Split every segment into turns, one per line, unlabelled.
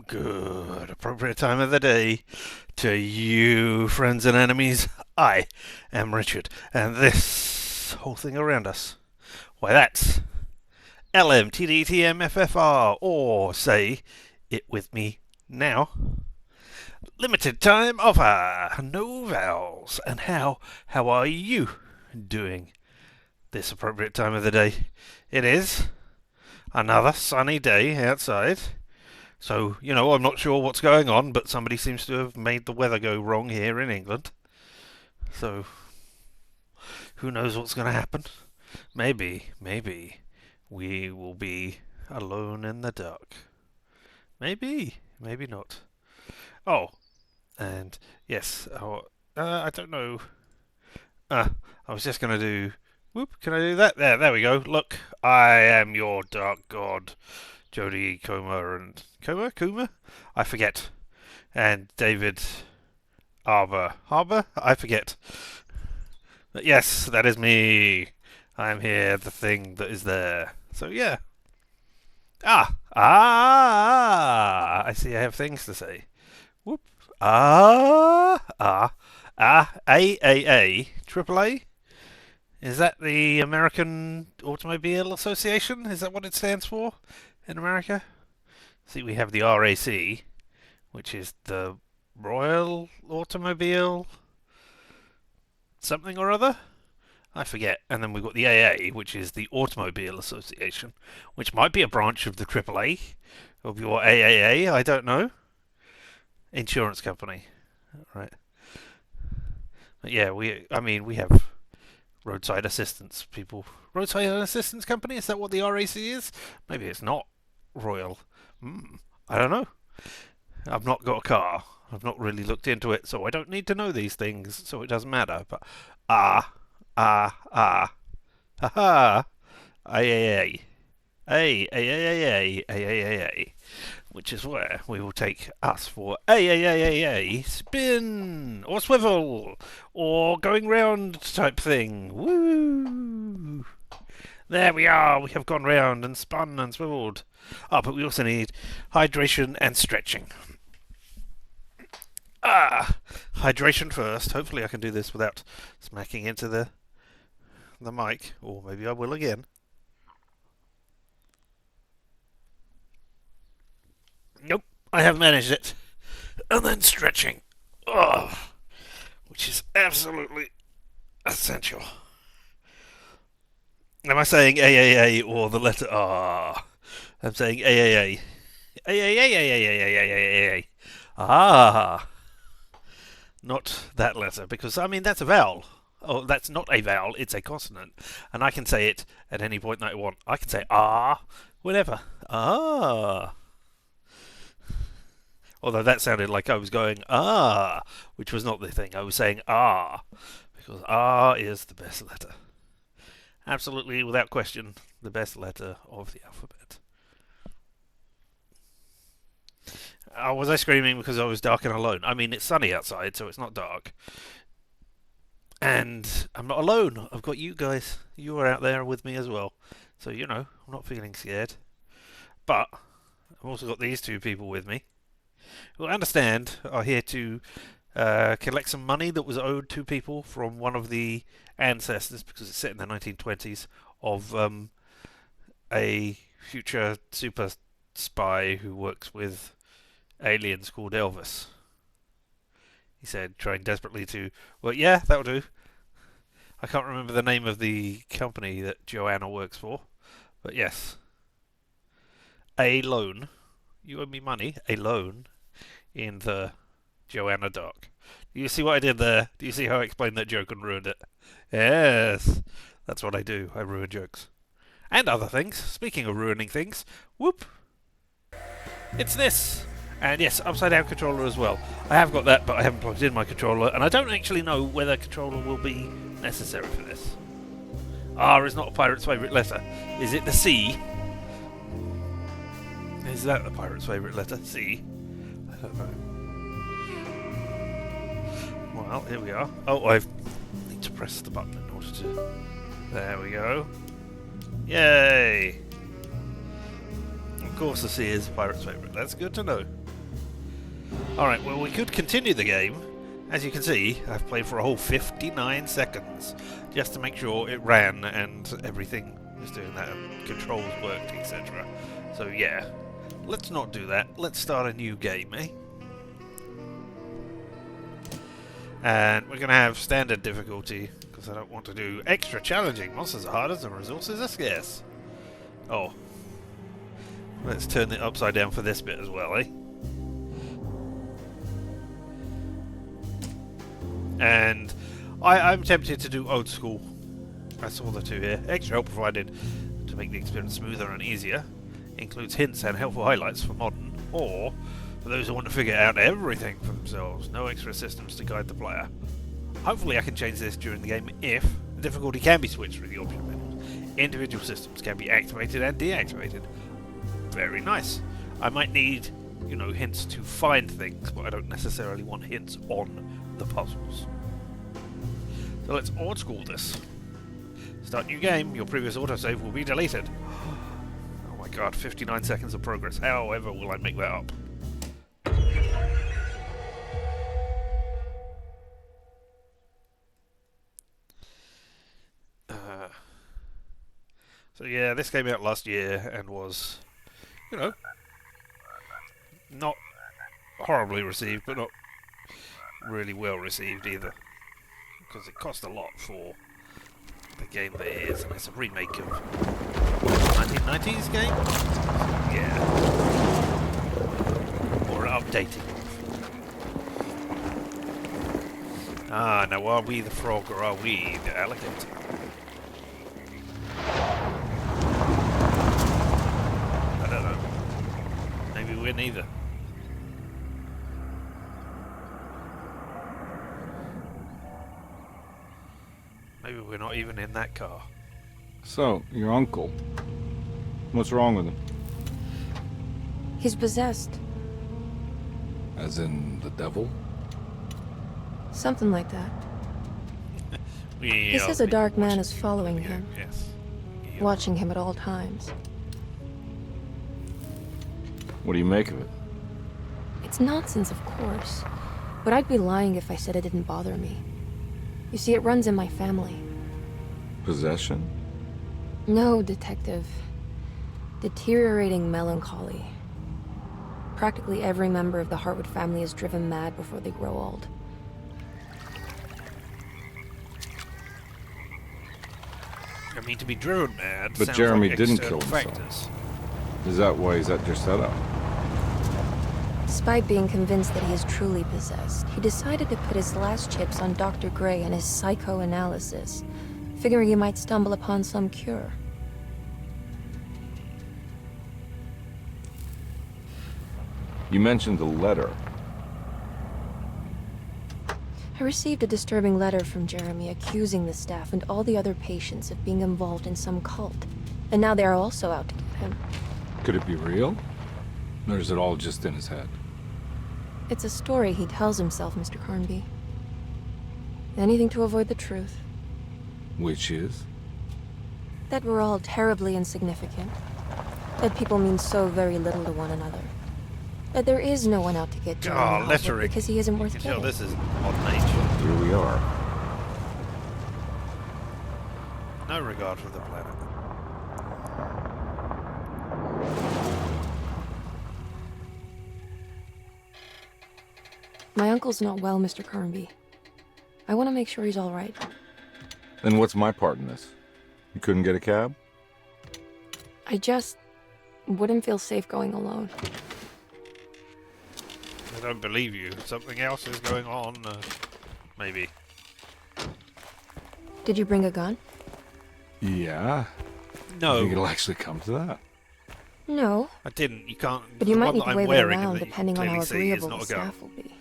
Good, appropriate time of the day to you, friends and enemies. I am Richard, and this whole thing around us, why that's LMTDTMFFR, or say it with me now. Limited time offer, no vowels. And how are you doing this appropriate time of the day? It is another sunny day outside. So, I'm not sure what's going on, but somebody seems to have made the weather go wrong here in England. So, who knows what's going to happen? Maybe we will be alone in the dark. Maybe not. Oh, and yes, I don't know. I was just going to do... Whoop, can I do that? There we go. Look, I am your dark god. Jodie, Kuma? I forget. And David Harbour? I forget. But yes, that is me. I am here, the thing that is there. So yeah. I see I have things to say. Whoop. Triple A? Is that the American Automobile Association? Is that what it stands for in America? See, we have the RAC, which is the Royal Automobile something or other. I forget. And then we've got the AA, which is the Automobile Association, which might be a branch of the AAA of your AAA. I don't know. Insurance company, right? But yeah, we have roadside assistance people. Roadside assistance company? Is that what the RAC is? Maybe it's not Royal. I don't know. I've not got a car. I've not really looked into it, so I don't need to know these things, so it doesn't matter. But haha, AAA, AAA, which is where we will take us for AAAA spin or swivel or going round type thing. Woo! There we are. We have gone round and spun and swiveled. But we also need hydration and stretching. Hydration first. Hopefully I can do this without smacking into the mic, or maybe I will again. Nope, I have managed it. And then stretching, which is absolutely essential. Am I saying AAA or the letter R? I'm saying AAA. AAA. Not that letter, because, that's a vowel. Oh, that's not a vowel, it's a consonant. And I can say it at any point that I want. I can say whenever. Although that sounded like I was going, which was not the thing. I was saying because R is the best letter. Absolutely, without question, the best letter of the alphabet. Was I screaming because I was dark and alone? It's sunny outside, so it's not dark. And I'm not alone. I've got you guys. You are out there with me as well. So, I'm not feeling scared. But I've also got these two people with me who I understand are here to collect some money that was owed to people from one of the ancestors, because it's set in the 1920s, of a future super spy who works with aliens called Elvis. He said, trying desperately to... Well, yeah, that'll do. I can't remember the name of the company that Joanna works for. But yes. A loan. You owe me money. A loan. In the Joanna doc. Do you see what I did there? Do you see how I explained that joke and ruined it? Yes. That's what I do. I ruin jokes. And other things. Speaking of ruining things. Whoop. It's this. And yes, upside down controller as well. I have got that, but I haven't plugged in my controller, and I don't actually know whether controller will be necessary for this. R is not a pirate's favourite letter. Is it the C? Is that the pirate's favourite letter? C? I don't know. Well, here we are. I need to press the button in order to... There we go. Yay! Of course the C is a pirate's favourite. That's good to know. Alright, well, we could continue the game. As you can see, I've played for a whole 59 seconds just to make sure it ran and everything was doing that and controls worked, etc. So yeah, let's not do that. Let's start a new game, eh? And we're going to have standard difficulty because I don't want to do extra challenging. Monsters are harder and resources are scarce. Oh. Let's turn it upside down for this bit as well, eh? And I'm tempted to do old school. I saw the two here. Extra help provided to make the experience smoother and easier. Includes hints and helpful highlights for modern, or for those who want to figure out everything for themselves. No extra systems to guide the player. Hopefully I can change this during the game if the difficulty can be switched through the option menus. Individual systems can be activated and deactivated. Very nice. I might need, you know, hints to find things, but I don't necessarily want hints on the puzzles. So let's old school this. Start new game, your previous autosave will be deleted. Oh my god, 59 seconds of progress. However will I make that up? So yeah, this came out last year and was, you know, not horribly received, but not really well received either, because it cost a lot for the game that it is, and it's a remake of 1990s game? Yeah. Or an updating of. Ah, now are we the frog or are we the alligator? I don't know. Maybe we're neither. Maybe we're not even in that car.
So, your uncle. What's wrong with him?
He's possessed.
As in the devil?
Something like that. He says a dark man is following him.
Yes.
Watching him at all times.
What do you make of it?
It's nonsense, of course. But I'd be lying if I said it didn't bother me. You see, it runs in my family.
Possession?
No, Detective. Deteriorating melancholy. Practically every member of the Hartwood family is driven mad before they grow old.
I mean, to be driven mad.
But
sounds
Jeremy
like
didn't kill
external
himself.
factors.
Is that why he's at your setup?
Despite being convinced that he is truly possessed, he decided to put his last chips on Dr. Gray and his psychoanalysis, figuring he might stumble upon some cure.
You mentioned a letter.
I received a disturbing letter from Jeremy accusing the staff and all the other patients of being involved in some cult. And now they are also out to get him.
Could it be real? Or is it all just in his head?
It's a story he tells himself, Mr. Carnby. Anything to avoid the truth.
Which is?
That we're all terribly insignificant. That people mean so very little to one another. That there is no one out to get Jeremy
lettering.
because he isn't worth
You can tell
getting.
this is modern age.
Here we are.
No regard for the planet.
My uncle's not well, Mr. Carnby. I want to make sure he's all right.
Then what's my part in this? You couldn't get a cab?
I just wouldn't feel safe going alone.
I don't believe you. Something else is going on. Maybe.
Did you bring a gun?
Yeah.
No,
I think it'll actually come to that.
No,
I didn't. You can't.
but you
the
might
one
need
that
to
I'm
wave it
wearing
around
that you
depending on
clearly
how
see is
agreeable
not
the
a gun.
staff will be.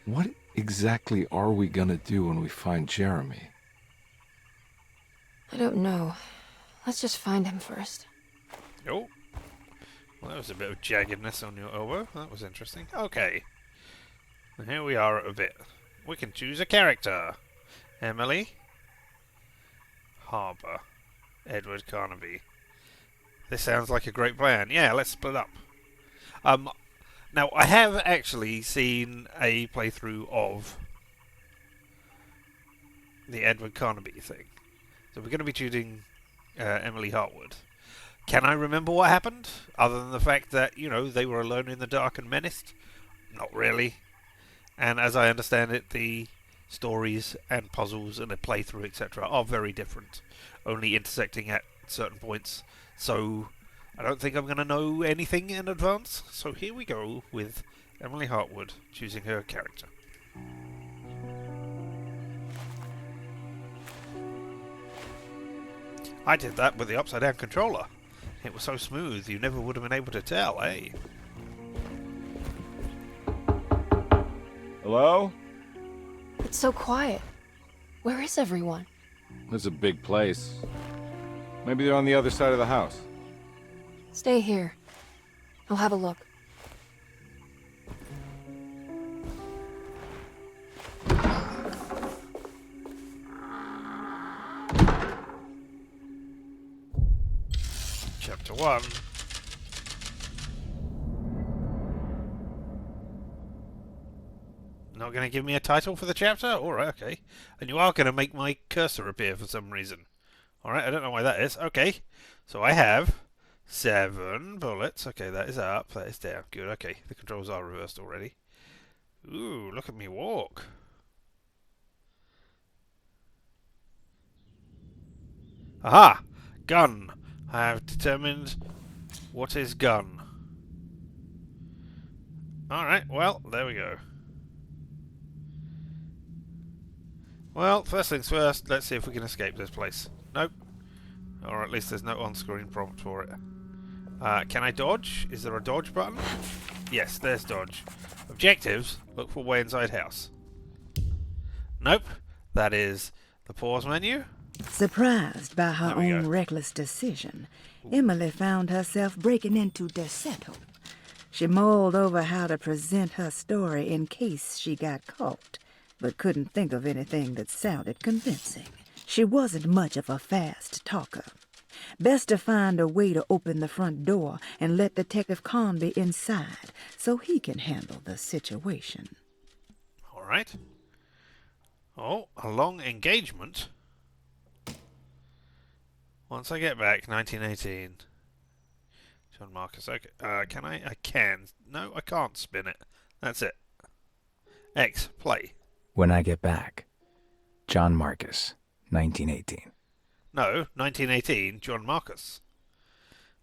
What exactly are we gonna do when we find Jeremy?
I don't know. Let's just find him first.
Oh. Well, that was a bit of jaggedness on your elbow. That was interesting. Okay. And here we are at a bit. We can choose a character. Emily. Harbour. Edward Carnby. This sounds like a great plan. Yeah, let's split up. Now, I have actually seen a playthrough of the Edward Carnby thing. So we're going to be choosing Emily Hartwood. Can I remember what happened? Other than the fact that, you know, they were alone in the dark and menaced? Not really. And as I understand it, the stories and puzzles and the playthrough, etc., are very different, only intersecting at certain points. So I don't think I'm going to know anything in advance. So here we go with Emily Hartwood choosing her character. I did that with the upside down controller. It was so smooth you never would have been able to tell, eh?
Hello?
It's so quiet. Where is everyone?
This is a big place. Maybe they're on the other side of the house.
Stay here. I'll have a look.
Chapter 1. Not going to give me a title for the chapter? Alright, okay. And you are going to make my cursor appear for some reason. Alright, I don't know why that is. Okay. So I have 7 bullets. Okay, that is up. That is down. Good, okay. The controls are reversed already. Ooh, look at me walk. Aha! Gun. I have determined what is gun. Alright, well, there we go. Well, first things first, let's see if we can escape this place. Nope. Or at least there's no on-screen prompt for it. Can I dodge? Is there a dodge button? Yes, there's dodge. Objectives, look for way inside house. Nope. That is the pause menu.
Surprised by her
There we
own
go.
reckless decision, Emily found herself breaking into Desetto. She mulled over how to present her story in case she got caught, but couldn't think of anything that sounded convincing. She wasn't much of a fast talker. Best to find a way to open the front door and let Detective Carnby inside so he can handle the situation.
Alright. Oh, a long engagement. Once I get back, 1918. John Marcus. Okay. Can I? I can. No, I can't spin it. That's it. X. Play.
When I get back. John Marcus, 1918.
No, 1918. John Marcus.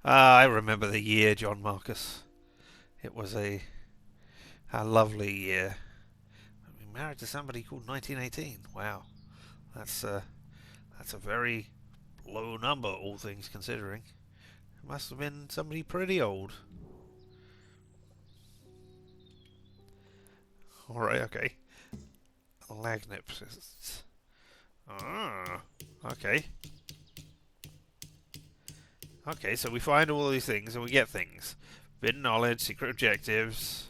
I remember the year John Marcus. It was a lovely year. I married to somebody called 1918. Wow, that's a very low number, all things considering. It must have been somebody pretty old. Alright, okay. Lagnipsis. Ah, okay. Okay, so we find all these things and we get things. Forbidden knowledge, secret objectives.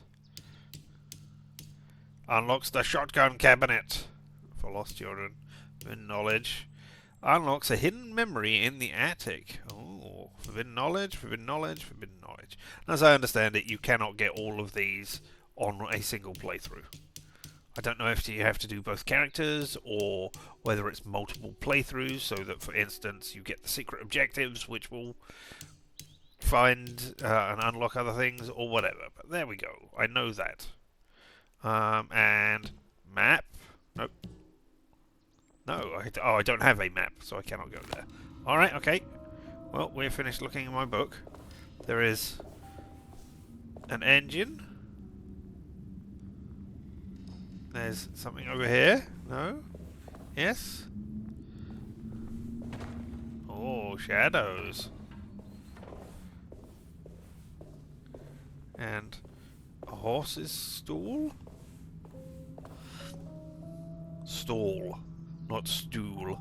Unlocks the shotgun cabinet for lost children. Forbidden knowledge. Unlocks a hidden memory in the attic. Oh, forbidden knowledge, forbidden knowledge, forbidden knowledge. And as I understand it, you cannot get all of these on a single playthrough. I don't know if you have to do both characters or whether it's multiple playthroughs, so that, for instance, you get the secret objectives, which will find and unlock other things, or whatever. But there we go. I know that. And map. Nope. No, I don't have a map, so I cannot go there. Alright, okay. Well, we're finished looking in my book. There is an engine. There's something over here. No? Yes? Oh, shadows. And a horse's stool? Stall, not stool.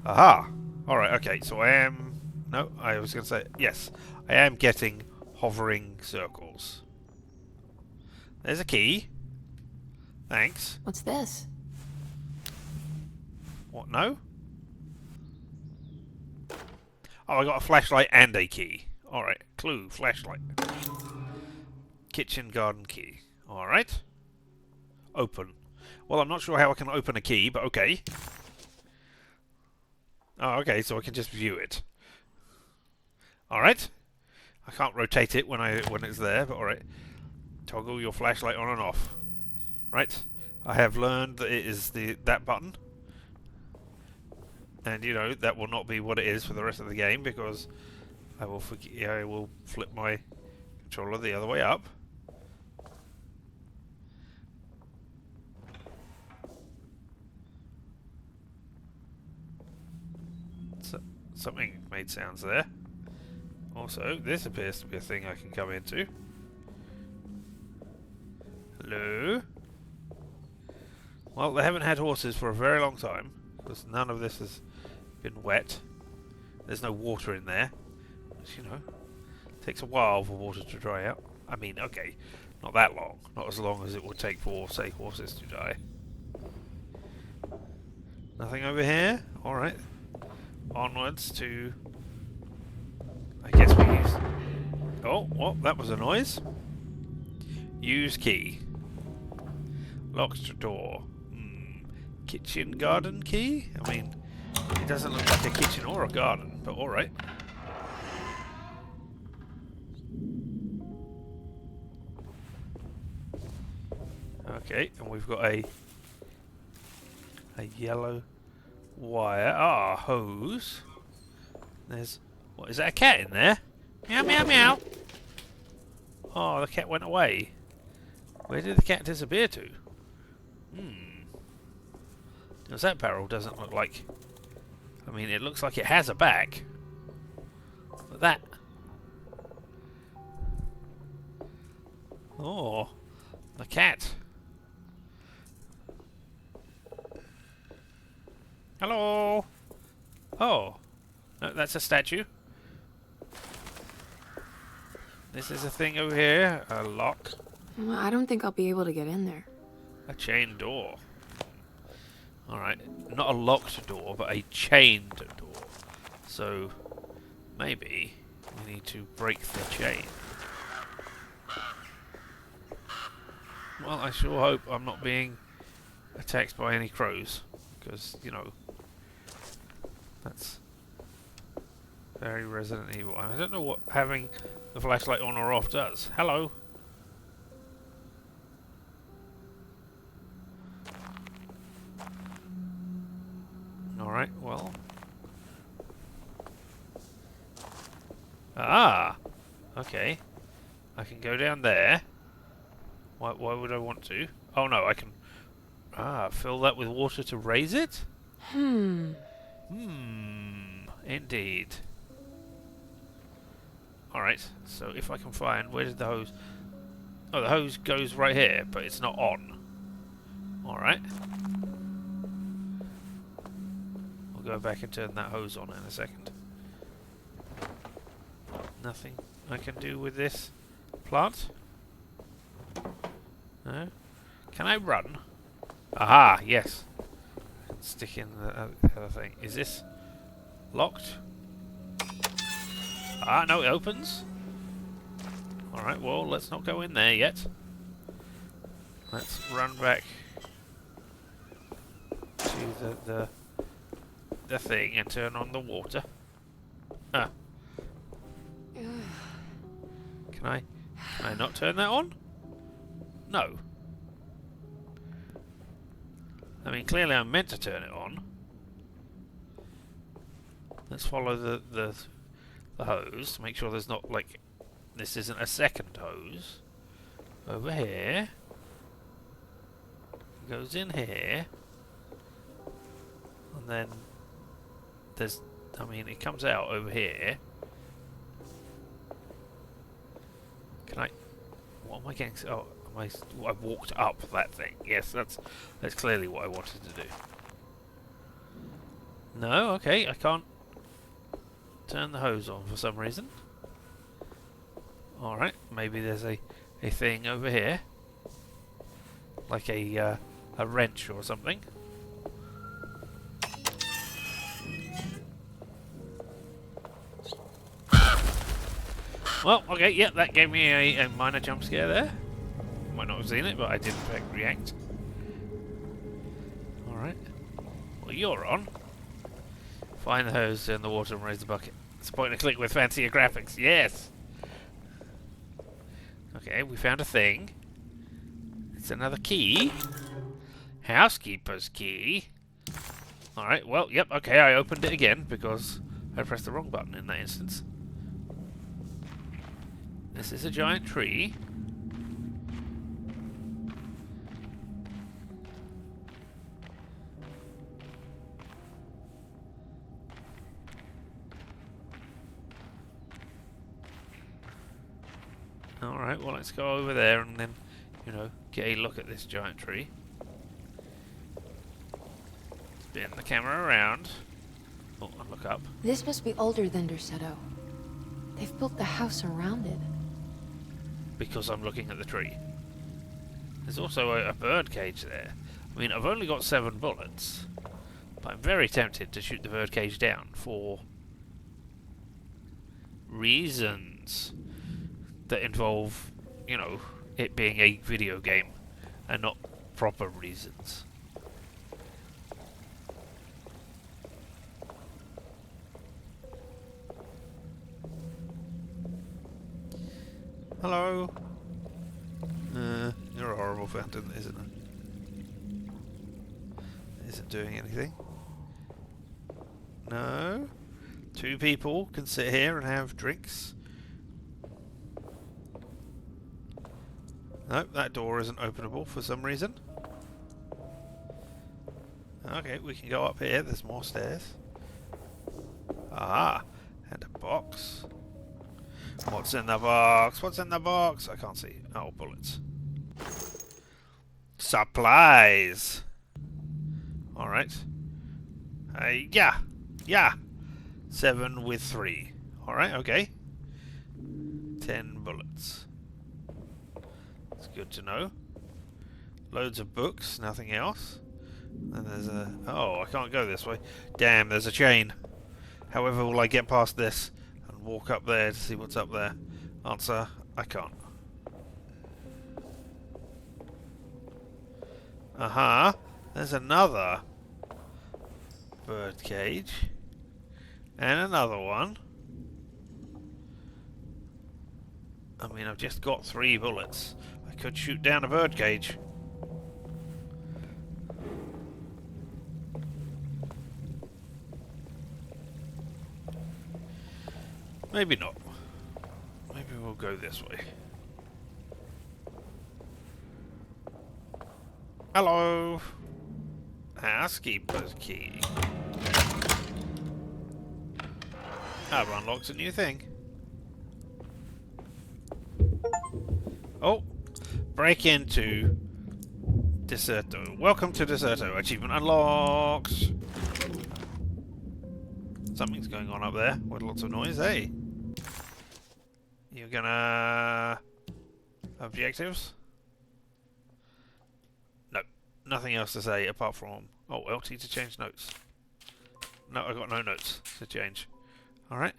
Aha! Alright, okay, so I am... No, I was going to say... Yes, I am getting hovering circles. There's a key. Thanks.
What's this?
What, no? Oh, I got a flashlight and a key. Alright, clue, flashlight. Kitchen garden key. Alright. Open. Well, I'm not sure how I can open a key, but okay. Oh, okay, so I can just view it. Alright. I can't rotate it when it's there, but alright. Toggle your flashlight on and off. Right. I have learned that it is that button. And you know, that will not be what it is for the rest of the game because I will flip my controller the other way up. Something made sounds there. Also, this appears to be a thing I can come into. Hello? Well, they haven't had horses for a very long time, because none of this has been wet. There's no water in there, which, you know, takes a while for water to dry out. I mean, okay, not that long. Not as long as it would take for, say, horses to die. Nothing over here? Alright. Onwards to... I guess we use... Oh, well, that was a noise. Use key. Locked door. Kitchen garden key? I mean, it doesn't look like a kitchen or a garden, but alright. Okay, and we've got a yellow wire. Ah, hose. There's... What, is that a cat in there? Meow, meow, meow. Oh, the cat went away. Where did the cat disappear to? Because that barrel doesn't look like... I mean, it looks like it has a back. But that... Oh, the cat. Hello. Oh, no, that's a statue. This is a thing over here. A lock.
Well, I don't think I'll be able to get in there.
A chained door. Alright, not a locked door, but a chained door. So, maybe we need to break the chain. Well, I sure hope I'm not being attacked by any crows. Because, you know, that's very Resident Evil. I don't know what having the flashlight on or off does. Hello? Alright, well. Ah! Okay. I can go down there. Why would I want to? Oh no, I can... fill that with water to raise it? Indeed. Alright, so if I can find... Where did the hose... Oh, the hose goes right here, but it's not on. Alright. We'll go back and turn that hose on in a second. Nothing I can do with this plant? No? Can I run? Aha, yes. Stick in the other thing. Is this locked? Ah, no, it opens. Alright, well, let's not go in there yet. Let's run back to the thing and turn on the water. Can I not turn that on? No. I mean, clearly I'm meant to turn it on. Let's follow the hose to make sure there's not, like, this isn't a second hose. Over here. Goes in here. And then there's, I mean, it comes out over here. Can I, what am I getting, oh, I walked up that thing. Yes, that's clearly what I wanted to do. No, okay, I can't turn the hose on for some reason. Alright, maybe there's a thing over here. Like a wrench or something. Well, okay, yeah, that gave me a minor jump scare there. Might not have seen it, but I did in fact react. Alright. Well, you're on. Find the hose, turn the water and raise the bucket. It's a point and click with fancier graphics. Yes! Okay, we found a thing. It's another key. Housekeeper's key. Alright, well, yep, okay, I opened it again because I pressed the wrong button in that instance. This is a giant tree. Alright, well, let's go over there and then, you know, get a look at this giant tree. Spin the camera around. Oh, and look up.
This must be older than Derceto. They've built the house around it.
Because I'm looking at the tree. There's also a bird cage there. I mean, I've only got 7 bullets, but I'm very tempted to shoot the bird cage down for reasons that involve, you know, it being a video game and not proper reasons. Hello. You're a horrible fountain, isn't it? Isn't doing anything. No. 2 people can sit here and have drinks. Nope, that door isn't openable for some reason. Okay, we can go up here. There's more stairs. Ah, and a box. What's in the box? What's in the box? I can't see. Oh, bullets. Supplies. Alright. Yeah. Yeah. 7 with 3. Alright, okay. 10 bullets. It's good to know. Loads of books, nothing else. And there's a... Oh, I can't go this way. Damn, there's a chain. However will I get past this and walk up there to see what's up there? Answer, I can't. Aha. There's another bird cage. And another one. I mean, I've just got 3 bullets. I could shoot down a bird cage. Maybe not. Maybe we'll go this way. Hello. Housekeeper's key. Harbour unlocks a new thing. Oh, break into Deserto. Welcome to Deserto. Achievement unlocked. Something's going on up there with lots of noise. Hey, you're gonna objectives? No, nothing else to say apart from LT to change notes. No, I got no notes to change. All right.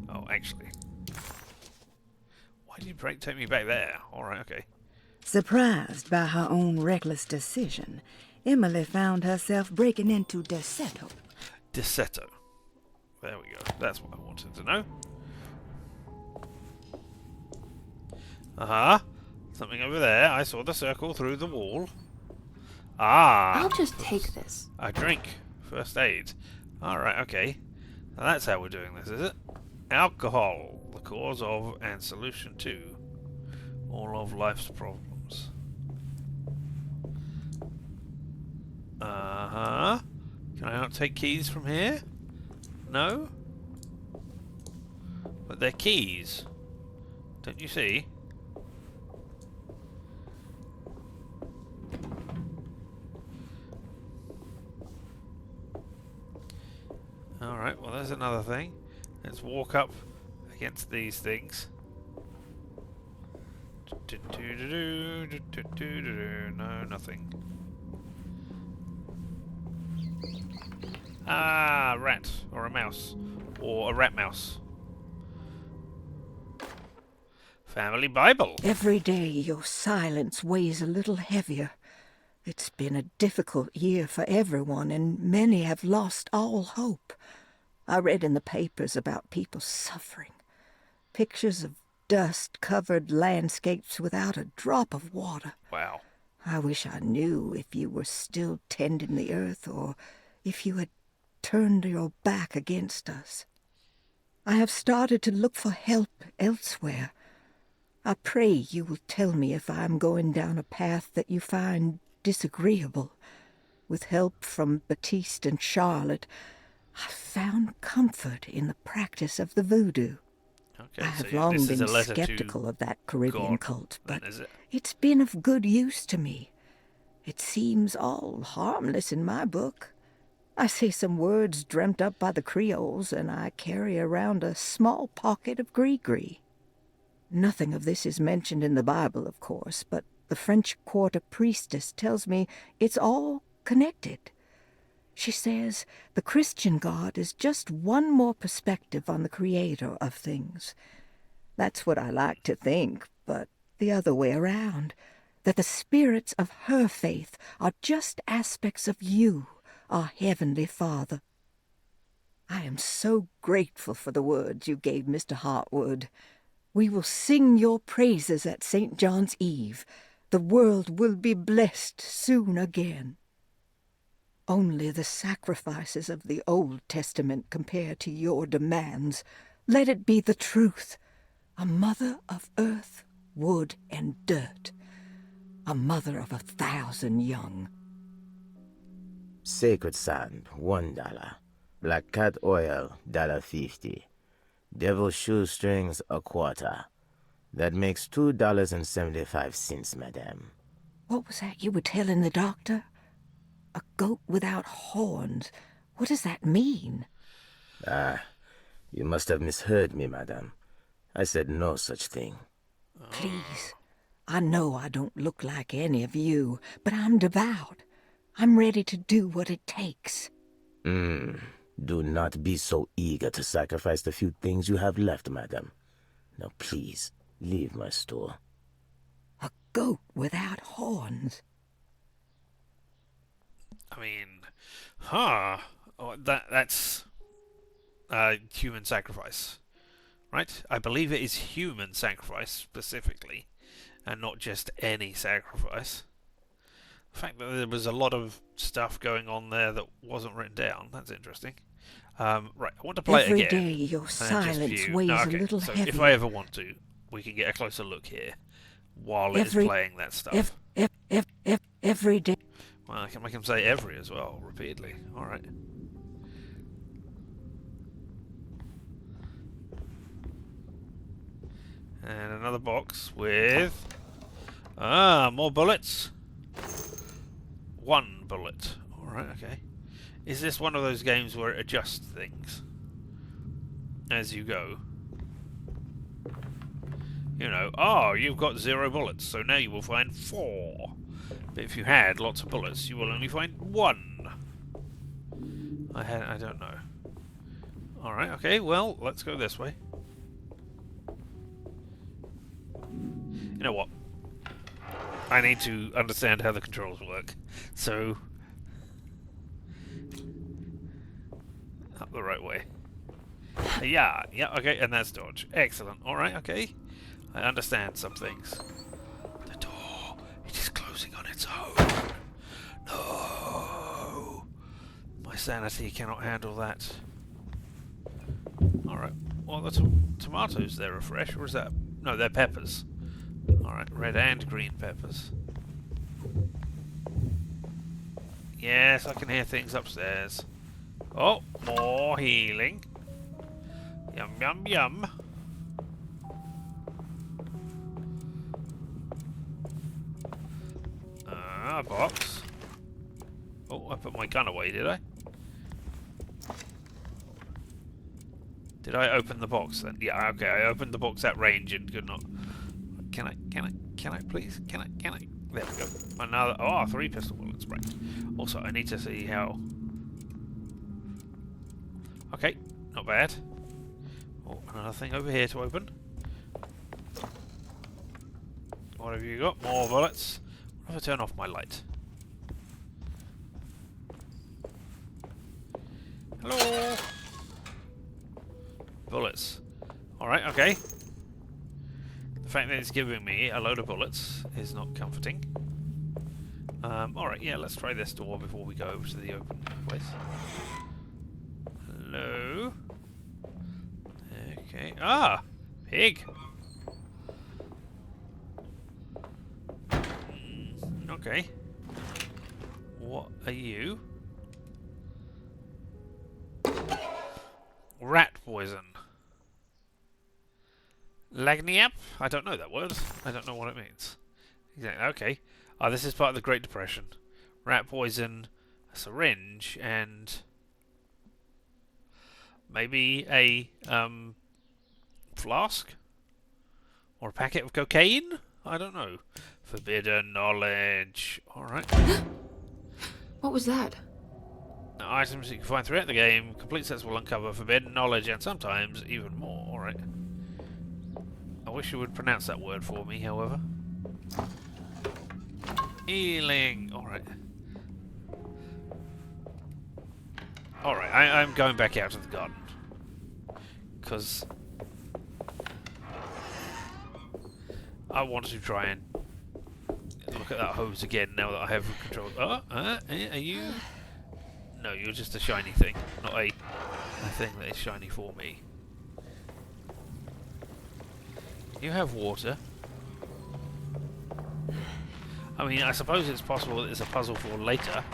Oh, actually. Why did you take me back there? Alright, okay.
Surprised by her own reckless decision, Emily found herself breaking into Desetto.
Desetto. There we go. That's what I wanted to know. Aha. Something over there. I saw the circle through the wall. Ah.
I'll just take this.
A drink. First aid. Alright, okay. Now that's how we're doing this, is it? Alcohol. The cause of and solution to all of life's problems. Uh-huh. Can I not take keys from here? No? But they're keys. Don't you see? Alright, well there's another thing. Let's walk up against these things. No, nothing. Ah, rat. Or a mouse. or a rat mouse. Family Bible.
Every day your silence weighs a little heavier. It's been a difficult year for everyone, and many have lost all hope. I read in the papers about people suffering. Pictures of dust-covered landscapes without a drop of water.
Wow.
I wish I knew if you were still tending the earth or if you had turned your back against us. I have started to look for help elsewhere. I pray you will tell me if I am going down a path that you find disagreeable. With help from Baptiste and Charlotte, I found comfort in the practice of the voodoo.
Okay,
I have
so
long
this is
been
a letter
skeptical
to
of that Caribbean
God,
cult,
then,
but
is it?
it's been of good use to me. It seems all harmless in my book. I say some words dreamt up by the Creoles, and I carry around a small pocket of gree-gree. Nothing of this is mentioned in the Bible, of course, but the French Quarter priestess tells me it's all connected. She says the Christian God is just one more perspective on the creator of things. That's what I like to think, but the other way around, that the spirits of her faith are just aspects of you, our Heavenly Father. I am so grateful for the words you gave Mr. Hartwood. We will sing your praises at St. John's Eve. The world will be blessed soon again. Only the sacrifices of the Old Testament compare to your demands. Let it be the truth. A mother of earth, wood, and dirt. A mother of 1,000 young.
Sacred sand, $1. Black cat oil, $1.50. Devil shoestrings, a quarter. That makes $2.75, madame.
What was that you were telling the doctor? A goat without horns. What does that mean?
Ah, you must have misheard me, madame. I said no such thing.
Please. I know I don't look like any of you, but I'm devout. I'm ready to do what it takes.
Do not be so eager to sacrifice the few things you have left, madame. Now please, leave my store.
A goat without horns.
I mean, oh, that's human sacrifice, right? I believe it is human sacrifice specifically, and not just any sacrifice. The fact that there was a lot of stuff going on there that wasn't written down, that's interesting. Right, I want to play
Every
it again.
day your
and just
silence
view.
weighs
No,
a
okay,
little
so
heavier.
if I ever want to, we can get a closer look here while it is playing that stuff.
Every day.
Well, I can make him say every as well, repeatedly. Alright. And another box with... more bullets. 1 bullet. Alright, okay. Is this one of those games where it adjusts things as you go? You know, you've got 0 bullets, so now you will find 4. But if you had lots of bullets, you will only find 1. I don't know. Alright, okay, well, let's go this way. You know what? I need to understand how the controls work. So... up the right way. Yeah, okay, and that's dodge. Excellent. Alright, okay. I understand some things. The door, it is closing on its own. No! My sanity cannot handle that. Alright, well, the tomatoes, they're a fresh, or is that... no, they're peppers. Alright, red and green peppers. Yes, I can hear things upstairs. Oh, more healing. Yum, yum, yum. A box. Oh, I put my gun away, did I? Did I open the box then? Yeah, okay, I opened the box at range and could not... Can I please? Can I? There we go. Another... 3 pistol bullets, right. Also, I need to see how... Okay, not bad. Oh, another thing over here to open. What have you got? More bullets. What if I turn off my light? Hello! Bullets. Alright, okay. The fact that it's giving me a load of bullets is not comforting. Alright, yeah, let's try this door before we go over to the open place. Hello? Okay. Ah! Pig! Okay. What are you? Rat poison. Lagniappe? I don't know that word. I don't know what it means. Exactly. Okay. Oh, this is part of the Great Depression. Rat poison, a syringe, and maybe a flask? Or a packet of cocaine? I don't know. Forbidden knowledge. Alright.
What was that?
Now, items you can find throughout the game. Complete sets will uncover forbidden knowledge and sometimes even more. Alright. I wish you would pronounce that word for me, however. Healing. Alright. Alright, I'm going back out to the garden. Because I want to try and look at that hose again now that I have control. Are you? No, you're just a shiny thing, not a thing that is shiny for me. You have water. I mean, I suppose it's possible that it's a puzzle for later.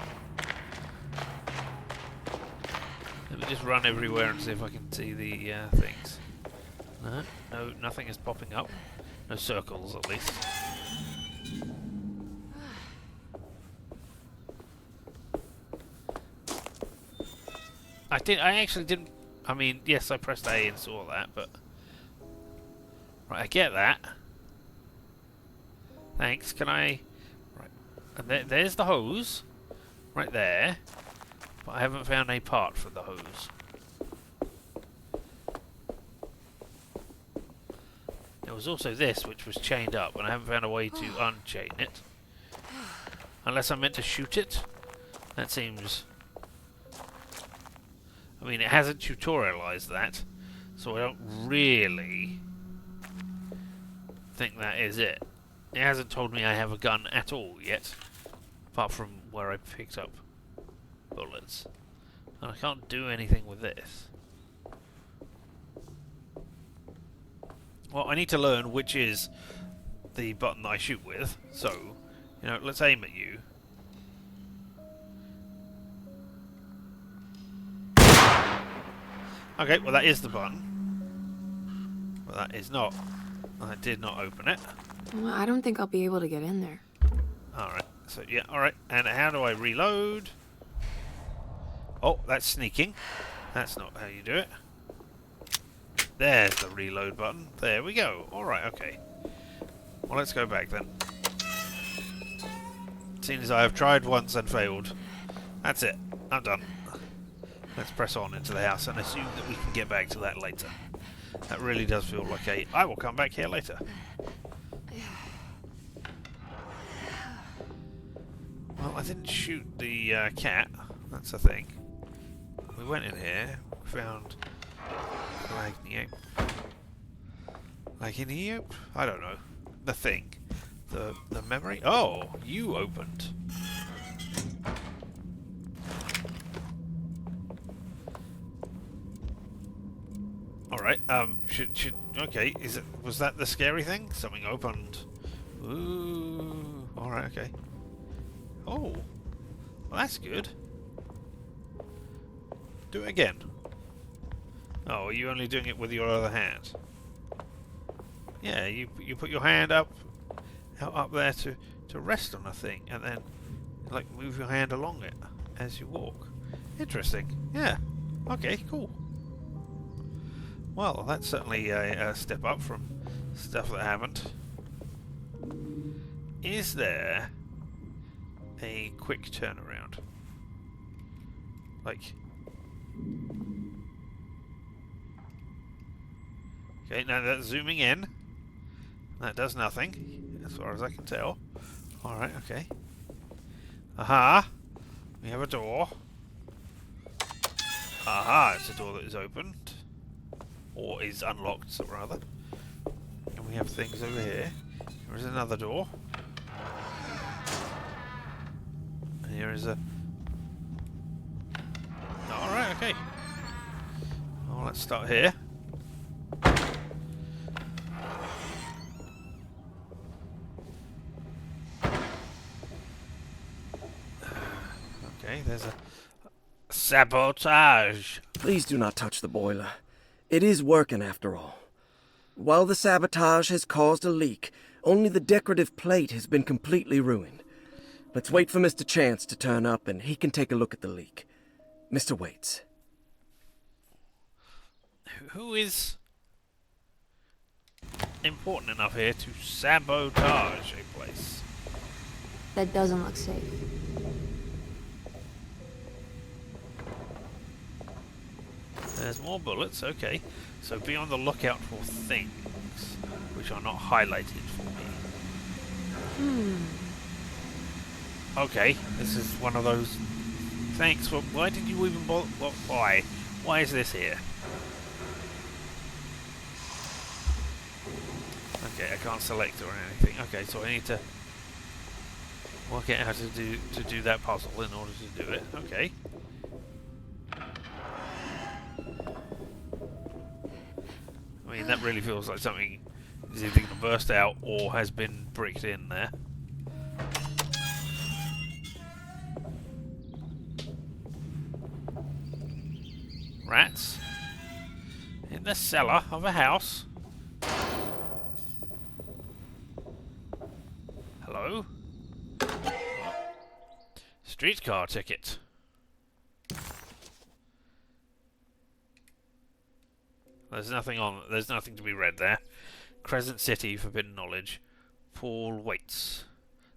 Let me just run everywhere and see if I can see the things. No, nothing is popping up. No circles, at least. I actually didn't. I mean, yes, I pressed A and saw that, but right, I get that. Thanks. Can I? Right, and there's the hose, right there. But I haven't found a part for the hose. There was also this, which was chained up, and I haven't found a way to unchain it. Unless I'm meant to shoot it. That seems... I mean, it hasn't tutorialized that, so I don't really think that is it. It hasn't told me I have a gun at all yet, apart from where I picked up bullets. And I can't do anything with this. Well, I need to learn which is the button that I shoot with, so, you know, let's aim at you. Okay, well that is the button. But that is not. I did not open it.
Well, I don't think I'll be able to get in there.
Alright, so yeah, alright. And how do I reload? Oh, that's sneaking. That's not how you do it. There's the reload button. There we go. Alright, okay. Well, let's go back then. Seeing as I have tried once and failed. That's it. I'm done. Let's press on into the house and assume that we can get back to that later. That really does feel like a... I will come back here later. Well, I didn't shoot the cat. That's the thing. We went in here. We found... Lagniappe? I don't know. The thing. The memory? Oh! You opened. Alright, okay, was that the scary thing? Something opened. Ooh, alright, okay. Oh, well that's good. Do it again. Oh, are you only doing it with your other hand? Yeah, you put your hand up there to rest on a thing, and then like move your hand along it as you walk. Interesting. Yeah. Okay, cool. Well, that's certainly a step up from stuff that happened. Is there a quick turnaround? Like... Okay, now that's zooming in. That does nothing, as far as I can tell. Alright, okay. Aha! We have a door. Aha! It's a door that is opened. Or is unlocked, so rather. And we have things over here. There is another door. And here is a... Alright, okay. Well, let's start here. Okay, there's a sabotage.
Please do not touch the boiler. It is working after all. While the sabotage has caused a leak, only the decorative plate has been completely ruined. Let's wait for Mr. Chance to turn up and he can take a look at the leak. Mr. Waits.
Who is important enough here to sabotage a place?
That doesn't look safe.
There's more bullets, okay. So be on the lookout for things which are not highlighted for me. Okay, this is one of those... Thanks for... Why did you even bother... Why? Why is this here? Okay, I can't select or anything. Okay, so I need to work out how to do that puzzle in order to do it. Okay. I mean, that really feels like something is either going to burst out or has been bricked in there. Rats in the cellar of a house. Hello? Streetcar ticket. There's nothing to be read there. Crescent City, Forbidden Knowledge. Paul Waits.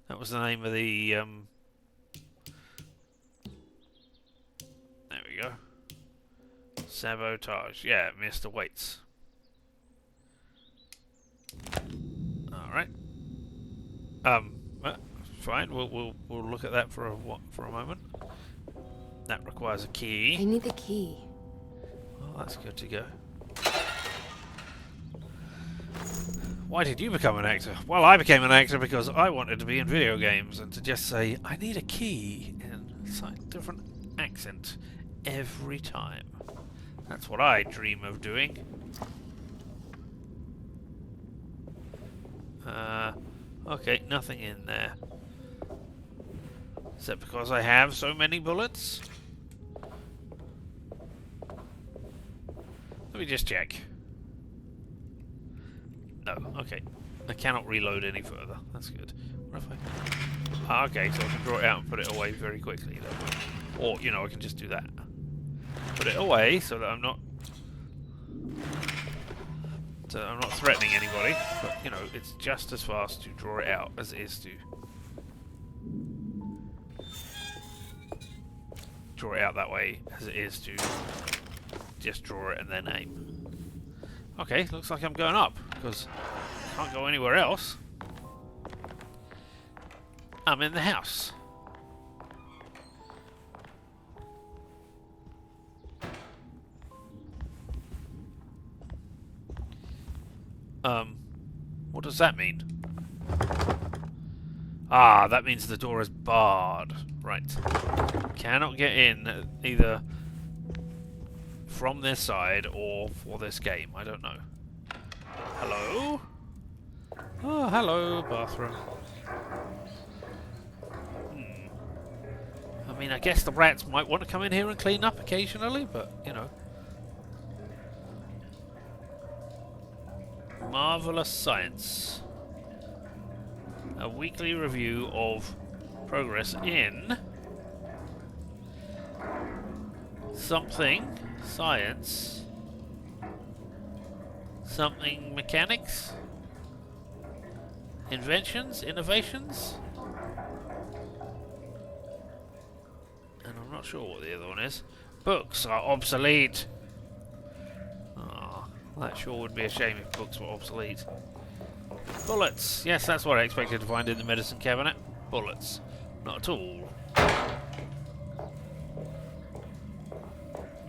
That was the name of the there we go. Sabotage. Yeah, Mr. Waits. Alright. Fine, we'll look at that for a moment. That requires a key.
I need the key.
Well, that's good to go. Why did you become an actor? Well, I became an actor because I wanted to be in video games and to just say, I need a key in a different accent every time. That's what I dream of doing. Okay, nothing in there. Is that because I have so many bullets? Let me just check. No, okay. I cannot reload any further. That's good. What if I... okay, so I can draw it out and put it away very quickly then. Or, you know, I can just do that. Put it away so that I'm not... So I'm not threatening anybody, but, you know, it's just as fast to draw it out as it is to... draw it out that way as it is to just draw it and then aim. Okay, looks like I'm going up, because I can't go anywhere else. I'm in the house. What does that mean? Ah, that means the door is barred. Right. Cannot get in either from this side or for this game. I don't know. Hello? Oh, hello, bathroom. I mean, I guess the rats might want to come in here and clean up occasionally, but, you know. Marvelous Science. A weekly review of progress in something science, something mechanics, inventions, innovations, and I'm not sure what the other one is. Books are obsolete. Ah, That sure would be a shame if books were obsolete. Bullets! Yes, that's what I expected to find in the medicine cabinet. Bullets. Not at all.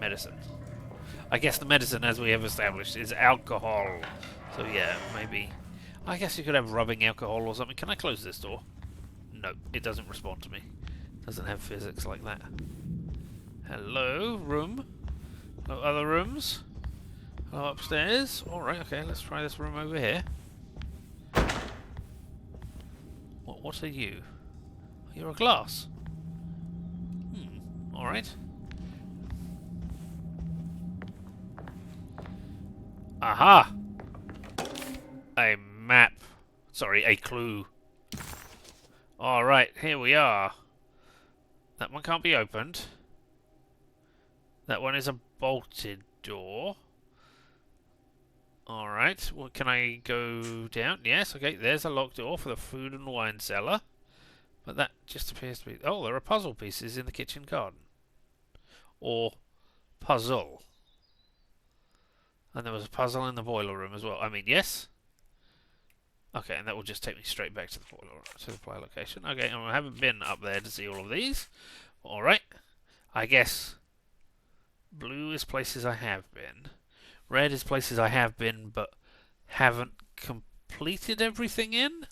Medicine. I guess the medicine, as we have established, is alcohol. So yeah, maybe... I guess you could have rubbing alcohol or something. Can I close this door? No, it doesn't respond to me. It doesn't have physics like that. Hello, room? Hello, other rooms? Hello, upstairs? Alright, okay, let's try this room over here. What are you? You're a glass. Alright. Aha! A map. Sorry, a clue. Alright, here we are. That one can't be opened. That one is a bolted door. Alright, well, can I go down? Yes, okay, there's a locked door for the food and wine cellar. But that just appears to be... Oh, there are puzzle pieces in the kitchen garden. Or puzzle. And there was a puzzle in the boiler room as well. I mean, yes? Okay, and that will just take me straight back to the boiler, to the play location. Okay, and I haven't been up there to see all of these. Alright. I guess blue is places I have been. Red is places I have been, but haven't completed everything in.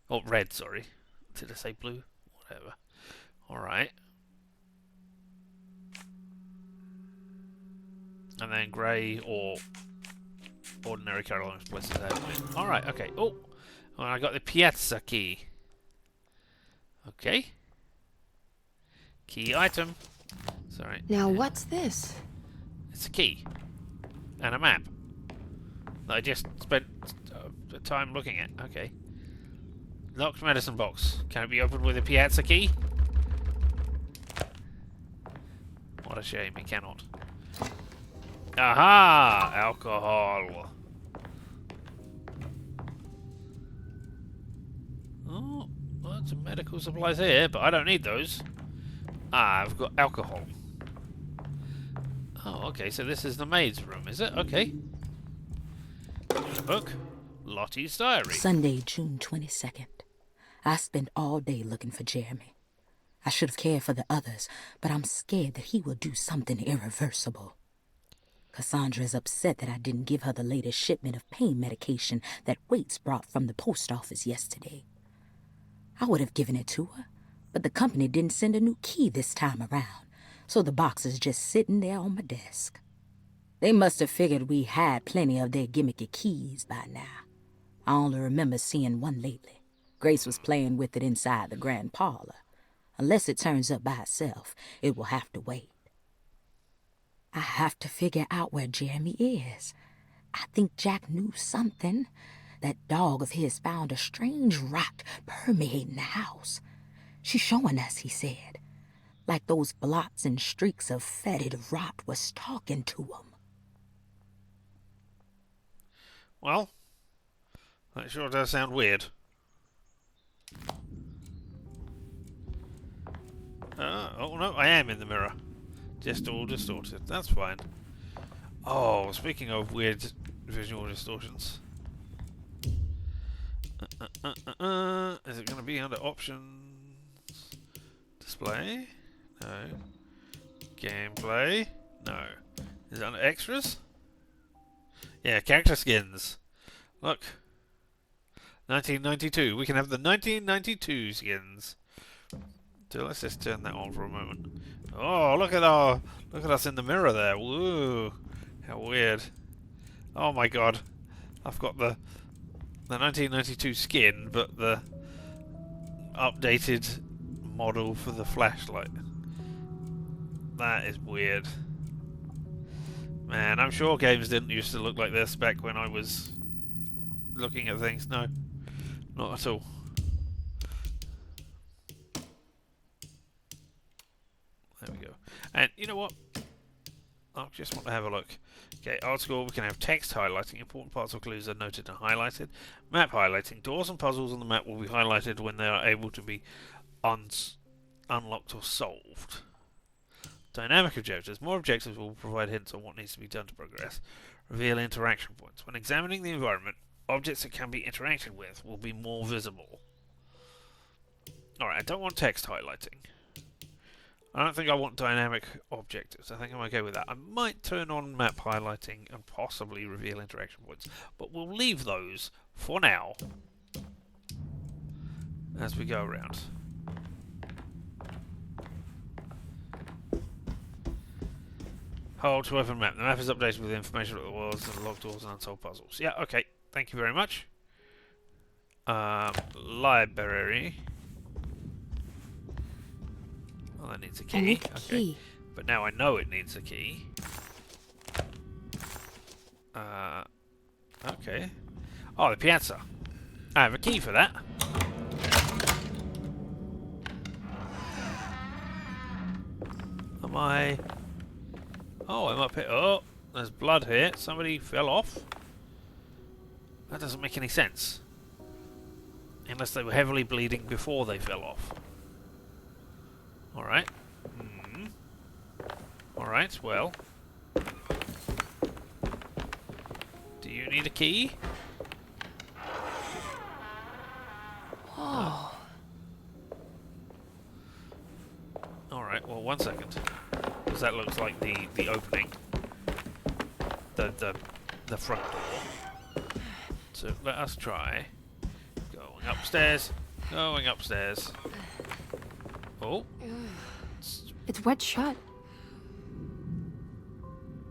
Oh, red, sorry. Did I say blue? Whatever. Alright. And then grey or ordinary Caroline's places I have been. Alright, okay. Oh! Well, I got the piazza key. Okay. Key item. Sorry.
Now what's this?
It's a key. And a map. That I just spent time looking at. Okay. Locked medicine box. Can it be opened with a piazza key? What a shame, it cannot. Aha! Alcohol. Oh, lots of medical supplies here, but I don't need those. Ah, I've got alcohol. Oh, okay, so this is the maid's room, is it? Okay. A book. Lottie's diary.
Sunday, June 22nd. I spent all day looking for Jeremy. I should have cared for the others, but I'm scared that he will do something irreversible. Cassandra is upset that I didn't give her the latest shipment of pain medication that Waits brought from the post office yesterday. I would have given it to her, but the company didn't send a new key this time around, so the box is just sitting there on my desk. They must have figured we had plenty of their gimmicky keys by now. I only remember seeing one lately. Grace was playing with it inside the grand parlor. Unless it turns up by itself, it will have to wait. I have to figure out where Jeremy is. I think Jack knew something. That dog of his found a strange rot permeating the house. She's showing us, he said. Like those blots and streaks of fetid rot was talking to him.
Well, that sure does sound weird. Oh no, I am in the mirror. Just all distorted. That's fine. Oh, speaking of weird visual distortions. Is it going to be under options? Display? No. Gameplay? No. Is it under extras? Yeah, character skins. Look. 1992. We can have the 1992 skins. So let's just turn that on for a moment. Oh, look at us in the mirror there. Woo. How weird. Oh my god. I've got the 1992 skin, but the updated model for the flashlight. That is weird. Man, I'm sure games didn't used to look like this back when I was looking at things. No, not at all. There we go. And you know what? I just want to have a look. Okay, old school, we can have text highlighting. Important parts or clues are noted and highlighted. Map highlighting. Doors and puzzles on the map will be highlighted when they are able to be unlocked or solved. Dynamic objectives. More objectives will provide hints on what needs to be done to progress. Reveal interaction points. When examining the environment, objects that can be interacted with will be more visible. Alright, I don't want text highlighting. I don't think I want dynamic objectives. I think I'm okay with that. I might turn on map highlighting and possibly reveal interaction points. But we'll leave those for now as we go around. Hold to open map. The map is updated with information about the worlds and locked doors and unsolved puzzles. Yeah, okay. Thank you very much. Library. Oh, that needs a key.
I need a
Okay.
key.
But now I know it needs a key. Okay. Oh, the piazza. I have a key for that. Am I... Oh, I'm up here. Oh, there's blood here. Somebody fell off. That doesn't make any sense. Unless they were heavily bleeding before they fell off. Alright. Alright, well. Do you need a key?
Whoa.
Alright, well, 1 second. Because that looks like the opening. The front door. So let us try going upstairs. Going upstairs. Oh.
It's wet shut.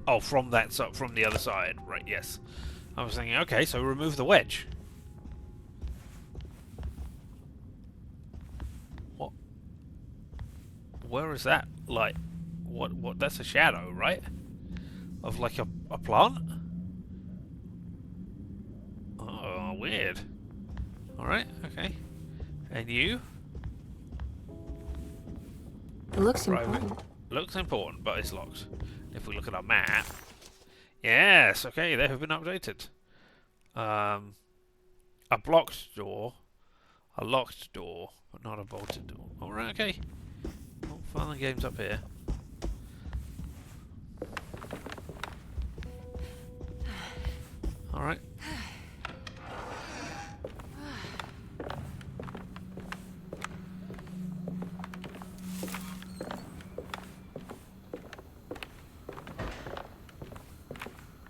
Oh, from that from the other side. Right, yes. I was thinking, okay, so remove the wedge. What? Where is that? Like, what? That's a shadow, right? Of like a plant? Oh, weird. Alright, okay. And you?
It looks
Private.
important.
Looks important, but it's locked. If we look at our map... Yes, okay, they have been updated. A blocked door. A locked door, but not a bolted door. Alright, okay. Well, fun and games up here. Alright.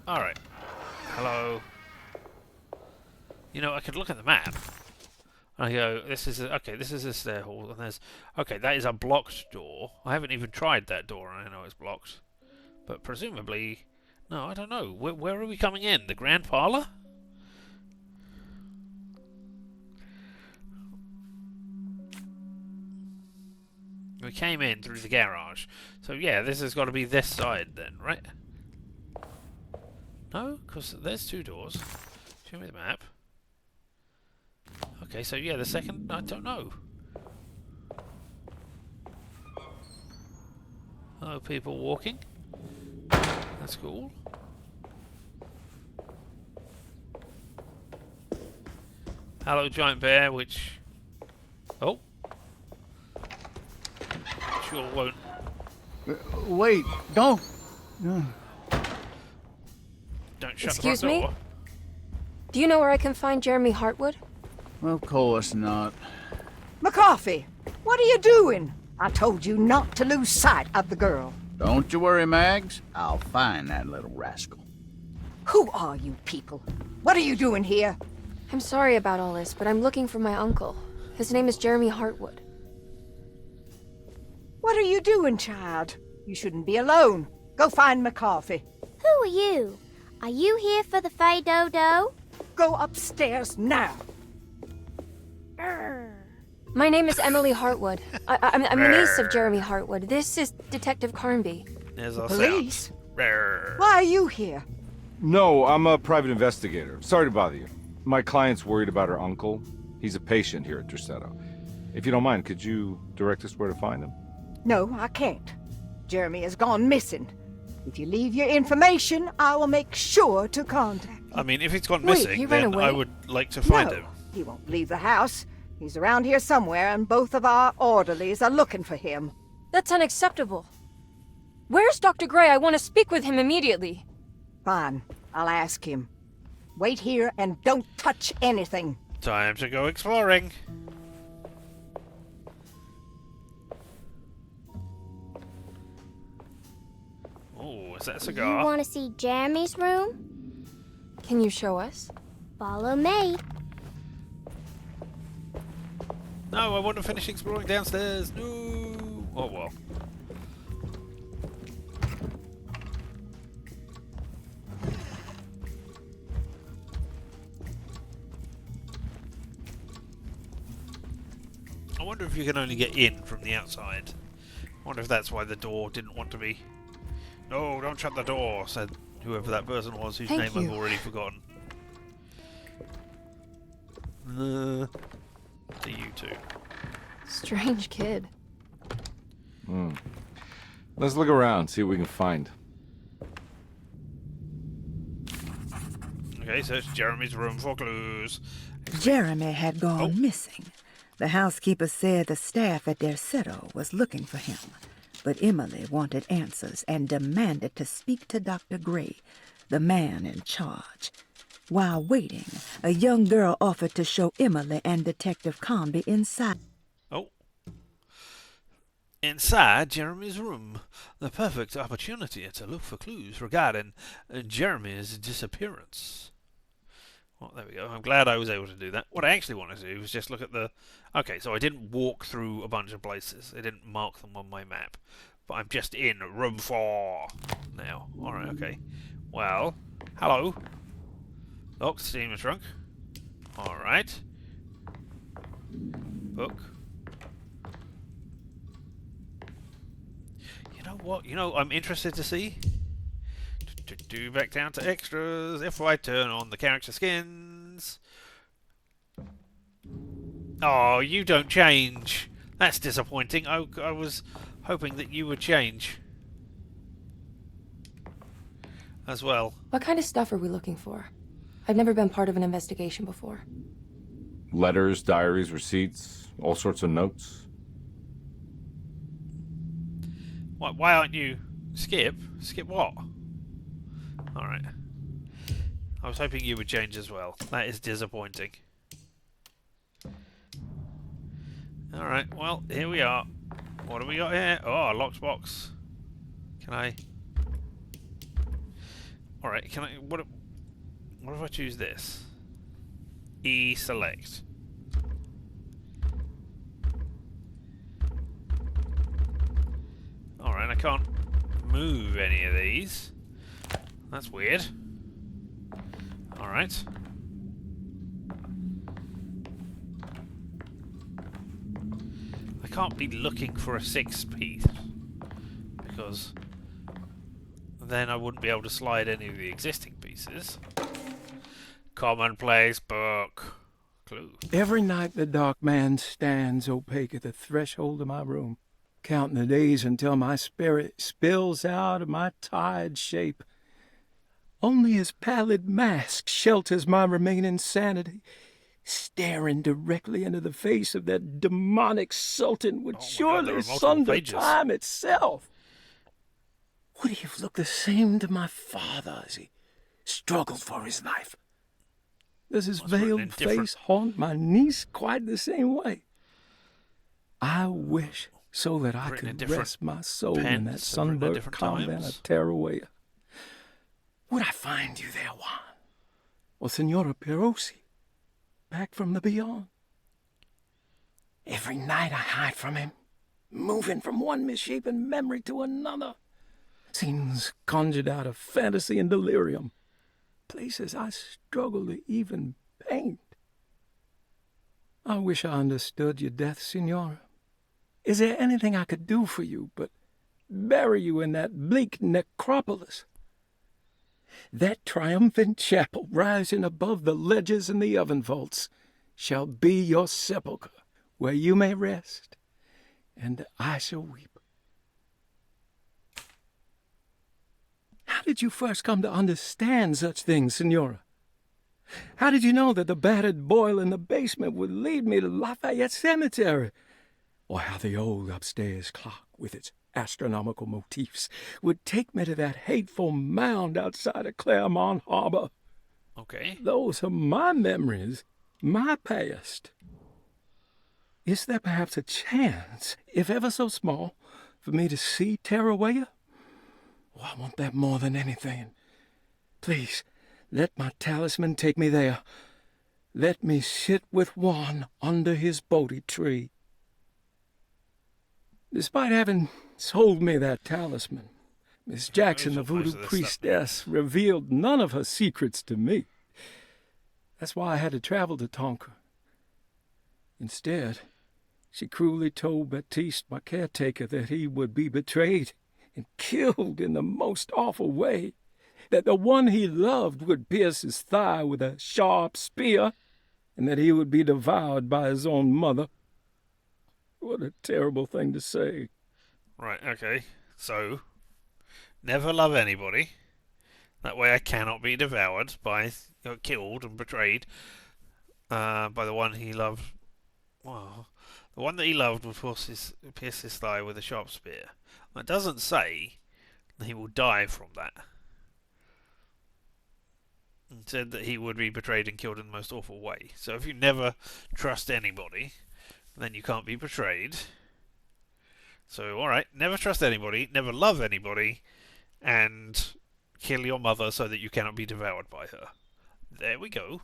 Alright. Hello. You know, I could look at the map. And I go, this is a stair hall, and there's... Okay, that is a blocked door. I haven't even tried that door, and I know it's blocked. But presumably... No, I don't know. Where are we coming in? The grand parlour? We came in through the garage. So yeah, this has got to be this side then, right? No? Because there's two doors. Show me the map. Okay, so yeah, the second... I don't know. Hello, people walking. That's cool. Hello, giant bear, which... Oh. Sure won't...
Wait, don't.
Don't shut
Excuse
the front
me?
door.
Do you know where I can find Jeremy Hartwood?
Of course not.
McCarthy, what are you doing? I told you not to lose sight of the girl.
Don't you worry, Mags. I'll find that little rascal.
Who are you people? What are you doing here?
I'm sorry about all this, but I'm looking for my uncle. His name is Jeremy Hartwood.
What are you doing, child? You shouldn't be alone. Go find McCarthy.
Who are you? Are you here for the Fay Dodo?
Go upstairs now.
My name is Emily Hartwood. I'm the niece of Jeremy Hartwood. This is Detective Carnby.
There's our
Police?
sound.
Why are you here?
No, I'm a private investigator. Sorry to bother you. My client's worried about her uncle. He's a patient here at Derceto. If you don't mind, could you direct us where to find him?
No, I can't. Jeremy has gone missing. If you leave your information, I will make sure to contact you.
I mean, if he's gone
Wait,
missing,
he ran
then
away?
I would like to find
No,
him.
he won't leave the house. He's around here somewhere, and both of our orderlies are looking for him.
That's unacceptable. Where's Dr. Gray? I want to speak with him immediately.
Fine. I'll ask him. Wait here and don't touch anything.
Time to go exploring. Oh, is that a cigar?
You want to see Jeremy's room?
Can you show us?
Follow me.
No, I want to finish exploring downstairs. No. Oh well. I wonder if you can only get in from the outside. I wonder if that's why the door didn't want to be. No, don't shut the door, said whoever that person was whose name I've already forgotten. To you two.
Strange kid.
Let's look around, see what we can find.
Okay, search Jeremy's room for clues.
Jeremy had gone missing. The housekeeper said the staff at their settle was looking for him, but Emily wanted answers and demanded to speak to Dr. Gray, the man in charge. While waiting, a young girl offered to show Emily and Detective Carnby inside.
Oh. Inside Jeremy's room. The perfect opportunity to look for clues regarding Jeremy's disappearance. Well, there we go. I'm glad I was able to do that. What I actually want to do was just look at the... Okay, so I didn't walk through a bunch of places. I didn't mark them on my map. But I'm just in room 4 now. Alright, okay. Well, hello. Locked steamer trunk. Alright. Book. You know what? You know, I'm interested to see... Back down to extras. If I turn on the character skins. Oh, you don't change. That's disappointing. I was hoping that you would change as well.
What kind of stuff are we looking for? I've never been part of an investigation before.
Letters, diaries, receipts, all sorts of notes.
Why aren't you... Skip? Skip what? Alright. I was hoping you would change as well. That is disappointing. Alright, well, here we are. What do we got here? Oh, a locked box. Can I... Alright, can I... What if I choose this? E-select. Alright, I can't move any of these. That's weird. Alright. I can't be looking for a 6-piece because then I wouldn't be able to slide any of the existing pieces. Commonplace book. Clue.
Every night the dark man stands opaque at the threshold of my room, counting the days until my spirit spills out of my tired shape. Only his pallid mask shelters my remaining sanity. Staring directly into the face of that demonic sultan would surely sunder time itself. Would he have looked the same to my father as he struggled for his life? Does his veiled face haunt my niece quite the same way? I wish so that I could rest my soul in that sunburnt convent of Tarawea. Would I find you there, Juan? Or Senora Perosi, back from the beyond? Every night I hide from him, moving from one misshapen memory to another. Scenes conjured out of fantasy and delirium. Places I struggle to even paint. I wish I understood your death, Senora. Is there anything I could do for you but bury you in that bleak necropolis? That triumphant chapel rising above the ledges and the oven vaults shall be your sepulchre, where you may rest, and I shall weep. How did you first come to understand such things, Senora? How did you know that the battered boil in the basement would lead me to Lafayette Cemetery? Or how the old upstairs clock, with its astronomical motifs would take me to that hateful mound outside of Claremont Harbour.
Okay.
Those are my memories, my past. Is there perhaps a chance, if ever so small, for me to see Terrawaya? Oh, I want that more than anything. Please, let my talisman take me there. Let me sit with Juan under his Bodhi tree. Despite having sold me that talisman, Miss Jackson, the voodoo priestess, revealed none of her secrets to me. That's why I had to travel to Tonka. Instead, she cruelly told Baptiste, my caretaker, that he would be betrayed and killed in the most awful way, that the one he loved would pierce his thigh with a sharp spear, and that he would be devoured by his own mother. What a terrible thing to say.
Right, okay. So, never love anybody. That way I cannot be devoured by, killed and betrayed by the one he loved. Well, the one that he loved would pierce his thigh with a sharp spear. It doesn't say that he will die from that. It said that he would be betrayed and killed in the most awful way. So if you never trust anybody, then you can't be betrayed. So, alright, never trust anybody, never love anybody, and kill your mother so that you cannot be devoured by her. There we go.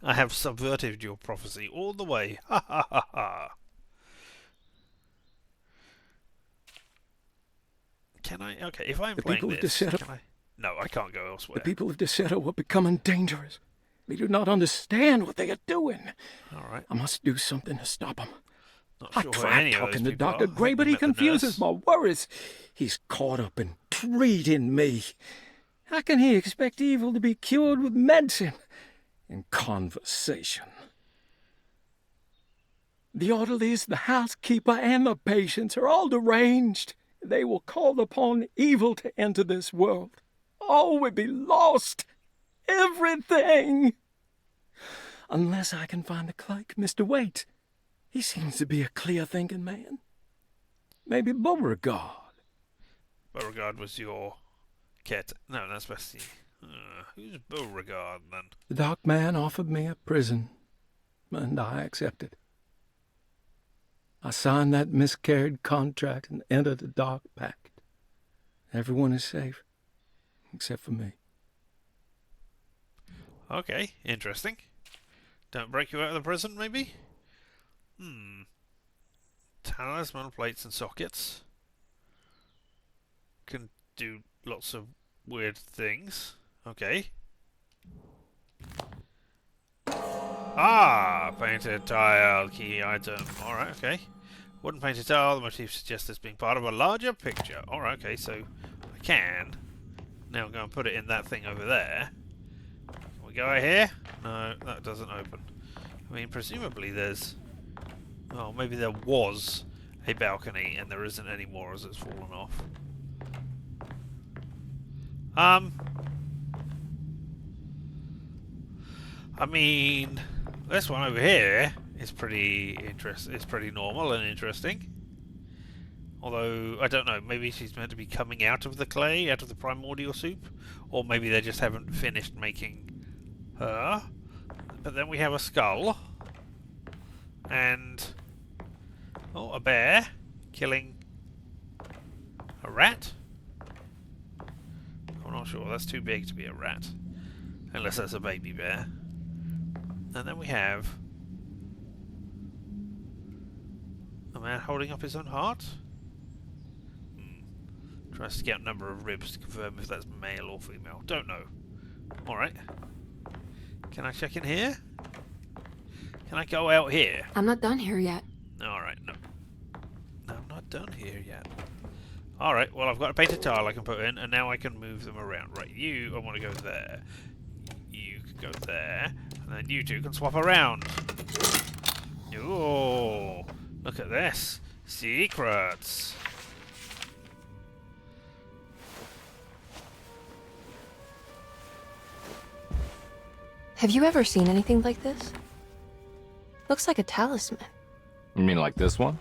I have subverted your prophecy all the way. Ha ha ha ha. Can I? Okay, if I'm playing this, can I? No, I can't go elsewhere.
The people of Deseto are becoming dangerous. They do not understand what they are doing.
All right.
I must do something to stop them.
Not sure
I tried talking to Dr. Gray, but he confuses my worries. He's caught up in treating me. How can he expect evil to be cured with medicine and conversation? The orderlies, the housekeeper, and the patients are all deranged. They will call upon evil to enter this world. All will be lost. Everything. Unless I can find the clerk, Mr. Waite. He seems to be a clear-thinking man. Maybe Beauregard.
Beauregard was your cat. No, that's Bessie. Who's Beauregard, then?
The dark man offered me a prison, and I accepted. I signed that miscarried contract and entered the dark pact. Everyone is safe, except for me.
Okay, interesting. Don't break you out of the prison, maybe? Talisman plates and sockets. Can do lots of weird things. Okay. Ah! Painted tile, key item. Alright, okay. Wooden painted tile, the motif suggests this being part of a larger picture. Alright, okay, so I can now go and put it in that thing over there. Can we go out here? No, that doesn't open. I mean, presumably there's... Oh, maybe there was a balcony and there isn't anymore as it's fallen off. I mean, this one over here is pretty it's pretty normal and interesting. Although, I don't know, maybe she's meant to be coming out of the clay, out of the primordial soup, or maybe they just haven't finished making her. But then we have a skull, and a bear killing a rat. I'm not sure, that's too big to be a rat, unless that's a baby bear. And then we have a man holding up his own heart. Tries to count number of ribs to confirm if that's male or female. Don't know. Alright. Can I check in here? Can I go out here?
I'm not done here yet.
Alright, no. No, I'm not done here yet. Alright, well I've got a painted tile I can put in, and now I can move them around. Right, I want to go there. You can go there. And then you two can swap around. Ooh, look at this. Secrets.
Have you ever seen anything like this? Looks like a talisman.
You mean like this one?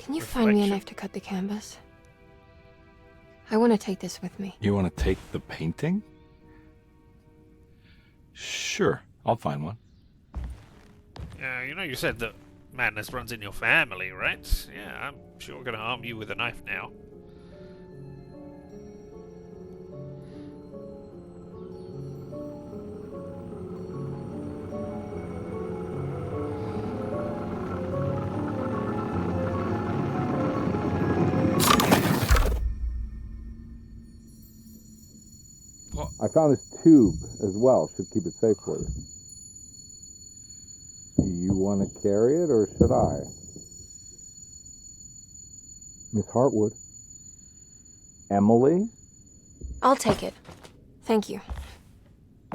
Can you find me a knife to cut the canvas? I want to take this with me.
You want to take the painting? Sure, I'll find one.
Yeah, you know you said that madness runs in your family, right? Yeah, I'm sure we're going to arm you with a knife now.
I found this tube as well. Should keep it safe for you. Do you want to carry it, or should I? Miss Hartwood? Emily?
I'll take it. Thank you.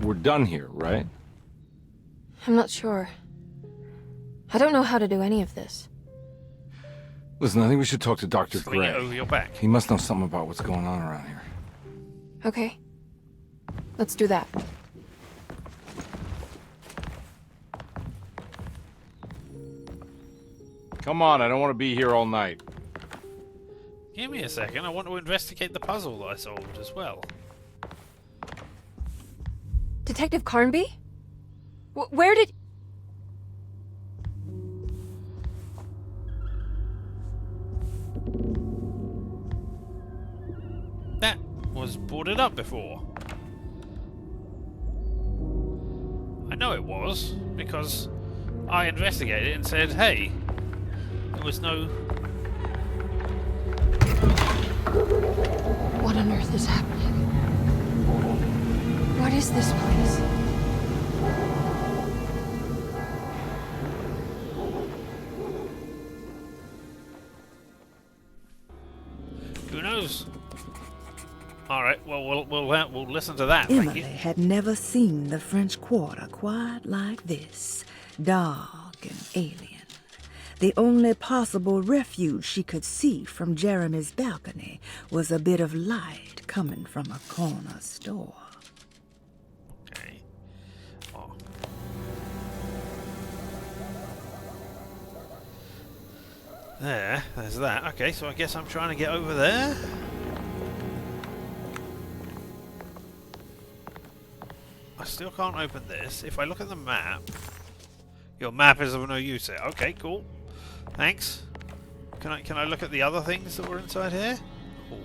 We're done here, right?
I'm not sure. I don't know how to do any of this.
Listen, I think we should talk to Dr.
Swing it
Gray.
over your back.
He must know something about what's going on around here.
Okay. Let's do that.
Come on, I don't want to be here all night.
Give me a second, I want to investigate the puzzle that I solved as well.
Detective Carnby? Where did...
That was boarded up before. I know it was, because I investigated it and said, hey, there was no...
What on earth is happening? What is this place?
Who knows? Alright, well, we'll listen to that.
Emily had never seen the French Quarter quite like this, dark and alien. The only possible refuge she could see from Jeremy's balcony was a bit of light coming from a corner store.
Okay. Oh. There's that. Okay, so I guess I'm trying to get over there. I still can't open this. If I look at the map... Your map is of no use here. Okay, cool. Thanks. Can I look at the other things that were inside here? Oh,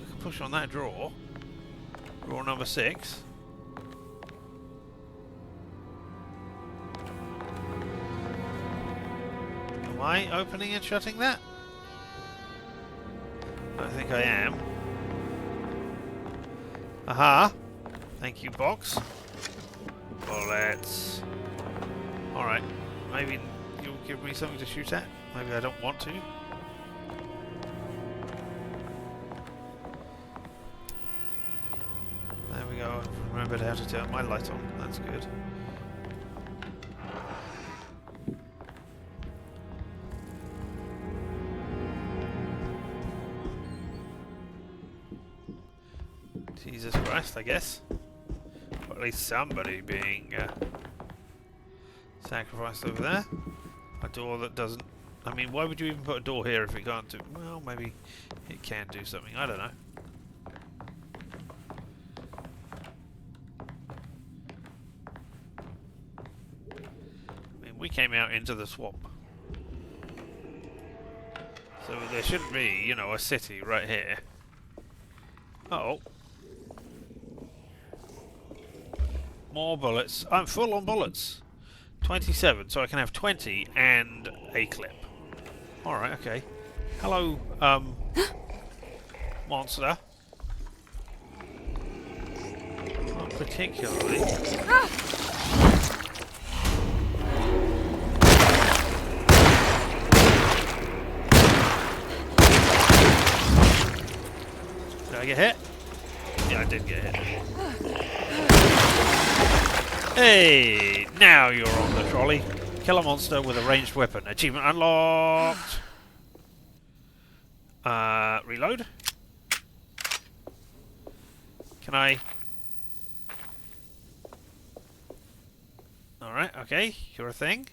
we can push on that drawer. Drawer number 6. Am I opening and shutting that? I think I am. Aha! Thank you, box. Bullets. Alright, maybe you'll give me something to shoot at. Maybe I don't want to. There we go, I've remembered how to turn my light on. That's good. Jesus Christ, I guess. Or at least somebody being sacrificed over there. A door that doesn't... I mean, why would you even put a door here if it can't do... Well, maybe it can do something. I don't know. I mean, we came out into the swamp. So there shouldn't be, you know, a city right here. Uh-oh. More bullets. I'm full on bullets. 27, so I can have 20 and a clip. Alright, okay. Hello, monster. Not particularly. Did I get hit? Yeah, I did get hit. Hey, now you're on the trolley. Kill a monster with a ranged weapon. Achievement unlocked. Reload. Can I? Alright, okay. You're a thing.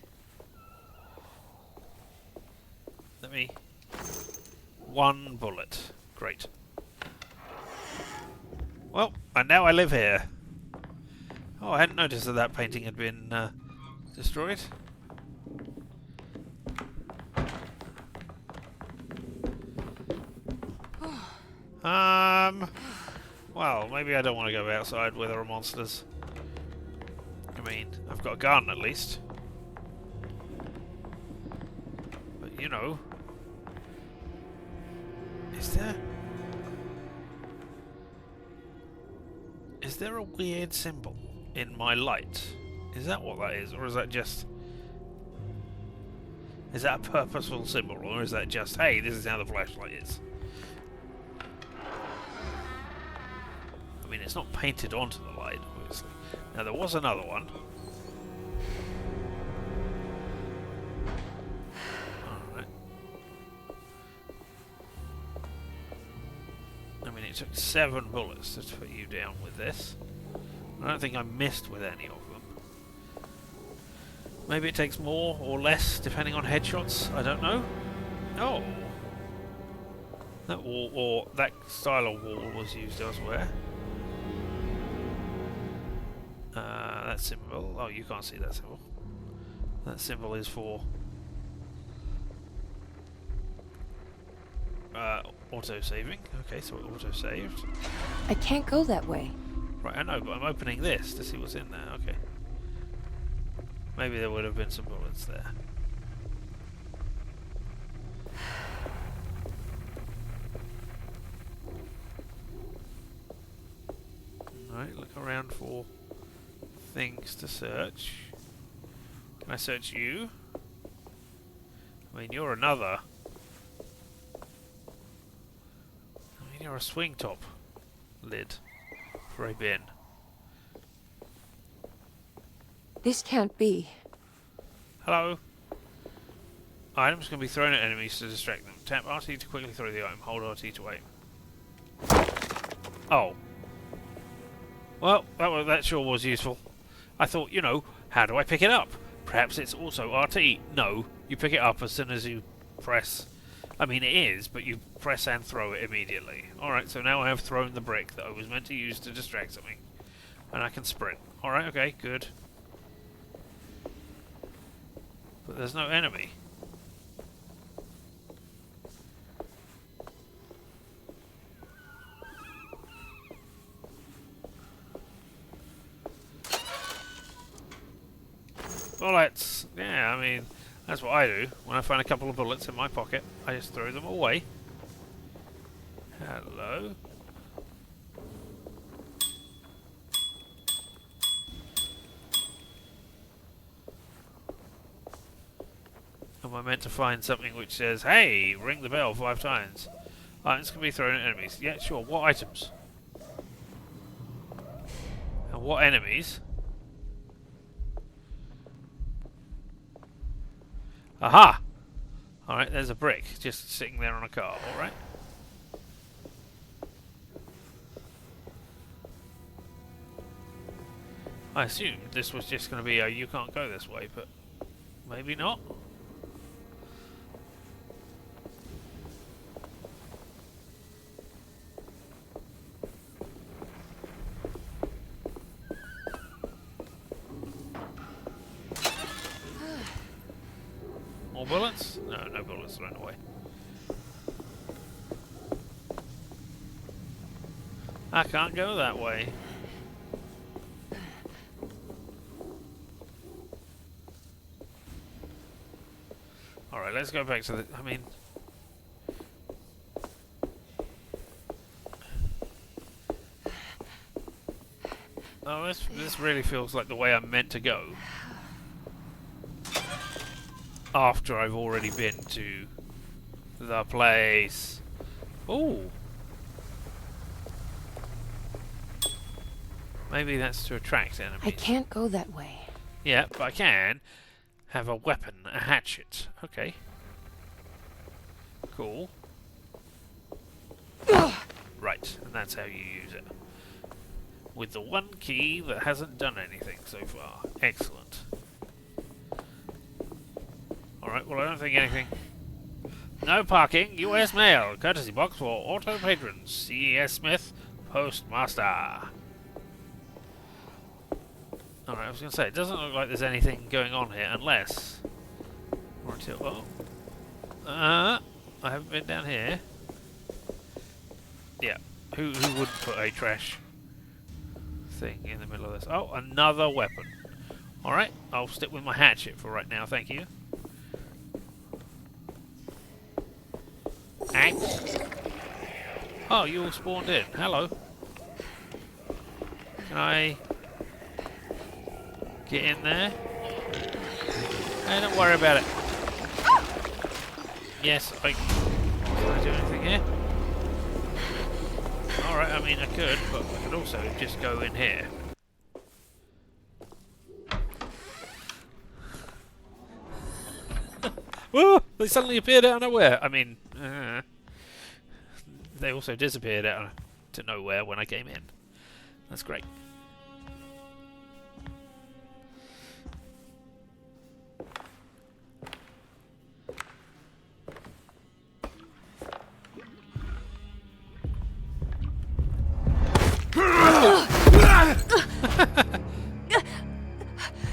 Let me 1 bullet. Great. Well, and now I live here. Oh, I hadn't noticed that that painting had been destroyed. Well, maybe I don't want to go outside where there are monsters. I mean, I've got a gun at least. But you know, is there a weird symbol in my light? Is that what that is, or is that just? Is that a purposeful symbol, or is that just, hey, this is how the flashlight is? I mean, it's not painted onto the light, obviously. Now, there was another one. Alright. I mean, it took 7 bullets to put you down with this. I don't think I missed with any of them. Maybe it takes more or less, depending on headshots. I don't know. Oh. That wall, or that style of wall was used elsewhere. That symbol. Oh, you can't see that symbol. That symbol is for auto-saving. Okay, so it auto-saved.
I can't go that way.
Right, I know, but I'm opening this to see what's in there. Okay. Maybe there would have been some bullets there. Alright, look around for things to search. Can I search you? I mean, you're another. I mean, you're a swing top lid for a bin.
This can't be.
Hello. Items can be thrown at enemies to distract them. Tap RT to quickly throw the item. Hold RT to aim. Oh. Well, that sure was useful. I thought, you know, how do I pick it up? Perhaps it's also RT. No, you pick it up as soon as you press. I mean, it is, but you press and throw it immediately. Alright, so now I have thrown the brick that I was meant to use to distract something. And I can sprint. Alright, okay, good. But there's no enemy. Bullets! Yeah, I mean, that's what I do. When I find a couple of bullets in my pocket, I just throw them away. Hello? Am I meant to find something which says, hey, ring the bell 5 times? Items can be thrown at enemies. Yeah, sure. What items? And what enemies? Aha! Alright, there's a brick just sitting there on a car, alright? I assumed this was just going to be a you can't go this way, but maybe not. More bullets? No, no bullets thrown away. I can't go that way. Alright, let's go back to the... I mean... Oh, this really feels like the way I'm meant to go. After I've already been to the place. Ooh. Maybe that's to attract enemies.
I can't go that way.
Yeah, but I can have a weapon, a hatchet. Okay. Cool. Right, and that's how you use it. With the one key that hasn't done anything so far. Excellent. Alright, well I don't think anything No parking. U.S. mail. Courtesy box for auto patrons. C.S. Smith, postmaster. Alright, I was going to say, it doesn't look like there's anything going on here unless... Or until... Oh. I haven't been down here. Yeah. Who would put a trash thing in the middle of this? Oh, another weapon. Alright, I'll stick with my hatchet for right now, thank you. Axe. Oh, you all spawned in. Hello. Can I get in there? Hey, don't worry about it. Yes, can I do anything here? Alright, I mean I could, but I could also just go in here. Woo! They suddenly appeared out of nowhere. I mean, they also disappeared out to nowhere when I came in. That's great.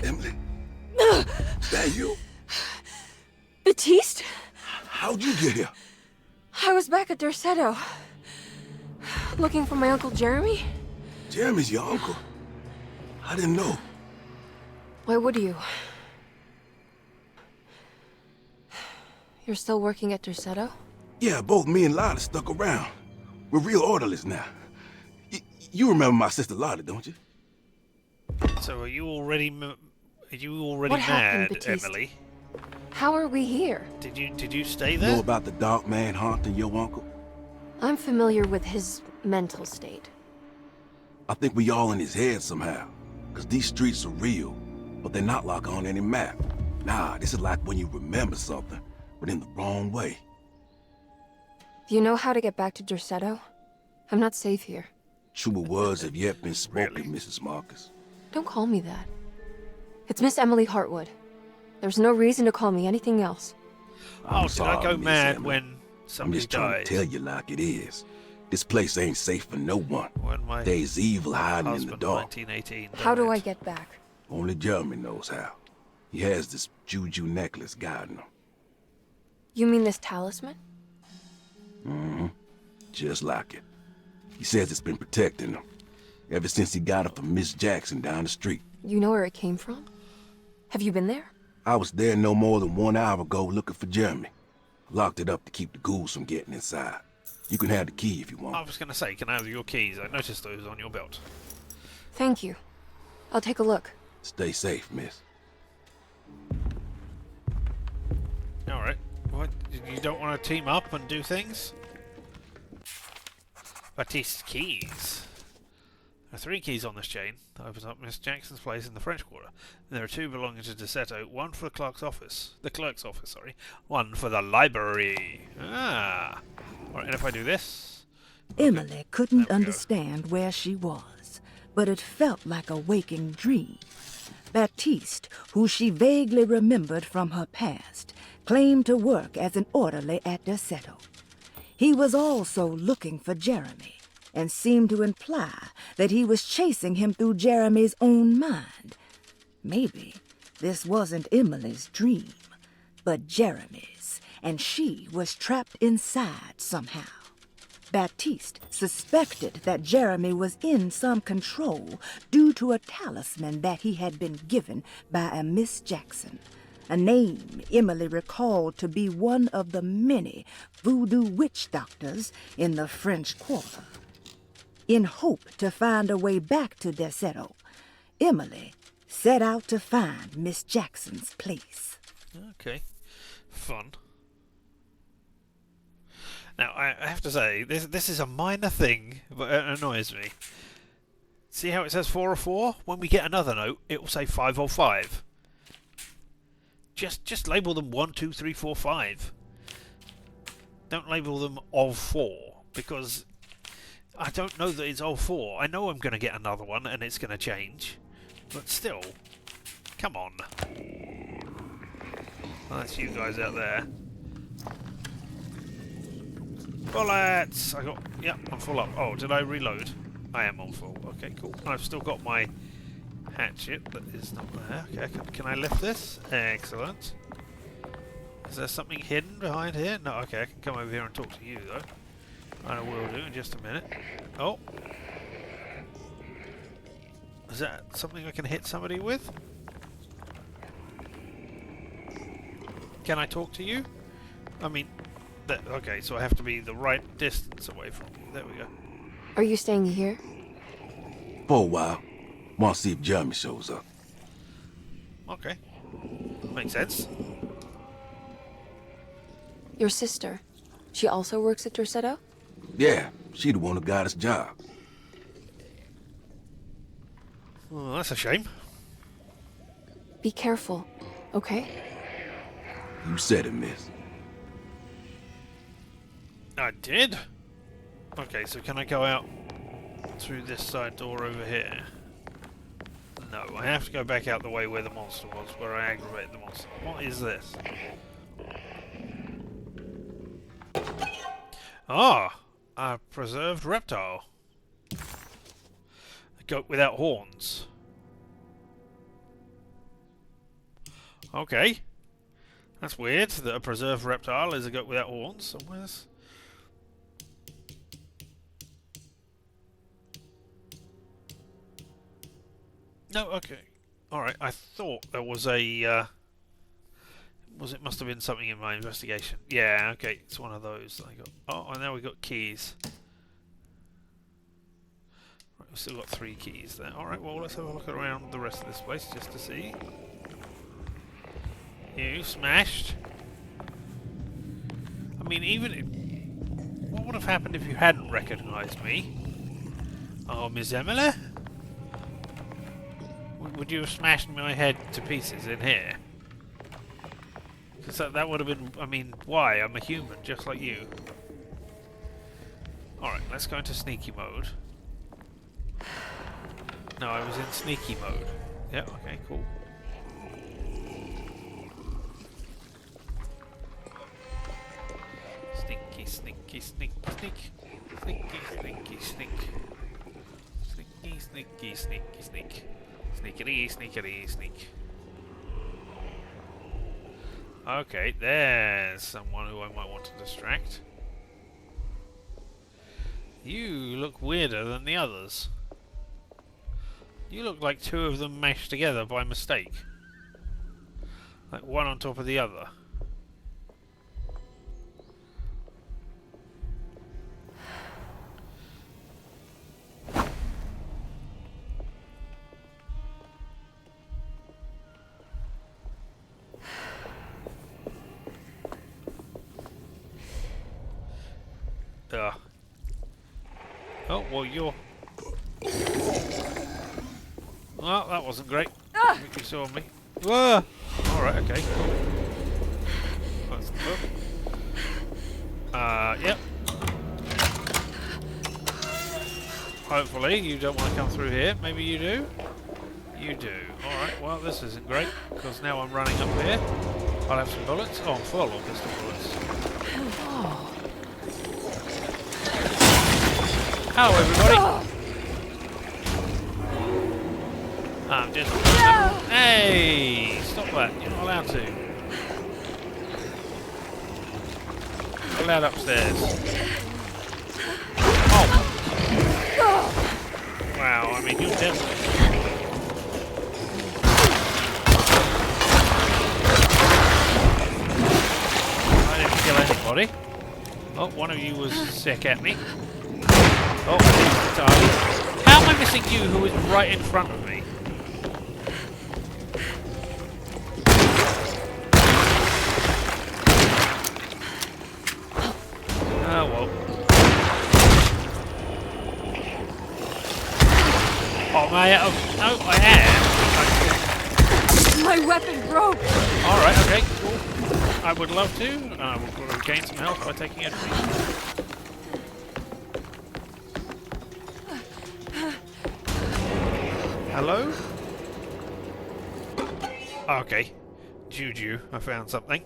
Emily, is that you?
Baptiste?
How'd you get here?
I was back at Derceto. Looking for my Uncle Jeremy?
Jeremy's your uncle. I didn't know.
Why would you? You're still working at Derceto?
Yeah, both me and Lottie stuck around. We're real orderlies now. You remember my sister Lottie, don't you?
So are you already mad,
What happened, Baptiste?
Emily?
How are we here?
Did you stay there?
Know about the dark man haunting your uncle?
I'm familiar with his mental state.
I think we all in his head somehow. Cause these streets are real, but they're not like on any map. Nah, this is like when you remember something, but in the wrong way.
Do you know how to get back to Derceto? I'm not safe here.
Truer words have yet been spoken, Mrs. Marcus.
Don't call me that. It's Miss Emily Hartwood. There's no reason to call me anything else.
Oh,
sorry,
did I go
Miss
mad
Emily.
when
I'm
somebody
just trying
died?
to tell you like it is. This place ain't safe for no one.
When my
There's evil hiding in the
husband,
dark.
1918,
How do
died.
I get back?
Only Jeremy knows how. He has this juju necklace guiding him.
You mean this talisman?
Mm-hmm. Just like it. He says it's been protecting him ever since he got it from Miss Jackson down the street.
You know where it came from? Have you been there?
I was there no more than 1 hour ago looking for Jeremy. Locked it up to keep the ghouls from getting inside. You can have the key if you want.
I was going to say, can I have your keys? I noticed those on your belt.
Thank you. I'll take a look.
Stay safe, miss.
Alright. What? You don't want to team up and do things? Baptiste's keys. There are 3 keys on this chain that opens up Miss Jackson's place in the French Quarter. And there are 2 belonging to Derceto, 1 for the clerk's office, sorry, 1 for the library. Ah. Alright, and if I do this...
Emily couldn't understand where she was, but it felt like a waking dream. Baptiste, who she vaguely remembered from her past, claimed to work as an orderly at Derceto. He was also looking for Jeremy, and seemed to imply that he was chasing him through Jeremy's own mind. Maybe this wasn't Emily's dream, but Jeremy's, and she was trapped inside somehow. Baptiste suspected that Jeremy was in some control due to a talisman that he had been given by a Miss Jackson, a name Emily recalled to be one of the many voodoo witch doctors in the French Quarter. In hope to find a way back to Derceto, Emily set out to find Miss Jackson's place.
Okay. Fun. Now, I have to say, this is a minor thing, but it annoys me. See how it says 404? When we get another note, it will say 505. Just label them 1, 2, 3, 4, 5. Don't label them of 4, because I don't know that it's of 4. I know I'm going to get another one, and it's going to change. But still, come on. Well, that's you guys out there. Bullets! I got... Yep, I'm full up. Oh, did I reload? I am all full. Okay, cool. I've still got my hatchet that is not there. Okay, can I lift this? Excellent. Is there something hidden behind here? No, okay, I can come over here and talk to you, though. I will do in just a minute. Oh! Is that something I can hit somebody with? Can I talk to you? I mean... okay, so I have to be the right distance away from you. There we go.
Are you staying here?
For a while. Want to see if Jeremy shows up.
Okay. Makes sense.
Your sister. She also works at Dorsetto?
Yeah, she the one who got us job.
Oh, that's a shame.
Be careful, okay?
You said it, miss.
I did? Okay, so can I go out through this side door over here? No, I have to go back out the way where the monster was, where I aggravated the monster. What is this? Ah! A preserved reptile. A goat without horns. Okay. That's weird that a preserved reptile is a goat without horns. So where's... No, okay. Alright, I thought there was a... it must have been something in my investigation. Yeah, okay, it's one of those that I got. Oh, and now we got keys. Right, we've still got 3 keys there. Alright, well, let's have a look around the rest of this place just to see. You smashed. I mean, what would have happened if you hadn't recognised me? Oh, Miss Emily? Would you have smashed my head to pieces in here? Because that would have been... I mean, why? I'm a human, just like you. Alright, let's go into sneaky mode. No, I was in sneaky mode. Yeah, okay, cool. Sneaky, sneaky, sneak, sneak. Sneaky, sneaky, sneak. Sneaky, sneaky, sneaky, sneak. Sneakity, sneakity, sneak. Okay, there's someone who I might want to distract. You look weirder than the others. You look like 2 of them mashed together by mistake. Like one on top of the other. Oh, well, you're... Well, that wasn't great. You saw me. Whoa! Alright, okay. That's the book. Yep. Hopefully you don't want to come through here. Maybe you do? You do. Alright, well, this isn't great, because now I'm running up here. I'll have some bullets. Oh, I'm full of pistol bullets.
Oh.
Hello, everybody. I'm just... Hey! Stop that. You're not allowed to. You're allowed upstairs. Oh! Wow, I mean, you're definitely... I didn't kill anybody. Oh, one of you was sick at me. Oh, he's the target. How am I missing you, who is right in front of me? Oh, well. Oh, no, I am.
My weapon broke.
Alright, okay, cool. I would love to. I will gain some health by taking a drink. Hello? Okay. Juju, I found something.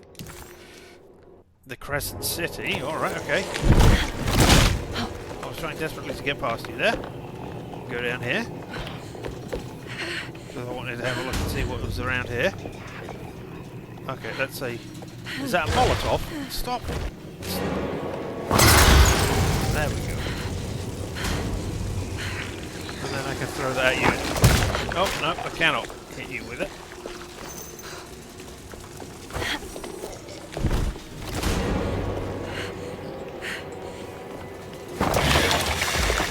The Crescent City. Alright, okay. I was trying desperately to get past you there. Go down here. Because I wanted to have a look and see what was around here. Okay, let's see. Is that a Molotov? Stop. There we go. And then I can throw that at you. Oh, no, I cannot hit you with it.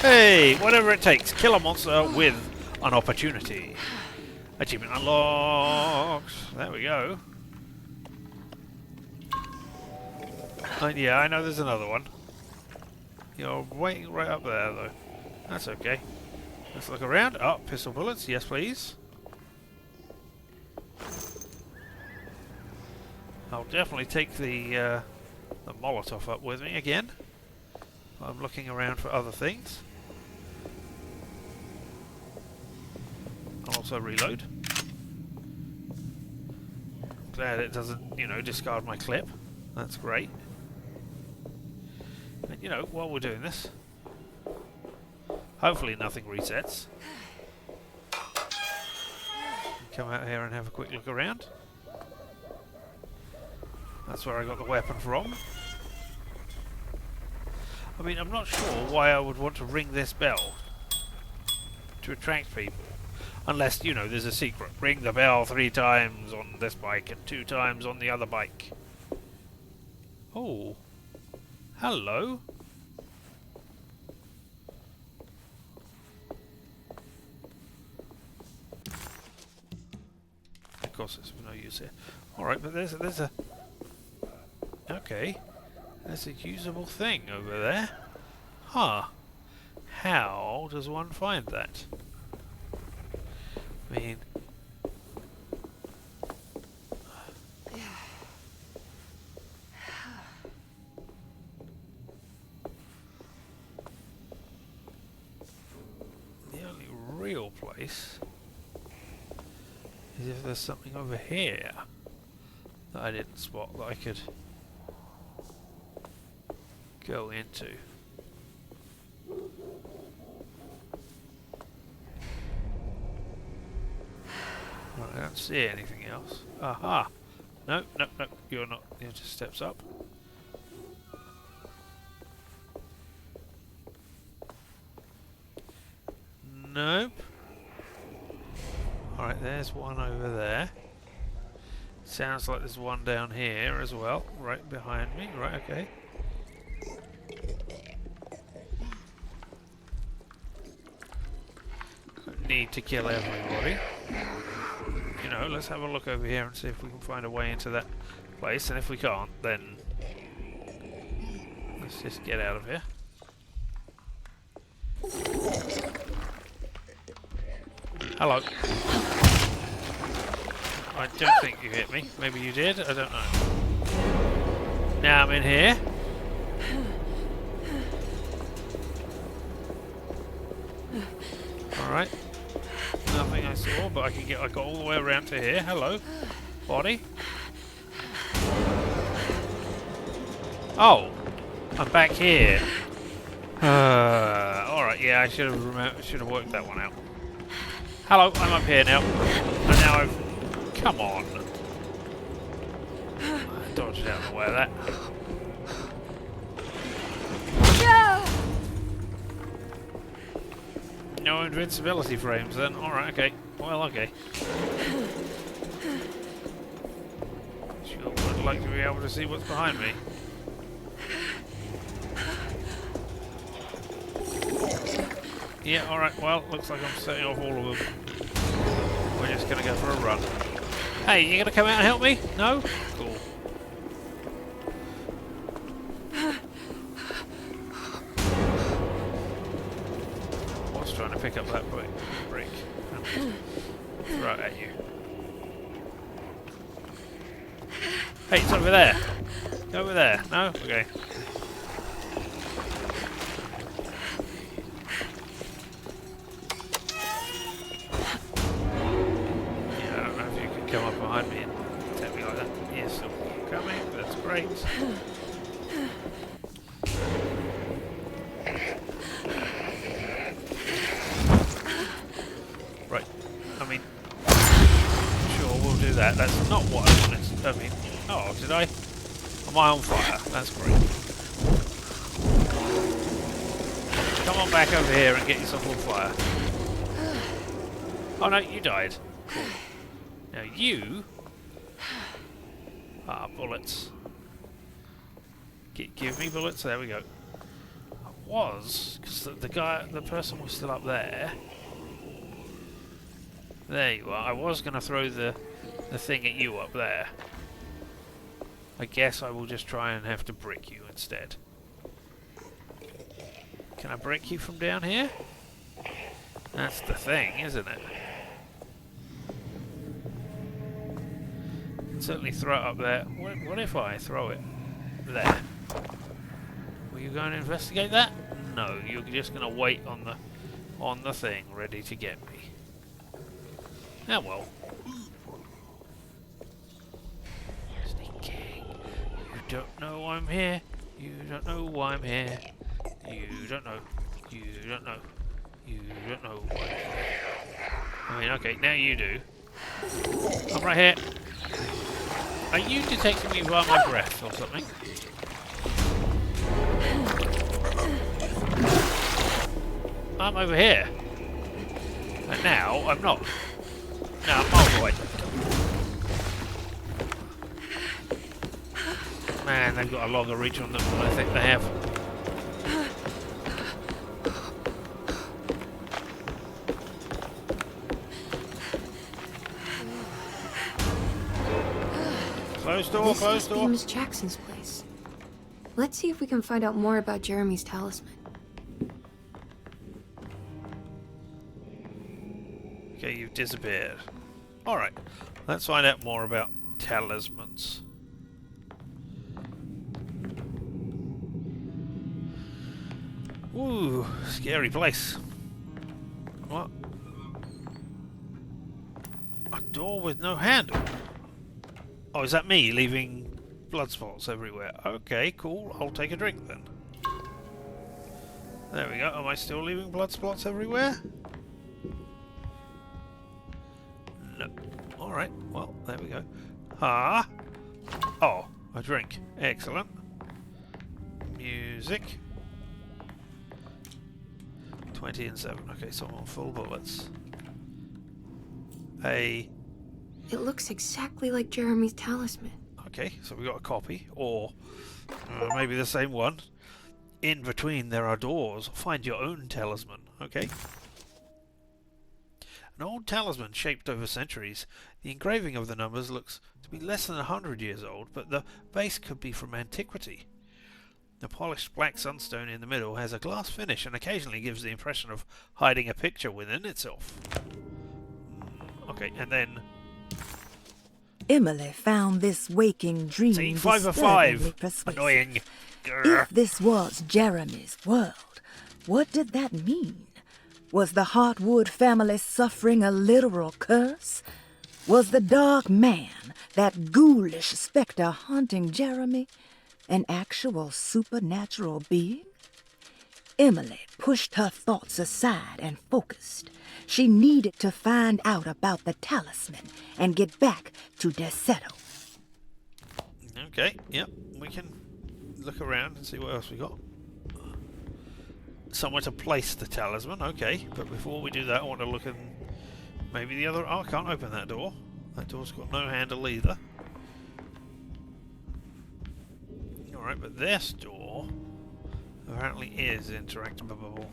Hey, whatever it takes. Kill a monster with an opportunity. Achievement unlocked. There we go. Yeah, I know there's another one. You're waiting right up there, though. That's okay. Let's look around. Oh, pistol bullets. Yes, please. I'll definitely take the Molotov up with me again. I'm looking around for other things. I'll also reload. Glad it doesn't, you know, discard my clip. That's great. And, you know, while we're doing this, hopefully nothing resets. Come out here and have a quick look around. That's where I got the weapon from. I mean, I'm not sure why I would want to ring this bell to attract people. Unless, you know, there's a secret. Ring the bell 3 times on this bike and 2 times on the other bike. Oh. Hello. Of course, there's no use here. Alright, but there's a... Okay. There's a usable thing over there. Huh. How does one find that? I mean... The only real place is if there's something over here that I didn't spot that I could go into. Well, I don't see anything else. Aha! No, no, no, you're not. You're just steps up. Nope. Alright, there's one over there. Sounds like there's one down here as well, right behind me. Right, okay. Don't need to kill everybody. You know, let's have a look over here and see if we can find a way into that place, and if we can't, then let's just get out of here. Hello. I don't think you hit me. Maybe you did, I don't know. Now I'm in here. Alright. Nothing I saw, but I got all the way around to here. Hello. Body. Oh! I'm back here. Alright, yeah, I should have worked that one out. Hello, I'm up here now. And now I've... Come on. I dodged out of the way of that. No invincibility frames then. Alright, okay. Well, okay. Sure would like to be able to see what's behind me. Yeah, alright, well, looks like I'm setting off all of them. We're just gonna go for a run. Hey, you gonna come out and help me? No? Cool. What's trying to pick up that brick? Throw it at you. Hey, it's over there! Over there. No? Okay. Come up behind me and tap me like that. Yes, I'm coming. That's great. Right. I mean, sure, we'll do that. That's not what I wanted. I mean, oh, did I? Am I on fire? That's great. Come on back over here and get yourself on fire. Oh no, you died. Cool. Now you... Ah, bullets. Give me bullets. There we go. I was, because the person was still up there. There you are. I was going to throw the thing at you up there. I guess I will just try and have to brick you instead. Can I brick you from down here? That's the thing, isn't it? Certainly throw it up there. What if I throw it there? Were you going to investigate that? No, you're just going to wait on the thing, ready to get me. Ah well. Sneaking. You don't know I'm here. You don't know why I'm here. You don't know. You don't know. You don't know why I'm here. I mean, okay, now you do. I'm right here. Are you detecting me by my breath or something? I'm over here. And now I'm not. Now I'm miles away. Man, they've got a longer reach on them than I think they have. Closed door,
This
closed
must be
door.
Miss Jackson's place. Let's see if we can find out more about Jeremy's talisman.
Okay, you've disappeared. Alright, let's find out more about talismans. Ooh, scary place. What? A door with no handle. Oh, is that me leaving blood spots everywhere? Okay, cool. I'll take a drink then. There we go. Am I still leaving blood spots everywhere? No. Alright, well, there we go. Ah! Oh, a drink. Excellent. Music. 20 and 7. Okay, so I'm on full bullets.
It looks exactly like Jeremy's talisman.
Okay, so we got a copy, or maybe the same one. In between there are doors. Find your own talisman. Okay. An old talisman shaped over centuries. The engraving of the numbers looks to be less than 100 years old, but the base could be from antiquity. The polished black sunstone in the middle has a glass finish and occasionally gives the impression of hiding a picture within itself. Okay, and then...
Emily found this waking dream
See, 5 of 5.
persuasive.
Annoying. Grr.
If this was Jeremy's world, what did that mean? Was the Hartwood family suffering a literal curse? Was the dark man, that ghoulish specter haunting Jeremy, an actual supernatural being? Emily pushed her thoughts aside and focused. She needed to find out about the talisman and get back to Desetto.
Okay, yep, we can look around and see what else we got. Somewhere to place the talisman, okay, but before we do that I want to look in maybe the other... Oh, I can't open that door. That door's got no handle either. Alright, but this door apparently is interactable.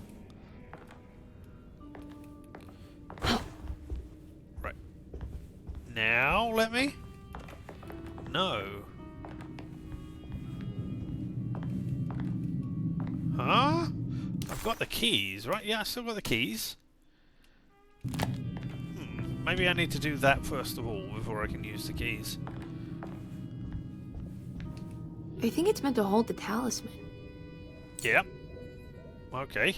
Right. Now, let me? No. Huh? I've got the keys, right? Yeah, I still got the keys. Maybe I need to do that first of all before I can use the keys.
I think it's meant to hold the talisman.
Yep. Okay.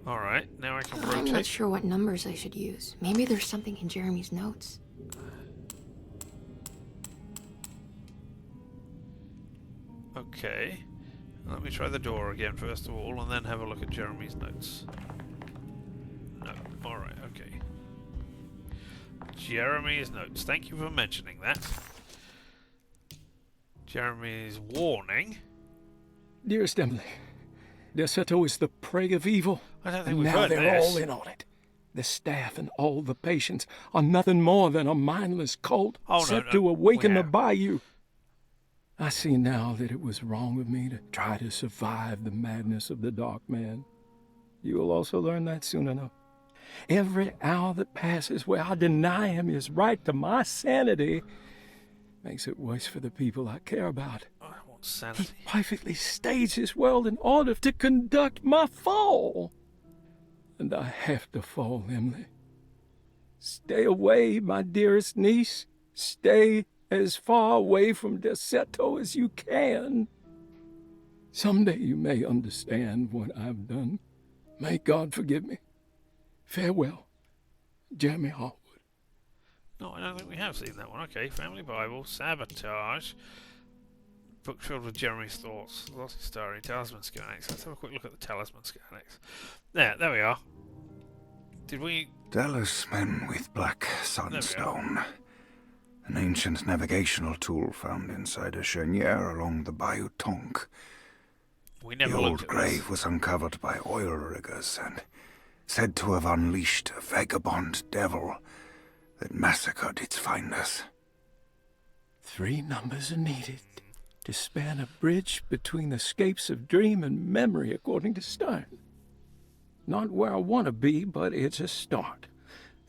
Alright, now I can rotate.
I'm not sure what numbers I should use. Maybe there's something in Jeremy's notes.
Okay. Let me try the door again first of all, and then have a look at Jeremy's notes. No. Alright, okay. Jeremy's notes. Thank you for mentioning that. Jeremy's warning.
Dearest Emily, Deseto is the prey of evil.
I don't think
and
we've
now
heard
they're
this.
all in on it. The staff and all the patients are nothing more than a mindless cult set to awaken the bayou. I see now that it was wrong of me to try to survive the madness of the Dark Man. You will also learn that soon enough. Every hour that passes where I deny him his right to my sanity makes it worse for the people I care about.
I want sanity.
He perfectly staged his world in order to conduct my fall. And I have to fall, Emily. Stay away, my dearest niece. Stay as far away from Deseto as you can. Someday you may understand what I've done. May God forgive me. Farewell, Jeremy Hartwood.
No, I don't think we have seen that one. Okay, Family Bible, Sabotage, book filled with Jeremy's thoughts, Lost Story, Talisman Schematics. Let's have a quick look at the Talisman Schematics. There we are. Did we...
Talisman with black sunstone. An ancient navigational tool found inside a cheniere along the Bayou Tonk.
We never
the
looked
old
at
grave
this.
was uncovered by oil riggers and said to have unleashed a vagabond devil that massacred its finders.
3 numbers are needed to span a bridge between the scapes of dream and memory, according to Stern. Not where I want to be, but it's a start.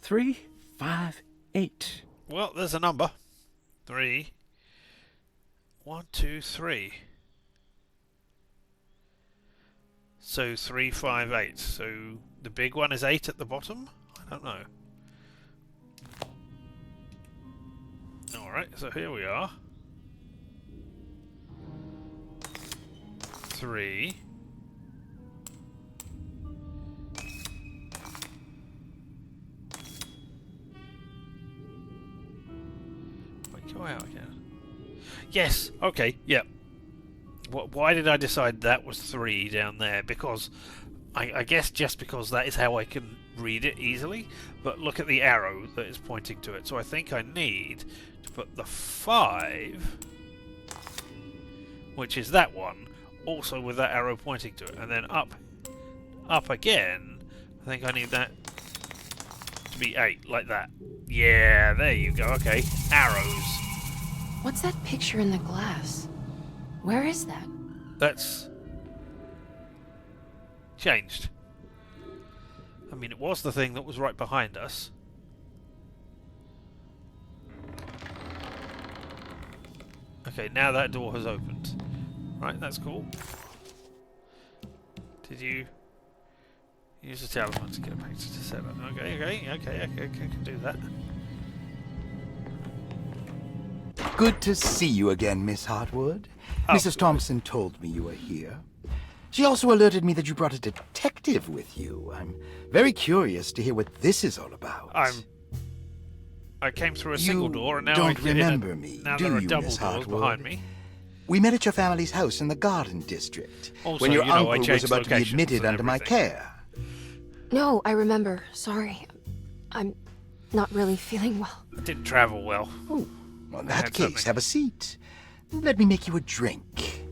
3, 5, 8.
Well, there's a number. 3. 1, 2, 3. So 3, 5, 8. So the big one is 8 at the bottom? I don't know. Alright, so here we are. 3. Wait, go out again. Yes, okay, yep. Why did I decide that was 3 down there? Because I guess just because that is how I can read it easily. But look at the arrow that is pointing to it. So I think I need to put the 5, which is that one, also with that arrow pointing to it. And then up again, I think I need that to be 8, like that. Yeah, there you go, okay. Arrows.
What's that picture in the glass? Where is that?
That's changed. I mean, it was the thing that was right behind us. Okay, now that door has opened. Right, that's cool. Did you use the talisman to get a picture to set up? Okay, I can do that.
Good to see you again, Miss Hartwood.
Oh,
Mrs. Thompson told me you were here. She also alerted me that you brought a detective with you. I'm very curious to hear what this is all about.
I came through a single door, and now
don't
I get
remember
in
me,
now
do
there are
you,
double
Miss
doors
Hartwood?
behind me.
We met at your family's house in the Garden District,
Also,
when your
you know, I
uncle was
changed
about to be
locations
admitted
and
under my
everything.
care.
No, I remember. Sorry. I'm not really feeling well.
I didn't travel well.
Oh, well, in
I
that
had
case,
something.
have a seat. Let me make you a drink.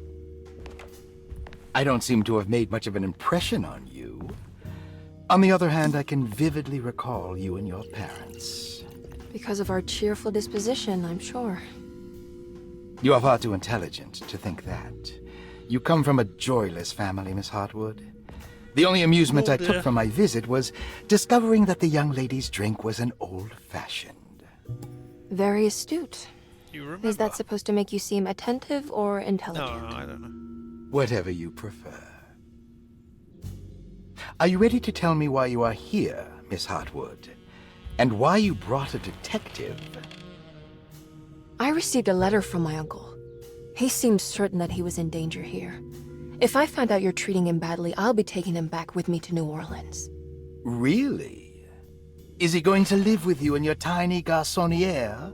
I don't seem to have made much of an impression on you. On the other hand, I can vividly recall you and your parents.
Because of our cheerful disposition, I'm sure.
You are far too intelligent to think that. You come from a joyless family, Miss Hartwood. The only amusement
Oh,
I
dear.
took from my visit was discovering that the young lady's drink was an old-fashioned.
Very astute.
You remember?
Is that supposed to make you seem attentive or intelligent?
No, I don't know.
Whatever you prefer. Are you ready to tell me why you are here, Miss Hartwood? And why you brought a detective?
I received a letter from my uncle. He seemed certain that he was in danger here. If I find out you're treating him badly, I'll be taking him back with me to New Orleans.
Really? Is he going to live with you in your tiny garçonniere?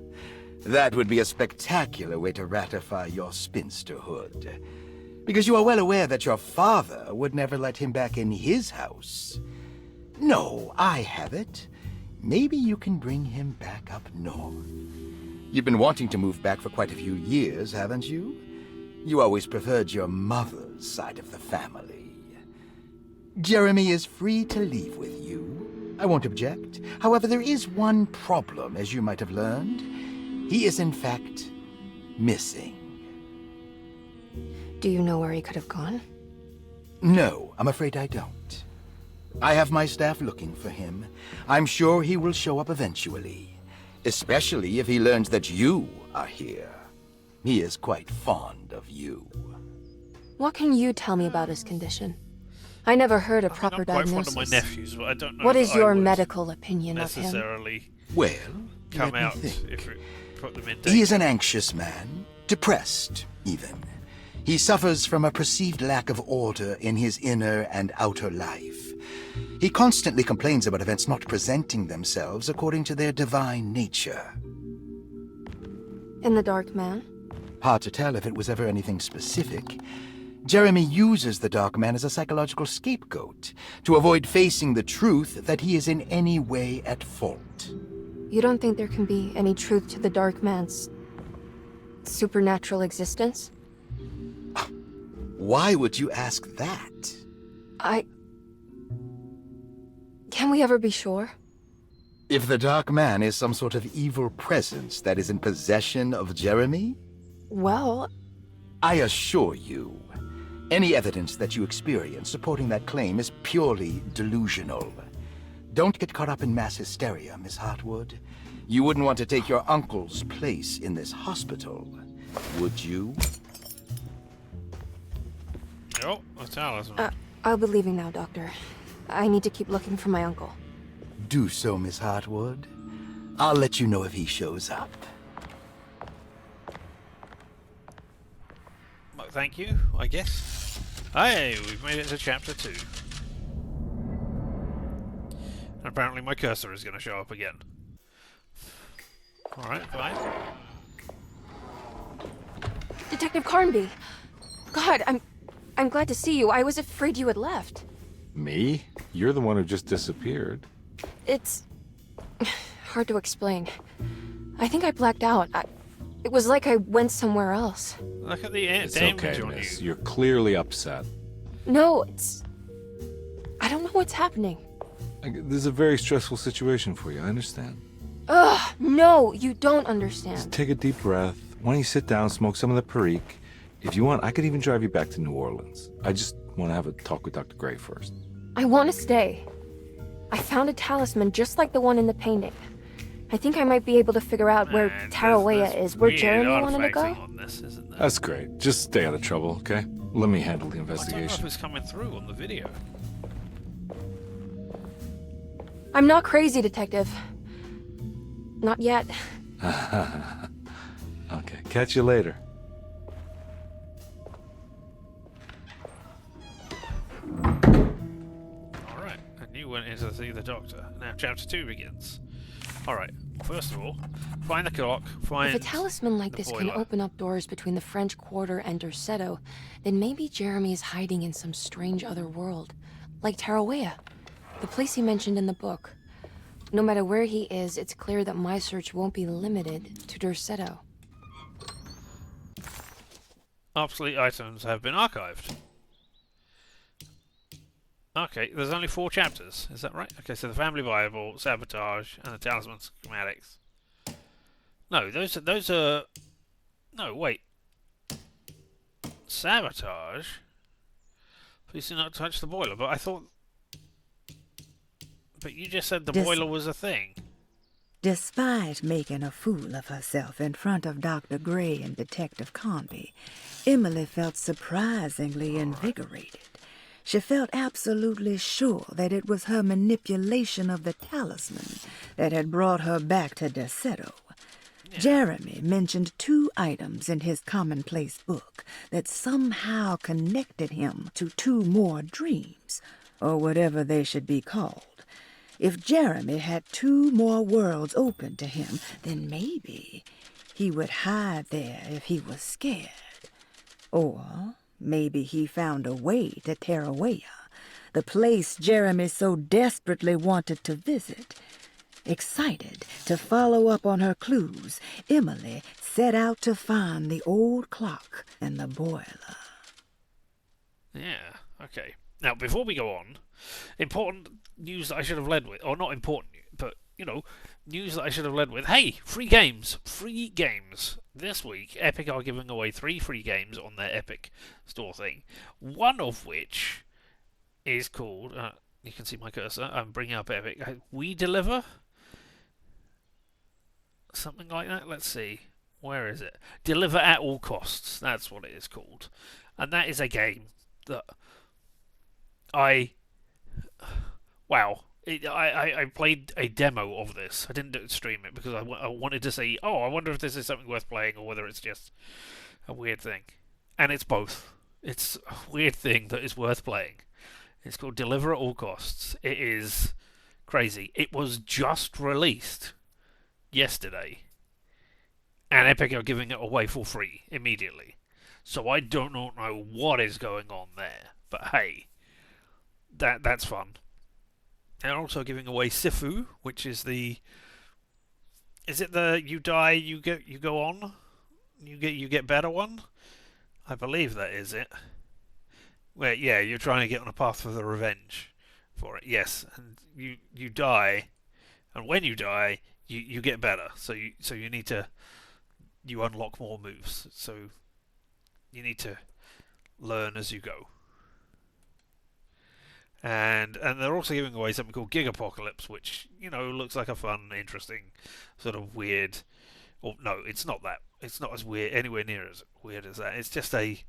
That would be a spectacular way to ratify your spinsterhood. Because you are well aware that your father would never let him back in his house. No, I have it. Maybe you can bring him back up north. You've been wanting to move back for quite a few years, haven't you? You always preferred your mother's side of the family. Jeremy is free to leave with you. I won't object. However, there is one problem, as you might have learned. He is, in fact, missing.
Do you know where he could have gone?
No, I'm afraid I don't. I have my staff looking for him. I'm sure he will show up eventually. Especially if he learns that you are here. He is quite fond of you.
What can you tell me about his condition? I never heard a proper
I'm quite
diagnosis.
fond of my nephews, but I don't know
What
if
is
I
your
would
medical opinion of him?
necessarily
Well,
come
let me
out
think.
if it put them in danger.
He is an anxious man, depressed, even. He suffers from a perceived lack of order in his inner and outer life. He constantly complains about events not presenting themselves according to their divine nature.
In the Dark Man?
Hard to tell if it was ever anything specific. Jeremy uses the Dark Man as a psychological scapegoat to avoid facing the truth that he is in any way at fault.
You don't think there can be any truth to the Dark Man's supernatural existence?
Why would you ask that?
Can we ever be sure?
If the Dark Man is some sort of evil presence that is in possession of Jeremy?
Well,
I assure you, any evidence that you experience supporting that claim is purely delusional. Don't get caught up in mass hysteria, Miss Hartwood. You wouldn't want to take your uncle's place in this hospital, would you?
Oh, a talisman.
I'll be leaving now, Doctor. I need to keep looking for my uncle.
Do so, Miss Hartwood. I'll let you know if he shows up.
Well, thank you, I guess. Hey, we've made it to chapter 2. And apparently my cursor is going to show up again. Alright, fine.
Detective Carnby! God, I'm glad to see you. I was afraid you had left.
Me? You're the one who just disappeared.
It's hard to explain. I think I blacked out. It was like I went somewhere else.
Look at the
It's
damage
okay,
on
miss.
you.
You're clearly upset.
No, I don't know what's happening.
This is a very stressful situation for you, I understand.
Ugh, no, you don't understand.
Take a deep breath. Why don't you sit down, smoke some of the Perique? If you want, I could even drive you back to New Orleans. I just want to have a talk with Dr. Gray first.
I want to stay. I found a talisman just like the one in the painting. I think I might be able to figure out where Tarawea is, where Jeremy wanted to go.
On this, isn't there?
That's great. Just stay out of trouble, okay? Let me handle the
I don't know if
investigation.
it's coming through on the video.
I'm not crazy, Detective. Not yet.
Okay, catch you later.
Alright, and you went in to see the doctor. Now chapter 2 begins. Alright, first of all, find the clock, find
If a talisman like
the
this can
boiler.
open up doors between the French Quarter and Derceto, then maybe Jeremy is hiding in some strange other world. Like Tarawea, the place he mentioned in the book. No matter where he is, it's clear that my search won't be limited to Derceto.
Obsolete items have been archived. Okay, there's only 4 chapters, is that right? Okay, so the family Bible, sabotage, and the talisman schematics. No, those are... No, wait. Sabotage? Please do not touch the boiler, but I thought... But you just said the boiler was a thing.
Despite making a fool of herself in front of Dr. Gray and Detective Carnby, Emily felt surprisingly invigorated. She felt absolutely sure that it was her manipulation of the talisman that had brought her back to Derceto. Yeah. Jeremy mentioned 2 items in his commonplace book that somehow connected him to 2 more dreams, or whatever they should be called. If Jeremy had 2 more worlds open to him, then maybe he would hide there if he was scared. Or maybe he found a way to Tarawea, the place Jeremy so desperately wanted to visit. Excited to follow up on her clues, Emily set out to find the old clock and the boiler.
Yeah, okay. Now, before we go on, important news that I should have led with, or not important, but, news that I should have led with. Hey, free games! Free games! This week, Epic are giving away 3 free games on their Epic Store thing. One of which is called, you can see my cursor, I'm bringing up Epic, We Deliver? Something like that? Let's see. Where is it? Deliver at All Costs. That's what it is called. And that is a game that I played a demo of this. I didn't stream it because I wanted to see, I wonder if this is something worth playing or whether it's just a weird thing. And it's both. It's a weird thing that is worth playing. It's called Deliver at All Costs. It is crazy. It was just released yesterday, and Epic are giving it away for free immediately. So I don't know what is going on there, but hey, that's fun. They're also giving away Sifu, which is the you die you go on, you get better one? I believe that is it. Where you're trying to get on a path for the revenge for it. Yes, and you die, and when you die, you get better. So you need to unlock more moves. So you need to learn as you go. And they're also giving away something called Gigapocalypse, which looks like a fun, interesting, sort of weird. Or no, it's not that. It's not as weird, anywhere near as weird as that. It's just I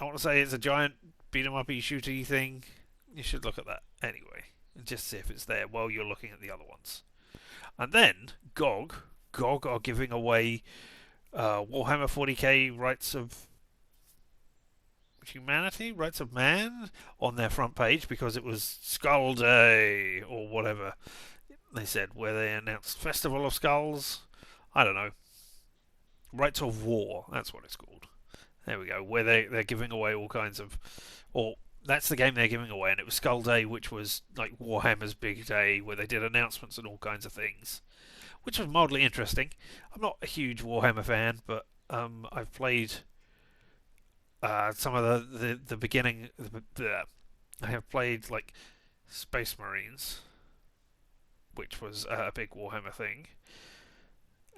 want to say it's a giant beat 'em uppy shooty thing. You should look at that anyway, and just see if it's there while you're looking at the other ones. And then GOG are giving away Warhammer 40k Rights of Humanity, Rights of Man on their front page because it was Skull Day or whatever they said, where they announced Festival of Skulls. I don't know. Rights of War, that's what it's called. There we go, where they're giving away all kinds of, or that's the game they're giving away, and it was Skull Day, which was like Warhammer's big day where they did announcements and all kinds of things, which was mildly interesting. I'm not a huge Warhammer fan, but I've played some of the beginning. I have played like Space Marines, which was a big Warhammer thing,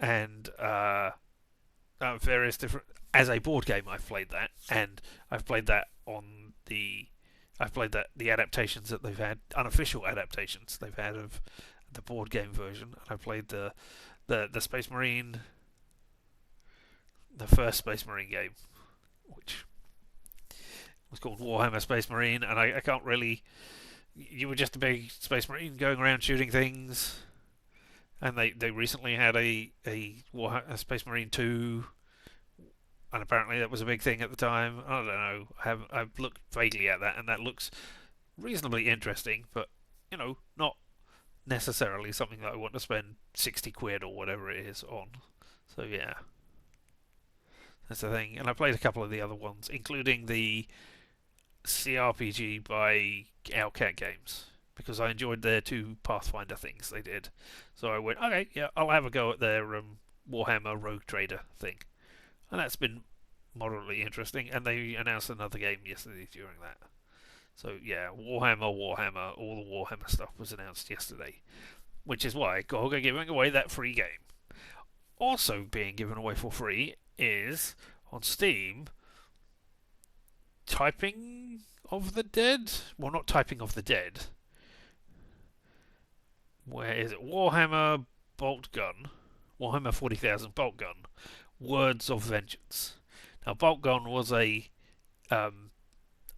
and various different. As a board game, I've played that, and I've played that on the. I've played the adaptations that they've had, unofficial adaptations they've had of the board game version. And I played the Space Marine, the first Space Marine game, which was called Warhammer Space Marine, and I can't really. You were just a big Space Marine going around shooting things, and they recently had a Space Marine 2. And apparently that was a big thing at the time. I don't know. I've looked vaguely at that, and that looks reasonably interesting, but not necessarily something that I want to spend 60 quid or whatever it is on. So yeah, that's the thing. And I played a couple of the other ones, including the CRPG by Owlcat Games, because I enjoyed their 2 Pathfinder things they did. So I went, okay, yeah, I'll have a go at their Warhammer Rogue Trader thing. And that's been moderately interesting, and they announced another game yesterday during that. So yeah, Warhammer, all the Warhammer stuff was announced yesterday, which is why GOG are giving away that free game. Also being given away for free is, on Steam, Typing of the Dead? Well, not Typing of the Dead. Where is it? Warhammer Bolt Gun. Warhammer 40,000 Bolt Gun. Words of Vengeance. Now, Bolt Gun was a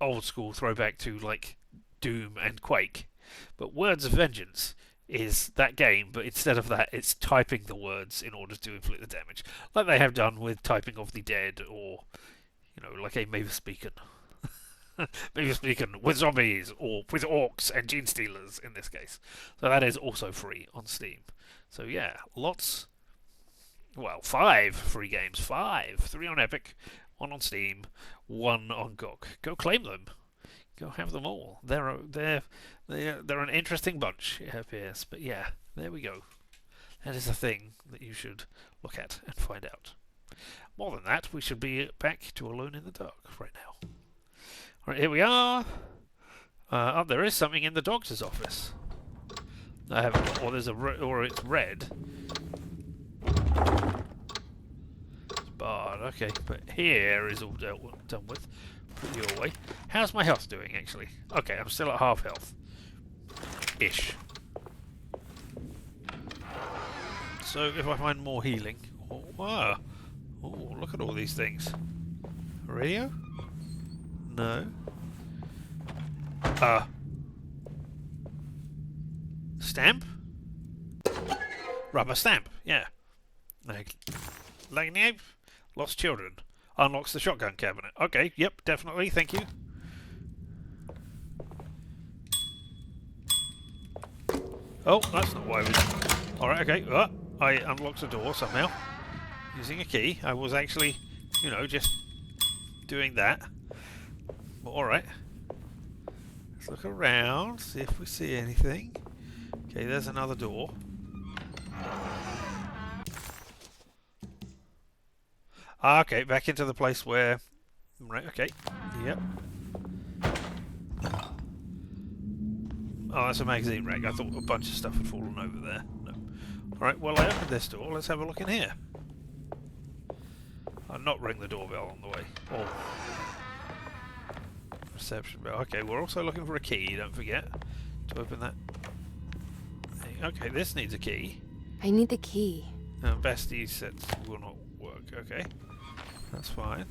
old school throwback to like Doom and Quake, but Words of Vengeance is that game, but instead of that, it's typing the words in order to inflict the damage, like they have done with Typing of the Dead, or like a Mavis Beacon. Mavis Beacon with zombies, or with orcs and gene stealers in this case. So that is also free on Steam. So yeah, lots Well, 5 free games. 5. 3 on Epic, 1 on Steam, 1 on GOG. Go claim them. Go have them all. They're an interesting bunch, it appears. But yeah, there we go. That is a thing that you should look at and find out. More than that, we should be back to Alone in the Dark right now. Alright, here we are. Oh, there is something in the doctor's office. I haven't, or there's or it's red. It's barred, okay, but here is all done with. Put you away. How's my health doing, actually? Okay, I'm still at half health. Ish. So, if I find more healing... Oh, wow. Oh, look at all these things. Radio? No. Stamp? Rubber stamp, yeah. Lightning, lost children. Unlocks the shotgun cabinet. Okay, yep, definitely, thank you. Oh, that's not why I was... Alright, okay. I unlocked the door somehow. Using a key. I was actually, you know, just doing that. But alright. Let's look around, see if we see anything. Okay, there's another door. Ah, okay, back into the place where... Right, okay. Yep. Oh, that's a magazine rack. I thought a bunch of stuff had fallen over there. No. Alright, well, I opened this door. Let's have a look in here. I'll not ring the doorbell on the way. Oh. Reception bell. Okay, we're also looking for a key, don't forget. To open that. Okay, this needs a key.
I need the key.
Bestie sets will not work. Okay. That's fine.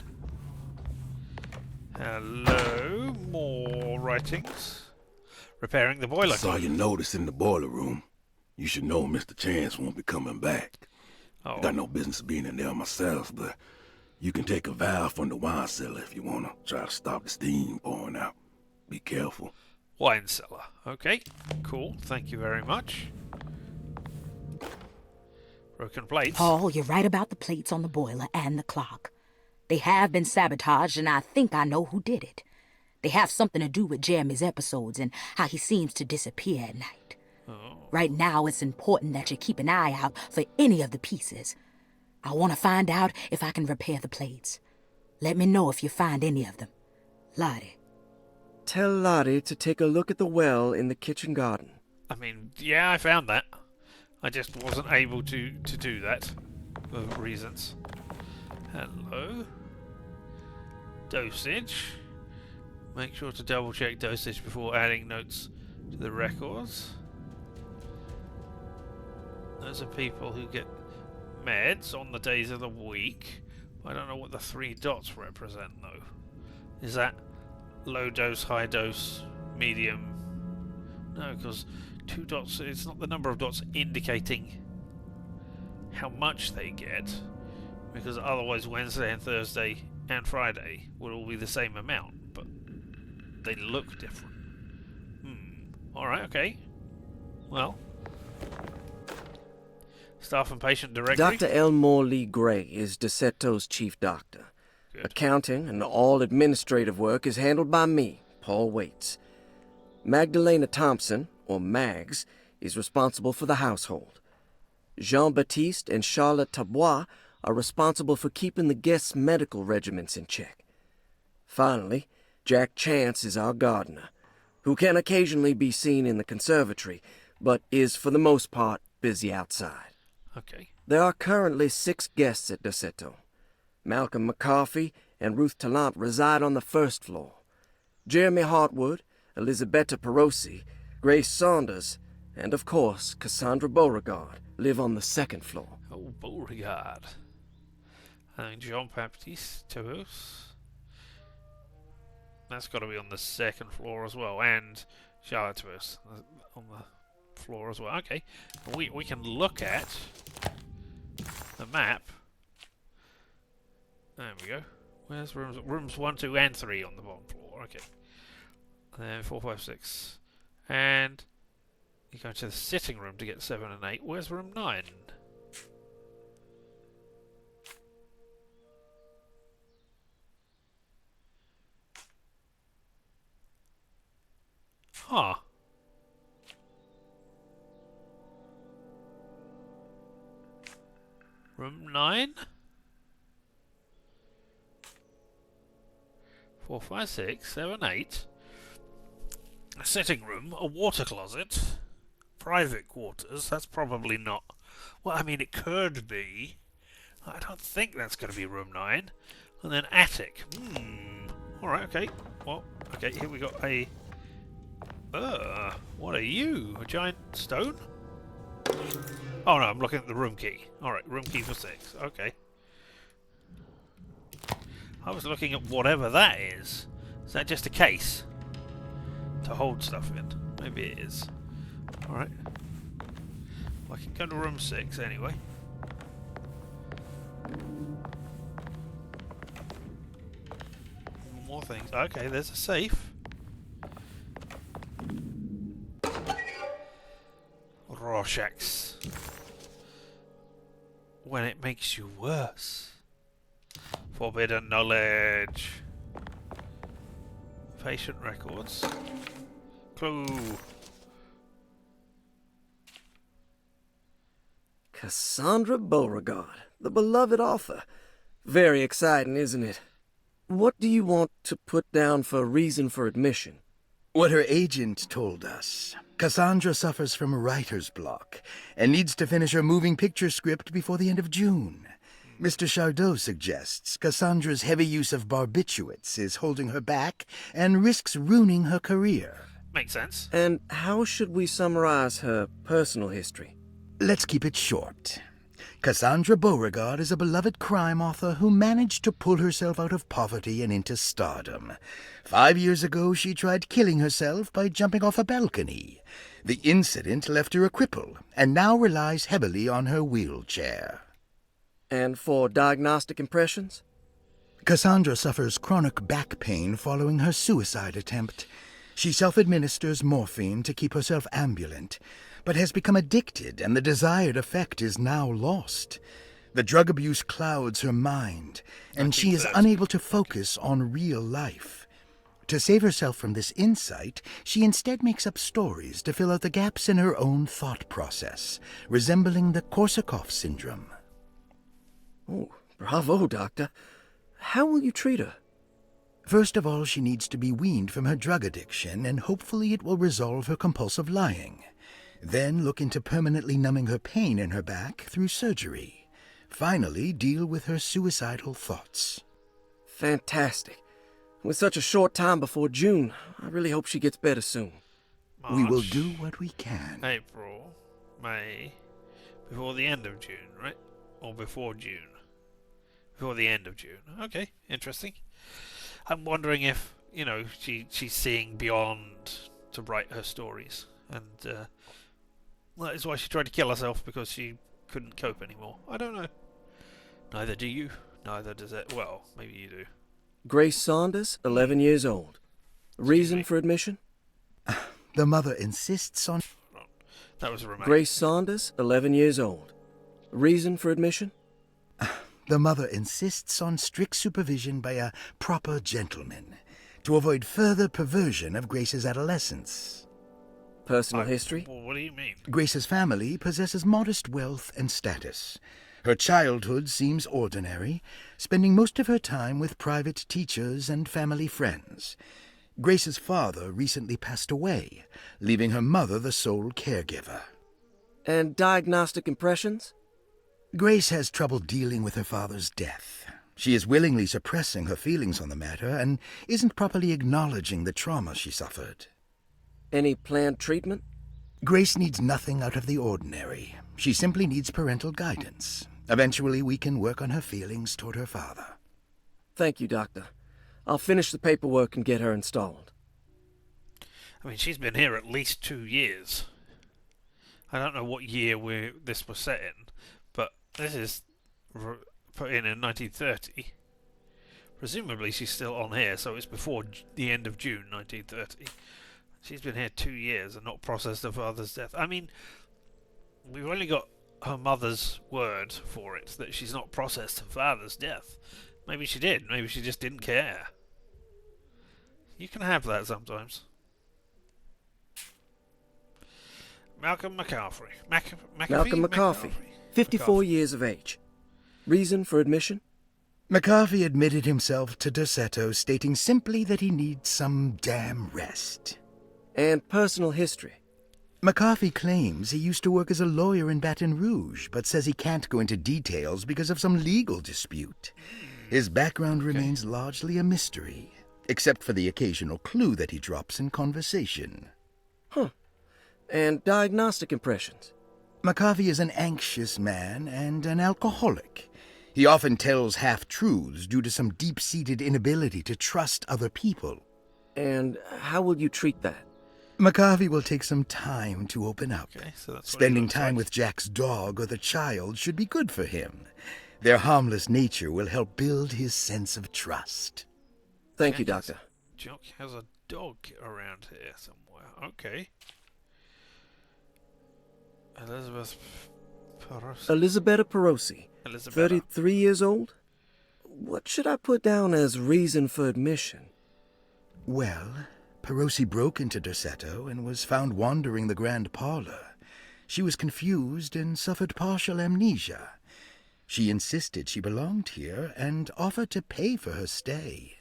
Hello. More writings. Repairing the boiler.
Saw your notice in the boiler room. You should know Mr. Chance won't be coming back.
Oh.
I got no business being in there myself, but you can take a valve from the wine cellar if you want to try to stop the steam pouring out. Be careful.
Wine cellar. Okay. Cool. Thank you very much. Broken plates.
Paul, you're right about the plates on the boiler and the clock. They have been sabotaged, and I think I know who did it. They have something to do with Jeremy's episodes and how he seems to disappear at night.
Oh.
Right now, it's important that you keep an eye out for any of the pieces. I want to find out if I can repair the plates. Let me know if you find any of them. Lottie.
Tell Lottie to take a look at the well in the kitchen garden.
I mean, yeah, I found that. I just wasn't able to do that for reasons. Hello. Dosage. Make sure to double check dosage before adding notes to the records. Those are people who get meds on the days of the week. I don't know what the 3 dots represent though. Is that low dose, high dose, medium? No, because 2 dots, it's not the number of dots indicating how much they get, because otherwise Wednesday and Thursday and Friday would all be the same amount, but they look different. Alright, okay. Well. Staff and patient directory.
Dr. Elmore Lee Gray is DeSeto's chief doctor.
Good.
Accounting and all administrative work is handled by me, Paul Waits. Magdalena Thompson, or Mags, is responsible for the household. Jean-Baptiste and Charlotte Tabois are responsible for keeping the guests' medical regimens in check. Finally, Jack Chance is our gardener, who can occasionally be seen in the conservatory, but is for the most part busy outside.
Okay.
There are currently 6 guests at DeSeto. Malcolm McCarthy and Ruth Tallant reside on the 1st floor. Jeremy Hartwood, Elisabetta Perosi, Grace Saunders, and of course Cassandra Beauregard live on the 2nd floor.
Oh, Beauregard. And Jean-Baptiste Toulouse. That's got to be on the 2nd floor as well, and Charlotte Toulouse on the floor as well. Okay, we can look at the map. There we go. Where's rooms? Rooms 1, 2, and 3 on the bottom floor. Okay. And then 4, 5, 6. And you go to the sitting room to get 7 and 8. Where's room 9? Huh. Room 9? 4, 5, 6, 7, 8. A sitting room, a water closet, private quarters. That's probably not. Well, I mean, it could be. I don't think that's going to be room 9. And then attic. Alright, okay. Well, okay, here we got a. What are you? A giant stone? Oh no, I'm looking at the room key. Alright, room key for 6. Okay. I was looking at whatever that is. Is that just a case? To hold stuff in? Maybe it is. Alright. Well, I can go to room 6 anyway. More things. Okay, there's a safe. Rorschach's. When it makes you worse. Forbidden knowledge. Patient records. Clue.
Cassandra Beauregard, the beloved author. Very exciting, isn't it? What do you want to put down for reason for admission?
What her agent told us. Cassandra suffers from writer's block and needs to finish her moving picture script before the end of June. Mr. Chardot suggests Cassandra's heavy use of barbiturates is holding her back and risks ruining her career.
Makes sense.
And how should we summarize her personal history?
Let's keep it short. Cassandra Beauregard is a beloved crime author who managed to pull herself out of poverty and into stardom. 5 years ago, she tried killing herself by jumping off a balcony. The incident left her a cripple, and now relies heavily on her wheelchair.
And for diagnostic impressions?
Cassandra suffers chronic back pain following her suicide attempt. She self-administers morphine to keep herself ambulant, but has become addicted, and the desired effect is now lost. The drug abuse clouds her mind, and she is unable to focus on real life. To save herself from this insight, she instead makes up stories to fill out the gaps in her own thought process, resembling the Korsakoff syndrome.
Oh, bravo, Doctor. How will you treat her?
First of all, she needs to be weaned from her drug addiction, and hopefully it will resolve her compulsive lying. Then look into permanently numbing her pain in her back through surgery. Finally, deal with her suicidal thoughts.
Fantastic. With such a short time before June, I really hope she gets better soon.
March,
we will do what we can.
April, May, before the end of June, right? Or before June? Before the end of June. Okay, interesting. I'm wondering if, you know, she's seeing beyond to write her stories. And that is why she tried to kill herself, because she couldn't cope anymore. I don't know. Neither do you. Neither does it. Well, maybe you do.
Grace Saunders, 11 years old. Reason for admission?
The mother insists on...
That was romantic.
Grace Saunders, 11 years old. Reason for admission?
The mother insists on strict supervision by a proper gentleman to avoid further perversion of Grace's adolescence.
Personal history?
Well, what do you mean?
Grace's family possesses modest wealth and status. Her childhood seems ordinary, spending most of her time with private teachers and family friends. Grace's father recently passed away, leaving her mother the sole caregiver.
And diagnostic impressions?
Grace has trouble dealing with her father's death. She is willingly suppressing her feelings on the matter and isn't properly acknowledging the trauma she suffered.
Any planned treatment?
Grace needs nothing out of the ordinary. She simply needs parental guidance. Eventually, we can work on her feelings toward her father.
Thank you, Doctor. I'll finish the paperwork and get her installed.
I mean, she's been here at least 2 years. I don't know what year this was set in, but this is put in 1930. Presumably she's still on here, so it's before the end of June 1930. She's been here 2 years and not processed her father's death. I mean, we've only got her mother's word for it, that she's not processed her father's death. Maybe she did. Maybe she just didn't care. You can have that sometimes. Malcolm McCaffrey.
Malcolm McCarthy, 54 years of age. Reason for admission?
McCarthy admitted himself to Derceto, stating simply that he needs some damn rest.
And personal history?
McCarthy claims he used to work as a lawyer in Baton Rouge, but says he can't go into details because of some legal dispute. His background remains largely a mystery, except for the occasional clue that he drops in conversation.
Huh. And diagnostic impressions?
McCarthy is an anxious man and an alcoholic. He often tells half-truths due to some deep-seated inability to trust other people.
And how will you treat that?
McCarthy will take some time to open up.
So that's
Spending time with Jack's dog or the child should be good for him. Their harmless nature will help build his sense of trust.
Thank you, Doctor.
Jack has a dog around here somewhere. Okay.
Elisabetta Perosi,
Elisabetta.
33 years old? What should I put down as reason for admission?
Well, Perosi broke into Derceto and was found wandering the grand parlor. She was confused and suffered partial amnesia. She insisted she belonged here and offered to pay for her stay.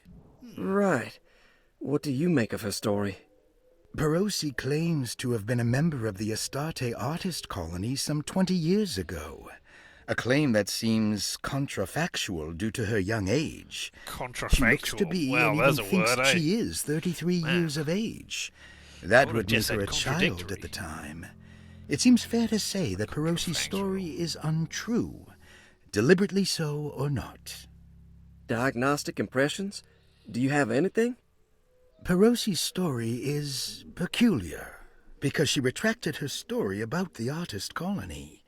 Right. What do you make of her story?
Perosi claims to have been a member of the Astarte artist colony some 20 years ago. A claim that seems contrafactual due to her young age.
Contrafactual?
She looks to be and even thinks she is 33 years of age. That would make her a child at the time. It seems fair to say that Perosi's story is untrue, deliberately so or not.
Diagnostic impressions? Do you have anything?
Perosi's story is peculiar, because she retracted her story about the artist colony.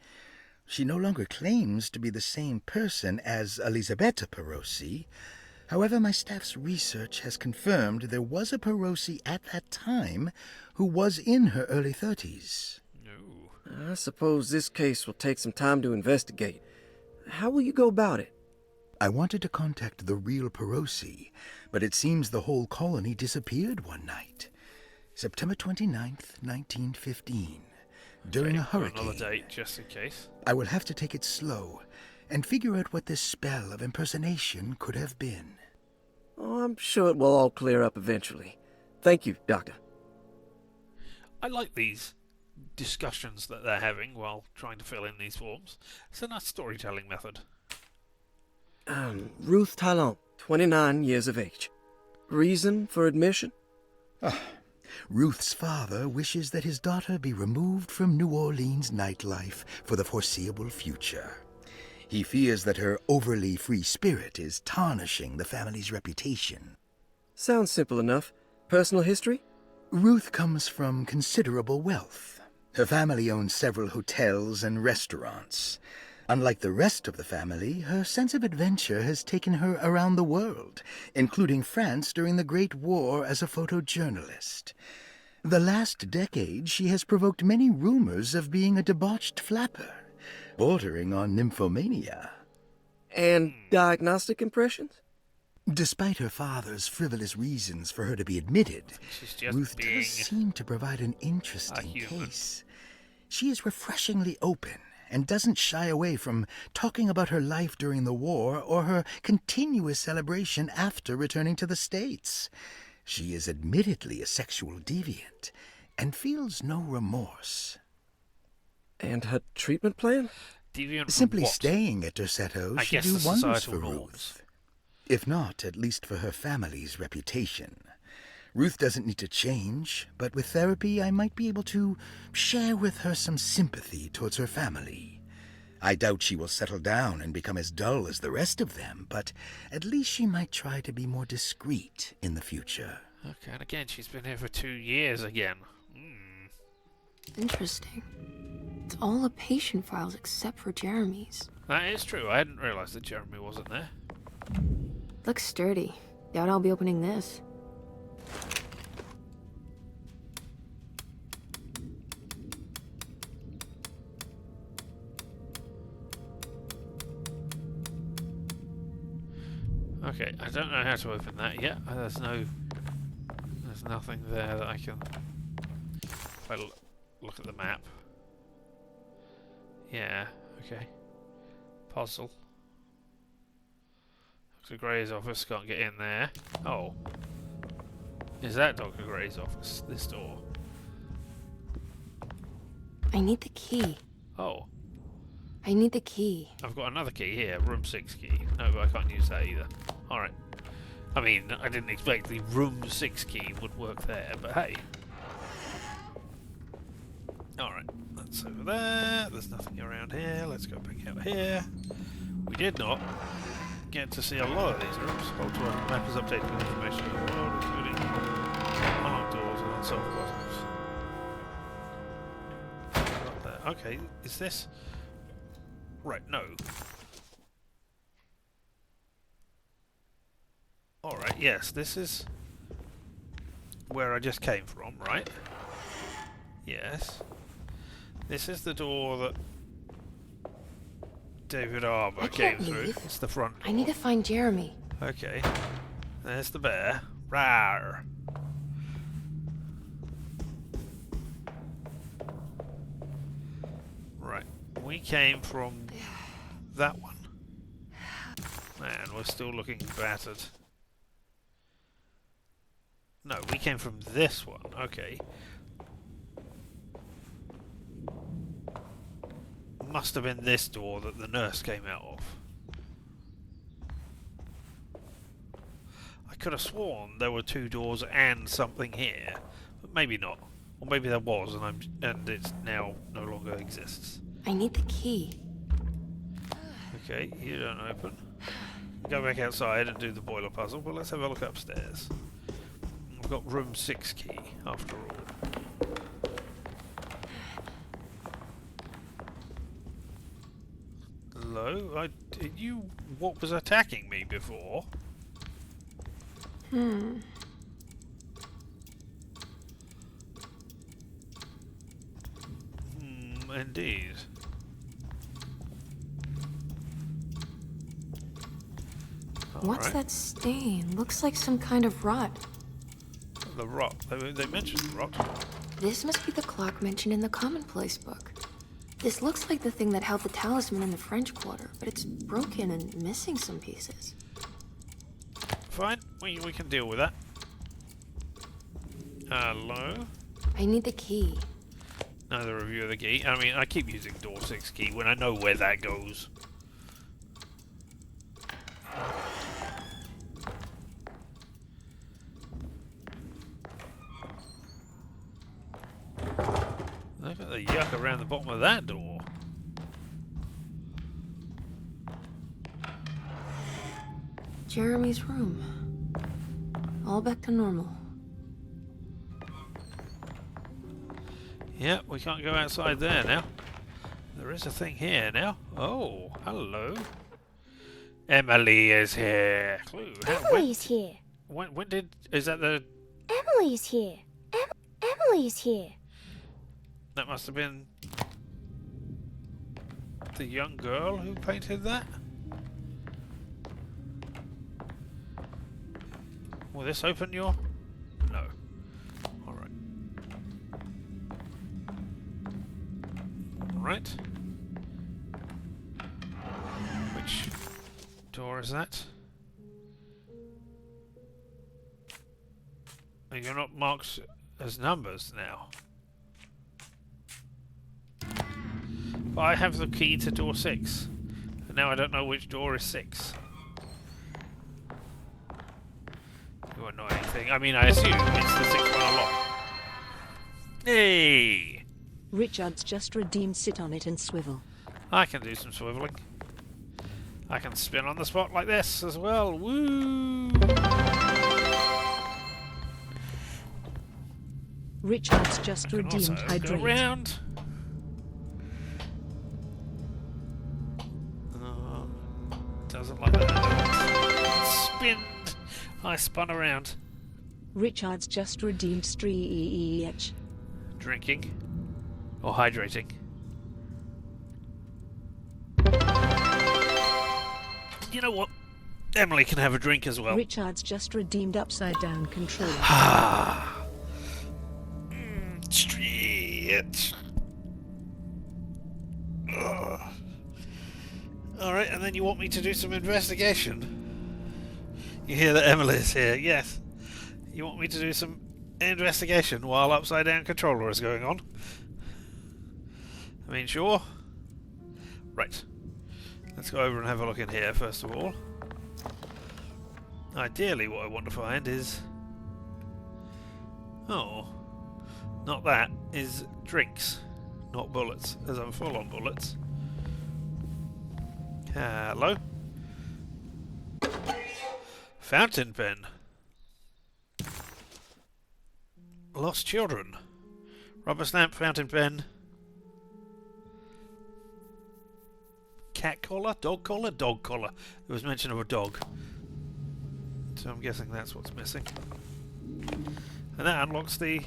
She no longer claims to be the same person as Elisabetta Perosi. However, my staff's research has confirmed there was a Perosi at that time who was in her early 30s.
I suppose this case will take some time to investigate. How will you go about it?
I wanted to contact the real Perosi, but it seems the whole colony disappeared one night. September 29th, 1915, during a hurricane.
Another date, just in case.
I will have to take it slow and figure out what this spell of impersonation could have been.
Oh, I'm sure it will all clear up eventually. Thank you, Doctor.
I like these discussions that they're having while trying to fill in these forms. It's a nice storytelling method.
Ruth Talon, 29 years of age. Reason for admission?
Ruth's father wishes that his daughter be removed from New Orleans nightlife for the foreseeable future. He fears that her overly free spirit is tarnishing the family's reputation.
Sounds simple enough. Personal history?
Ruth comes from considerable wealth. Her family owns several hotels and restaurants. Unlike the rest of the family, her sense of adventure has taken her around the world, including France during the Great War as a photojournalist. The last decade, she has provoked many rumors of being a debauched flapper, bordering on nymphomania.
And diagnostic impressions?
Despite her father's frivolous reasons for her to be admitted, Ruth does seem to provide an interesting case. She is refreshingly open and doesn't shy away from talking about her life during the war or her continuous celebration after returning to the States. She is admittedly a sexual deviant and feels no remorse.
And her treatment plan?
Deviant
Simply
what?
staying at Derceto should do wonders for Ruth. If not, at least for her family's reputation. Ruth doesn't need to change, but with therapy I might be able to share with her some sympathy towards her family. I doubt she will settle down and become as dull as the rest of them, but at least she might try to be more discreet in the future.
Okay, and again, she's been here for 2 years again.
Interesting. It's all the patient files except for Jeremy's.
That is true. I hadn't realised that Jeremy wasn't there.
Looks sturdy. Doubt I'll be opening this.
Okay, I don't know how to open that yet. There's nothing there that I can. If I look at the map. Yeah, okay. Puzzle. Dr. Gray's office, can't get in there. Oh. Is that Dr. Gray's office? This door?
I need the key.
Oh.
I need the key.
I've got another key here, room 6 key. No, I can't use that either. Alright. I mean, I didn't expect the room 6 key would work there, but hey. Alright, that's over there. There's nothing around here. Let's go back out here. We did not get to see a lot of these rooms. Hold to our map is updating with information on the world, including unlocked doors and unsolved puzzles. Right there. Okay, is this... Right, no. Alright, yes, this is where I just came from, right? Yes. This is the door that David Harbour came through. It's the front door.
I need to find Jeremy.
Okay. There's the bear. Rawr. Right. We came from that one. Man, we're still looking battered. No, we came from this one. Okay. Must have been this door that the nurse came out of. I could have sworn there were 2 doors and something here, but maybe not. Or maybe there was, and it now no longer exists.
I need the key.
Okay, you don't open. Go back outside and do the boiler puzzle, but let's have a look upstairs. We've got room 6 key, after all. Hello? What was attacking me before? Indeed.
What's that stain? Looks like some kind of rot.
The rot. They mentioned rot.
This must be the clock mentioned in the commonplace book. This looks like the thing that held the talisman in the French Quarter, but it's broken and missing some pieces.
Fine, we can deal with that. Hello?
I need the key.
Another review of the key. I mean, I keep using door 6 key when I know where that goes. Look at the yuck around the bottom of that door.
Jeremy's room. All back to normal.
Yeah, we can't go outside there now. There is a thing here now. Oh, hello. Emily is here. Clue.
Emily's here.
When did... Is that the...
Emily's here. Emily's here.
That must have been... the young girl who painted that? Will this open your... No. Alright. Alright. Which door is that? Oh, you're not marked as numbers now. But I have the key to door 6. And now I don't know which door is 6. You won't know anything. I mean, I assume it's the 6th one unlocked. Hey!
Richard's just redeemed sit on it and swivel.
I can do some swiveling. I can spin on the spot like this as well. Woo!
Richard's just redeemed hydrate.
Go round. Doesn't like that. Spin. I spun around.
Richard's just redeemed streech.
Drinking. Or hydrating. You know what? Emily can have a drink as well.
Richard's just redeemed upside down control.
Stretch. and then you want me to do some investigation? You hear that Emily's here? Yes. You want me to do some investigation while Upside Down Controller is going on? I mean, sure. Right. Let's go over and have a look in here, first of all. Ideally, what I want to find is... Oh. Not that. Is drinks. Not bullets, as I'm full on bullets. Hello? Fountain pen. Lost children. Rubber stamp, fountain pen. Cat collar? Dog collar? Dog collar. There was mention of a dog. So I'm guessing that's what's missing. And that unlocks the...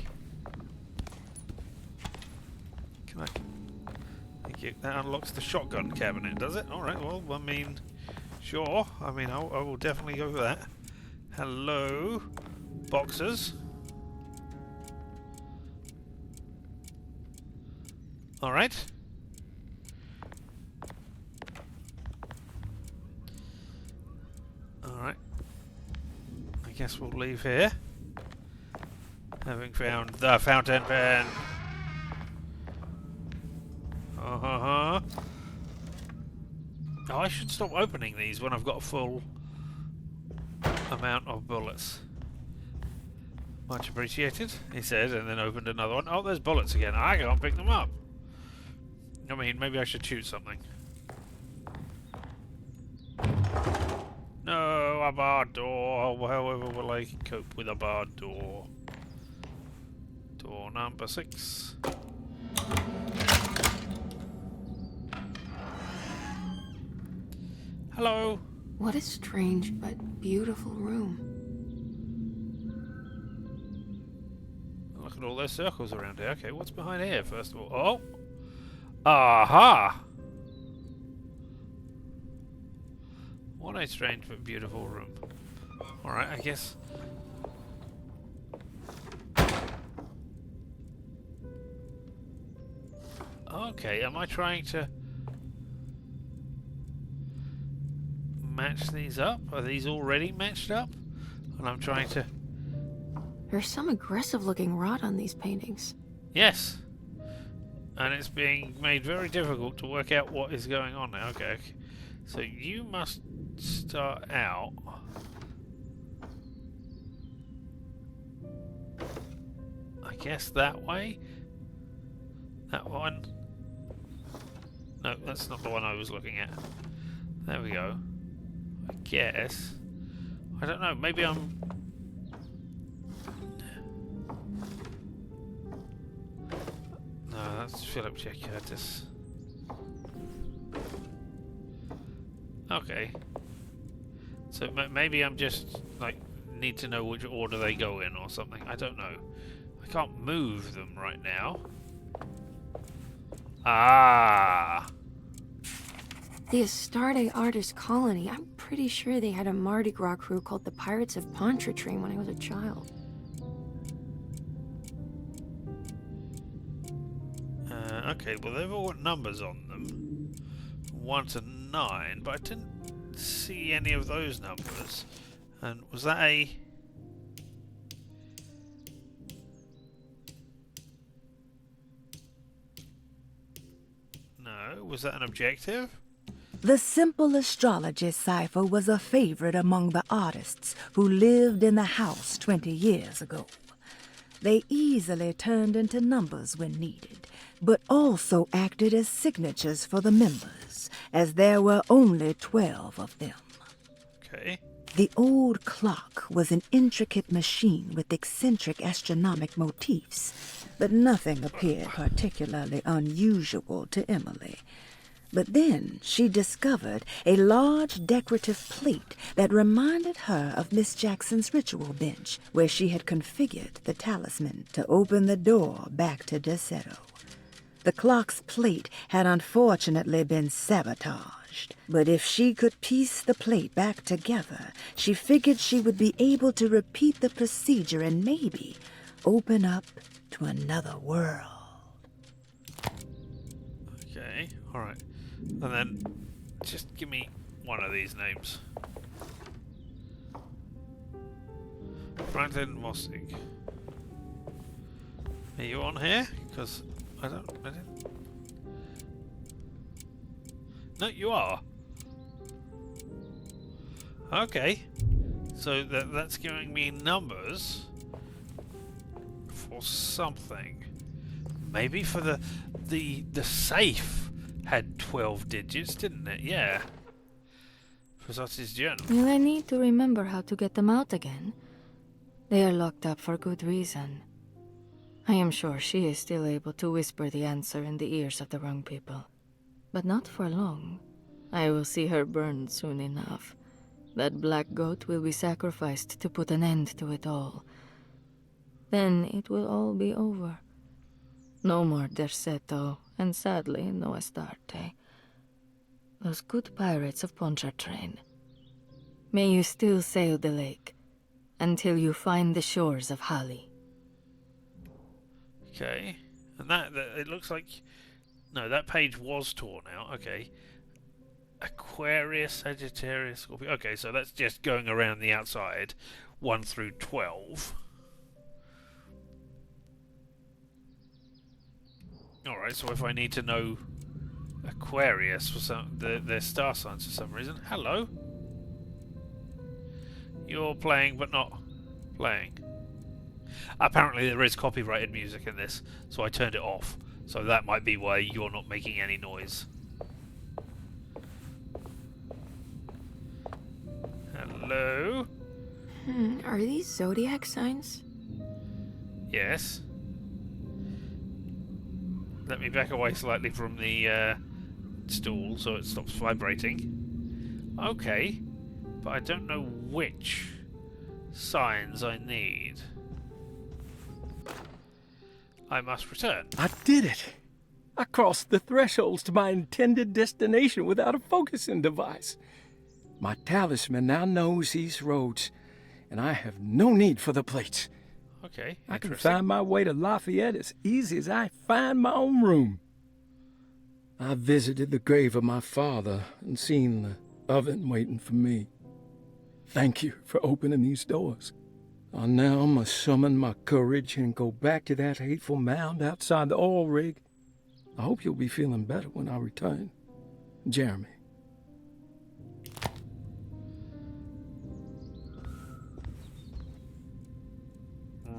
Can I... Thank you. That unlocks the shotgun cabinet, does it? Alright, well, I mean... Sure. I mean, I will definitely go for that. Hello? Boxes. Alright. Alright. I guess we'll leave here. Having found the fountain pen. Oh, I should stop opening these when I've got a full amount of bullets. Much appreciated, he said, and then opened another one. Oh, there's bullets again. I can't pick them up. I mean, maybe I should shoot something. No, a barred door. However will I cope with a barred door? Door number 6. Hello.
What a strange but beautiful room.
Look at all those circles around here. Okay, what's behind here, first of all? Oh! Aha! What a strange but beautiful room. Alright, I guess... Okay, am I trying to... match these up? Are these already matched up? And I'm trying to...
There's some aggressive looking rot on these paintings.
Yes! And it's being made very difficult to work out what is going on now. Okay. So you must start out... I guess that way? That one? No, that's not the one I was looking at. There we go. I guess. I don't know, maybe I'm... No, that's Philip Chekardis. Okay. So maybe I'm just, like, need to know which order they go in or something. I don't know. I can't move them right now. Ah!
The Astarte Artist Colony. I'm pretty sure they had a Mardi Gras crew called the Pirates of Pontchartrain when I was a child.
Okay, well they've all got numbers on them. 1 to 9, but I didn't see any of those numbers. And was that a... No, was that an objective?
The simple astrology cipher was a favorite among the artists who lived in the house 20 years ago. They easily turned into numbers when needed, but also acted as signatures for the members, as there were only 12 of them.
Okay.
The old clock was an intricate machine with eccentric astronomic motifs, but nothing appeared particularly unusual to Emily. But then she discovered a large decorative plate that reminded her of Miss Jackson's ritual bench, where she had configured the talisman to open the door back to Desetto. The clock's plate had unfortunately been sabotaged, but if she could piece the plate back together, she figured she would be able to repeat the procedure and maybe open up to another world.
Okay, alright. And then just give me one of these names. Franklin Mossig. Are you on here? Because I didn't. No, you are. Okay. So that's giving me numbers for something. Maybe for the safe had 12 digits, didn't it? Yeah. For Zotti's journal.
Will I need to remember how to get them out again? They are locked up for good reason. I am sure she is still able to whisper the answer in the ears of the wrong people. But not for long. I will see her burned soon enough. That black goat will be sacrificed to put an end to it all. Then it will all be over. No more Derceto, and sadly, no Astarte. Those good pirates of Pontchartrain. May you still sail the lake, until you find the shores of Hali.
Okay. And that it looks like... No, that page was torn out. Okay. Aquarius, Sagittarius, Scorpio. Okay, so that's just going around the outside. 1 through 12. Alright, so if I need to know Aquarius for their star signs for some reason. Hello. You're playing but not playing. Apparently there is copyrighted music in this, so I turned it off. So that might be why you're not making any noise. Hello?
Are these zodiac signs?
Yes. Let me back away slightly from the stool so it stops vibrating. Okay, but I don't know which signs I need. I must return.
I did it! I crossed the thresholds to my intended destination without a focusing device. My talisman now knows these roads, and I have no need for the plates.
Okay,
I can find my way to Lafayette as easy as I find my own room. I visited the grave of my father and seen the oven waiting for me. Thank you for opening these doors. I now must summon my courage and go back to that hateful mound outside the oil rig. I hope you'll be feeling better when I return. Jeremy.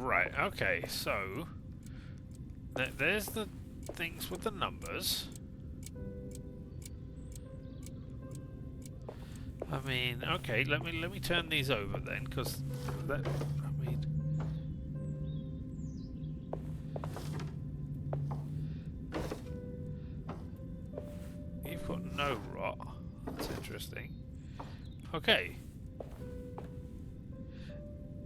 Right, okay, so there's the things with the numbers. I mean, okay, let me turn these over then, because that, I mean, you've got no rot. That's interesting. Okay.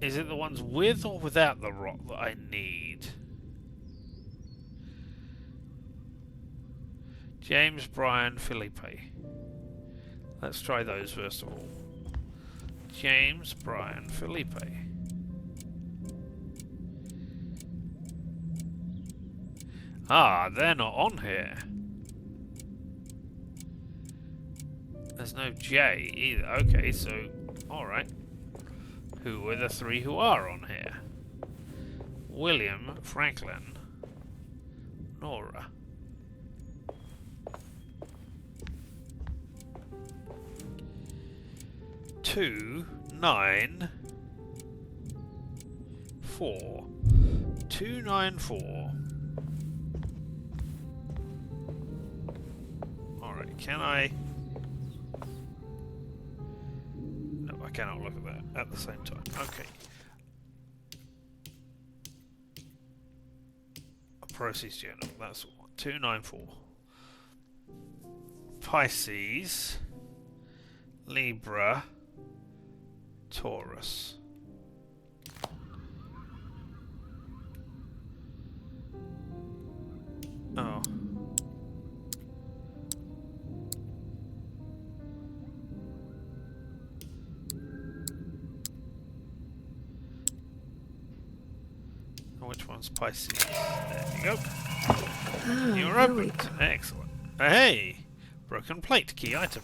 Is it the ones with or without the rot that I need? James, Brian, Felipe. Let's try those first of all. James, Brian, Felipe. Ah, they're not on here. There's no J either. Okay, so, alright. Who are the three who are on here? William, Franklin, Nora. Two, 9, 4. 2, 9, 4. Alright, can I... No, I cannot look at that at the same time. Okay. A Process Journal, that's what. 2, 9, 4. Pisces, Libra, Taurus. Oh. Which one's Pisces? There you go. You're open. Excellent. Hey! Broken plate, key item.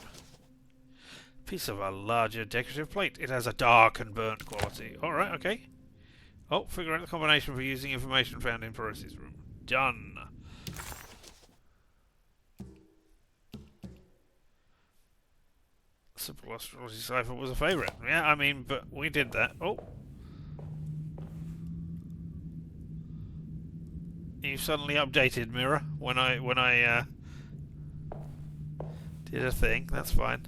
Piece of a larger decorative plate. It has a dark and burnt quality. Alright, okay. Oh, figure out the combination for using information found in Percy's room. Done. Simple astrology cipher was a favourite. Yeah, I mean, but we did that. Oh. You suddenly updated, Mirror, when I did a thing. That's fine.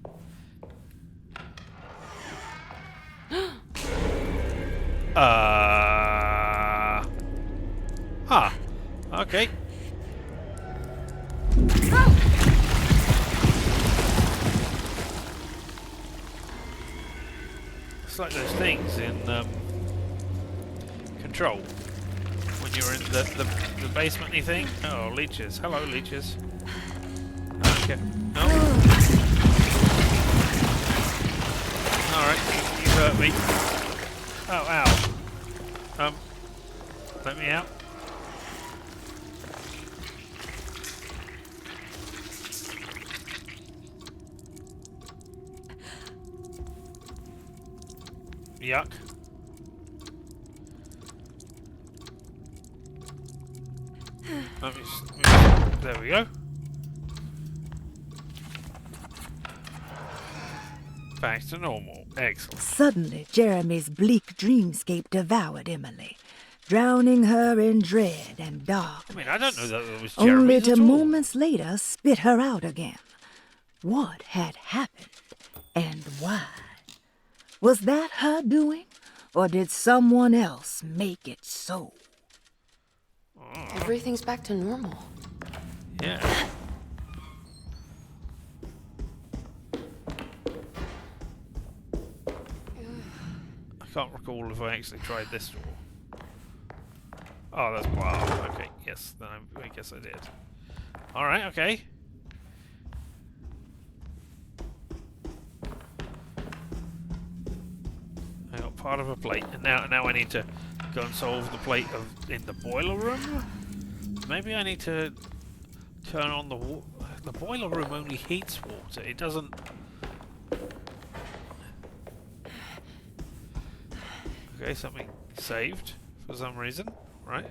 Huh. Okay. It's like those things in Control. When you're in the basement-y thing. Oh, leeches. Hello, leeches. Okay. No. Alright, you hurt me. Oh, ow. Let me out. Yuck. Let me there we go. Back to normal. Excellent.
Suddenly, Jeremy's bleak dreamscape devoured Emily, drowning her in dread and dark.
I mean, I don't know that it was Jeremy's
Only to
at all.
moments later spit her out again. What had happened and why? Was that her doing, or did someone else make it so?
Everything's back to normal.
Yeah. I can't recall if I actually tried this door. Oh, that's wow. Okay, yes, then I guess I did. Alright, okay. I got part of a plate, and now I need to go and solve the plate in the boiler room. Maybe I need to turn on the boiler room only heats water. It doesn't. Okay, something saved for some reason, right?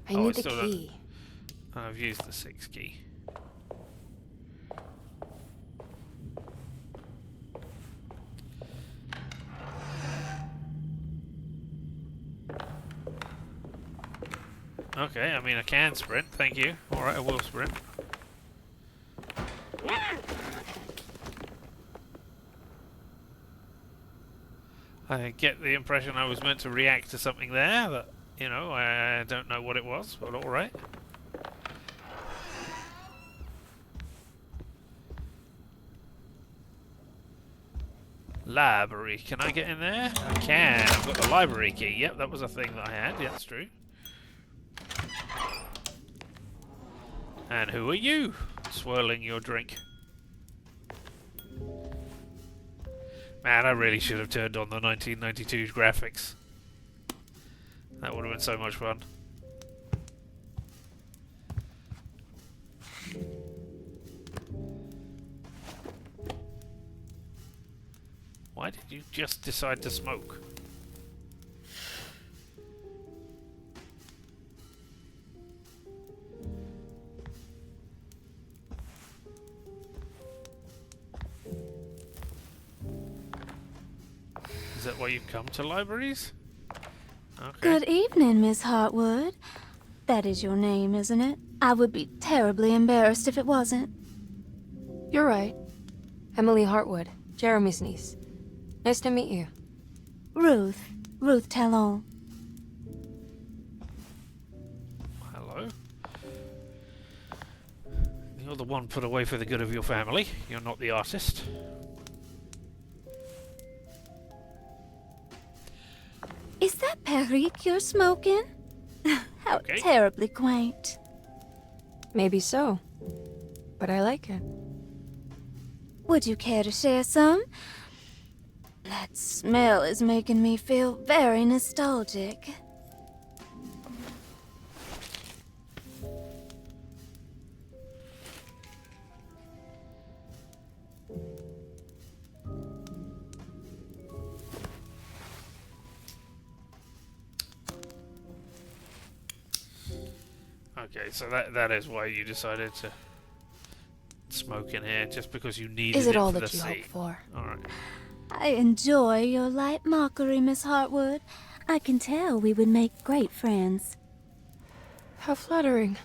I need the key.
I've used the 6 key. Okay, I mean I can sprint, thank you. Alright, I will sprint. I get the impression I was meant to react to something there that, you know, I don't know what it was, but alright. Library, can I get in there? I can, I've got the library key. Yep, that was a thing that I had, yeah, that's true. And who are you, swirling your drink? Man, I really should have turned on the 1992 graphics. That would have been so much fun. Why did you just decide to smoke? Is that why you come to libraries? Okay.
Good evening, Miss Hartwood. That is your name, isn't it? I would be terribly embarrassed if it wasn't.
You're right. Emily Hartwood, Jeremy's niece. Nice to meet you.
Ruth Talon.
Hello. You're the one put away for the good of your family. You're not the artist.
Is that Perique you're smoking? How terribly quaint.
Maybe so. But I like it.
Would you care to share some? That smell is making me feel very nostalgic.
Okay, so that is why you decided to smoke in here, just because you needed
Is it all
for
that
the
you
sea.
hoped for?
Alright.
I enjoy your light mockery, Miss Hartwood. I can tell we would make great friends.
How flattering.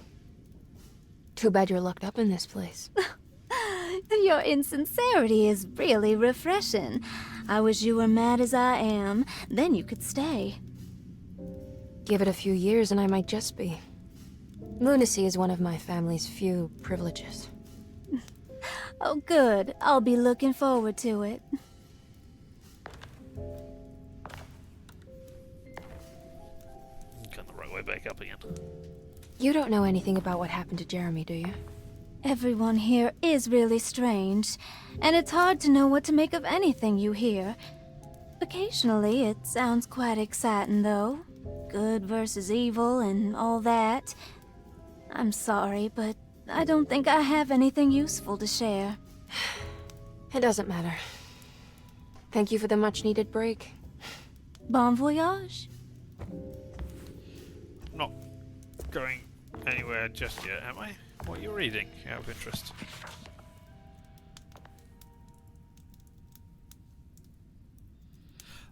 Too bad you're locked up in this place.
Your insincerity is really refreshing. I wish you were mad as I am. Then you could stay.
Give it a few years and I might just be. Lunacy is one of my family's few privileges.
Oh, good. I'll be looking forward to it.
Gone the right way back up again.
You don't know anything about what happened to Jeremy, do you?
Everyone here is really strange, and it's hard to know what to make of anything you hear. Occasionally, it sounds quite exciting, though. Good versus evil and all that. I'm sorry, but I don't think I have anything useful to share.
It doesn't matter. Thank you for the much-needed break.
Bon voyage?
Not going anywhere just yet, am I? What are you reading, out of interest?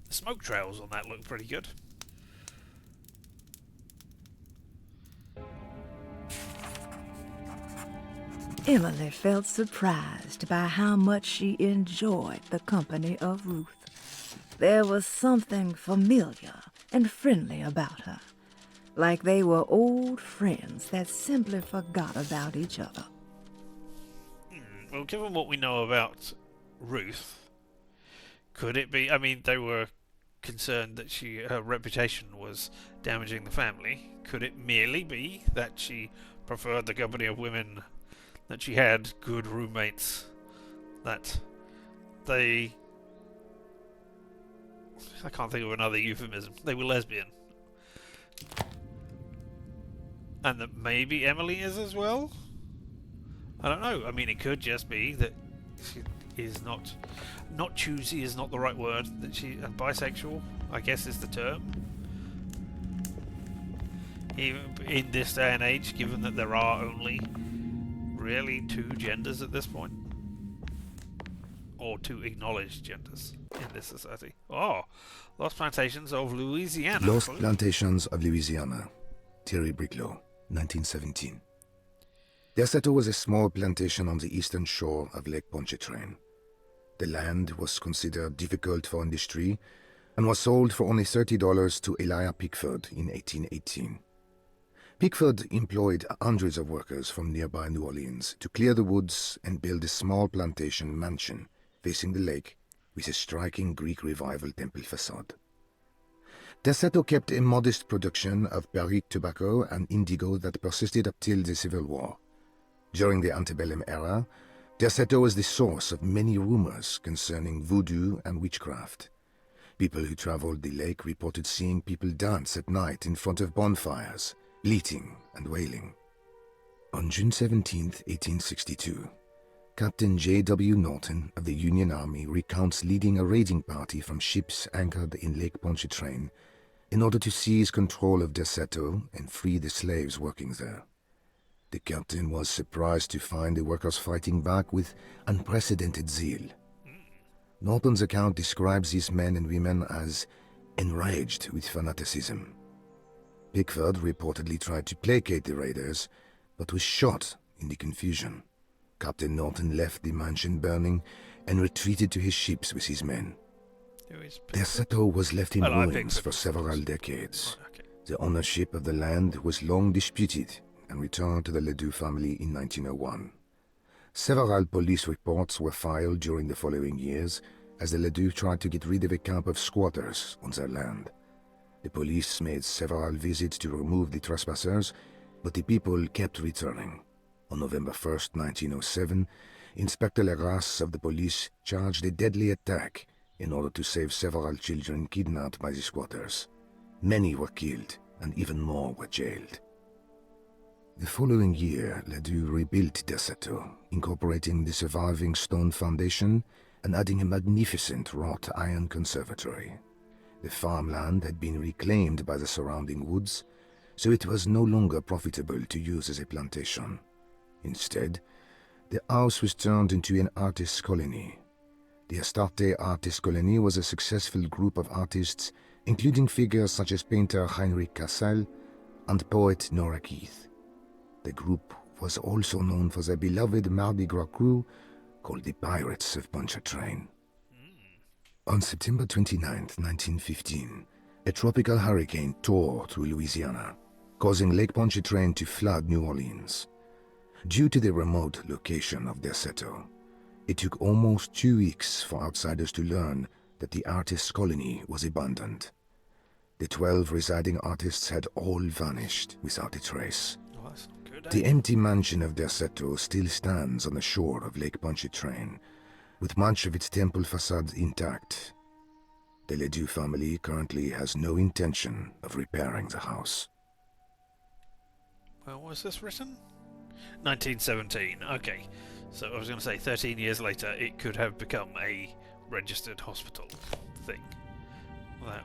The smoke trails on that look pretty good.
Emily felt surprised by how much she enjoyed the company of Ruth. There was something familiar and friendly about her, like they were old friends that simply forgot about each other.
Well, given what we know about Ruth, could it be... I mean, they were concerned that her reputation was damaging the family. Could it merely be that she preferred the company of women, that she had good roommates, that they... I can't think of another euphemism. They were lesbian. And that maybe Emily is as well? I don't know. I mean, it could just be that she is not choosy is not the right word. That she bisexual, I guess, is the term. Even in this day and age, given that there are only really two genders at this point, or two acknowledged genders in this society. Oh, Lost Plantations of Louisiana.
Lost Plantations of Louisiana. Thierry Briclot, 1917. Deseto was a small plantation on the eastern shore of Lake Pontchartrain. The land was considered difficult for industry and was sold for only $30 to Elijah Pickford in 1818. Pickford employed hundreds of workers from nearby New Orleans to clear the woods and build a small plantation mansion facing the lake with a striking Greek Revival temple facade. Deseto kept a modest production of Perique tobacco and indigo that persisted up till the Civil War. During the antebellum era, Deseto was the source of many rumors concerning voodoo and witchcraft. People who traveled the lake reported seeing people dance at night in front of bonfires, bleating and wailing. On June 17, 1862, Captain J.W. Norton of the Union Army recounts leading a raiding party from ships anchored in Lake Pontchartrain in order to seize control of Deseto and free the slaves working there. The captain was surprised to find the workers fighting back with unprecedented zeal. Norton's account describes these men and women as enraged with fanaticism. Pickford reportedly tried to placate the raiders, but was shot in the confusion. Captain Norton left the mansion burning and retreated to his ships with his men. Deseto was left in ruins for several decades. The ownership of the land was long disputed and returned to the Ledoux family in 1901. Several police reports were filed during the following years as the Ledoux tried to get rid of a camp of squatters on their land. The police made several visits to remove the trespassers, but the people kept returning. On November 1st, 1907, Inspector Legras of the police charged a deadly attack in order to save several children kidnapped by the squatters. Many were killed, and even more were jailed. The following year, Ledoux rebuilt Deseto, incorporating the surviving stone foundation and adding a magnificent wrought iron conservatory. The farmland had been reclaimed by the surrounding woods, so it was no longer profitable to use as a plantation. Instead, the house was turned into an artist's colony. The Astarte Artist Colony was a successful group of artists, including figures such as painter Heinrich Cassel and poet Nora Keith. The group was also known for their beloved Mardi Gras crew called the Pirates of Pontchartrain. On September 29, 1915, a tropical hurricane tore through Louisiana, causing Lake Pontchartrain to flood New Orleans. Due to the remote location of Derceto, it took almost 2 weeks for outsiders to learn that the artists' colony was abandoned. The 12 residing artists had all vanished without a trace.
Well, that's not good,
The empty mansion of Derceto still stands on the shore of Lake Pontchartrain, with much of its temple facade intact. The Ledoux family currently has no intention of repairing the house.
When was this written? 1917. Okay. So I was going to say 13 years later it could have become a registered hospital thing without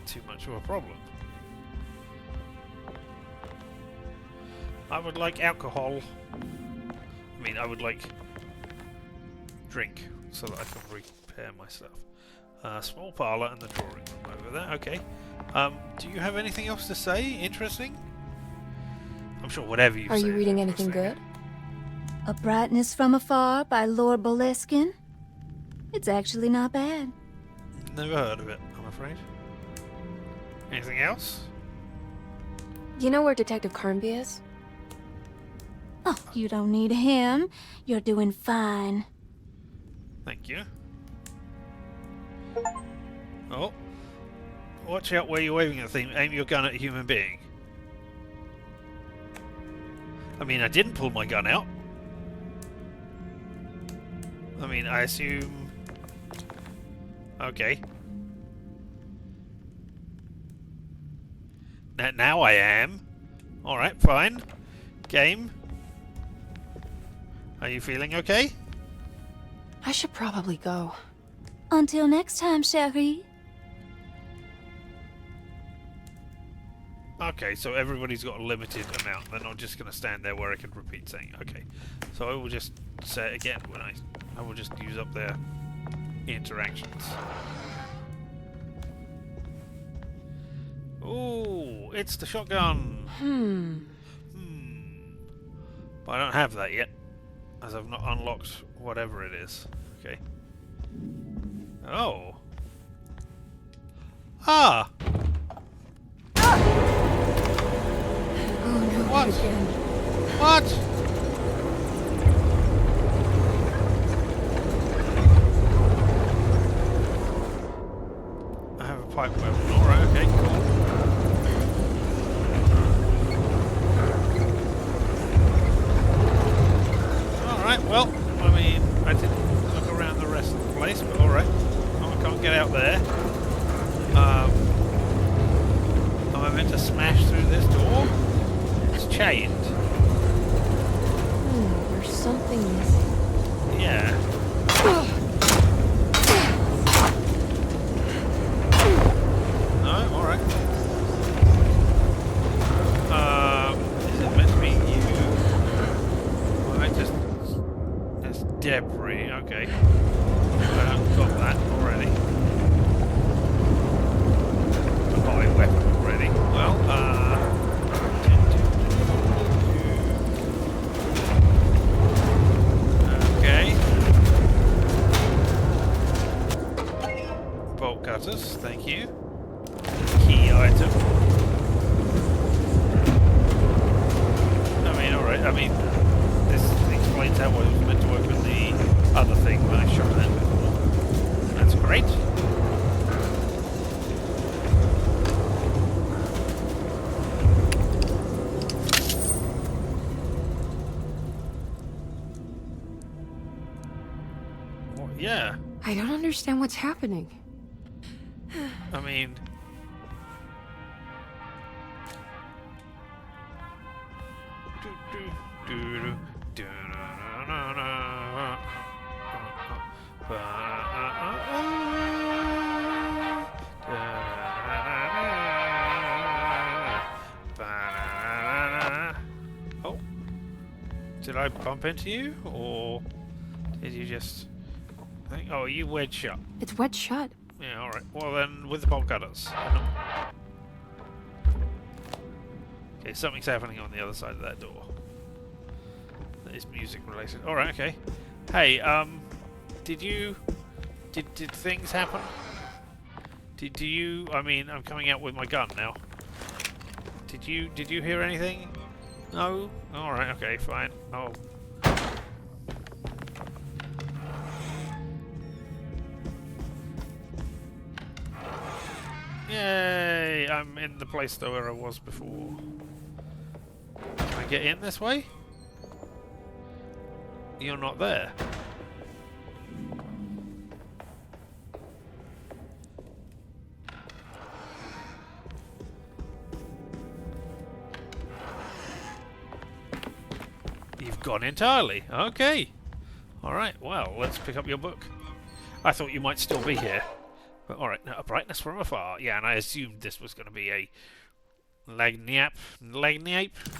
too much of a problem. I would like alcohol. I mean, I would like drink so that I can repair myself. Small parlour and the drawing room over there. Okay. Do you have anything else to say? Interesting? I'm sure whatever you say.
Are you reading anything good?
A Brightness from Afar by Lord Boleskine. It's actually not bad.
Never heard of it, I'm afraid. Anything else?
You know where Detective Carnby is?
Oh, you don't need him. You're doing fine.
Thank you. Oh. Watch out where you're waving at the thing. Aim your gun at a human being. I mean, I didn't pull my gun out. I mean, I assume... Okay. Now I am. Alright, fine. Game. Are you feeling okay?
I should probably go.
Until next time, chérie.
Okay, so everybody's got a limited amount. They're not just going to stand there where I can repeat saying, okay. So I will just say it again when I will just use up their interactions. Ooh, it's the shotgun. But I don't have that yet, as I've not unlocked whatever it is. Okay. Oh. Ah!
Oh no,
What?
again.
What? I have a pipe weapon. Alright, okay, cool. Alright, well, I mean, I didn't look around the rest of the place, but alright. Oh, I can't get out there. Am I meant to smash through this door? It's chained.
There's something missing.
Yeah. No? Alright. Is it meant to be you? Alright, just... There's debris, okay. I've got that already. I've got a weapon already. Well, okay. Bolt cutters, thank you. Key item. I mean, alright, I mean, this explains how I was meant to work with the other thing when I shot that before. That's great. Well, yeah.
I don't understand what's happening.
I mean... Did I bump into you, or did you just think? Oh, are you wedged shut?
It's wedged shut.
Yeah, alright. Well then, with the bolt cutters. Okay, something's happening on the other side of that door. That is music related. Alright, okay. Hey, Did things happen? Did you... I mean, I'm coming out with my gun now. Did you hear anything? No? Alright, okay, fine. Oh. Yay! I'm in the place though where I was before. Can I get in this way? You're not there. You've gone entirely. Okay. Alright, well, let's pick up your book. I thought you might still be here. But alright, now a brightness from afar. Yeah, and I assumed this was going to be a Lagniape?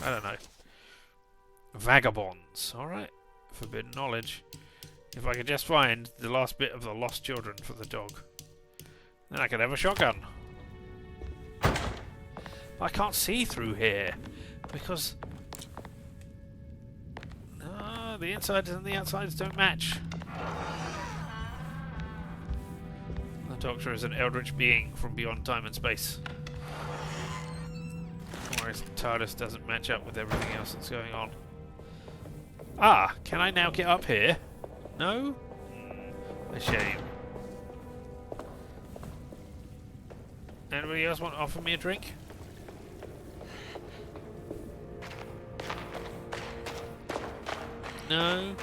I don't know. Vagabonds. Alright. Forbidden knowledge. If I could just find the last bit of the lost children for the dog, then I could have a shotgun. But I can't see through here because the insides and the outsides don't match. The Doctor is an eldritch being from beyond time and space. Whereas TARDIS doesn't match up with everything else that's going on. Ah, can I now get up here? No? A shame. Anybody else want to offer me a drink? No?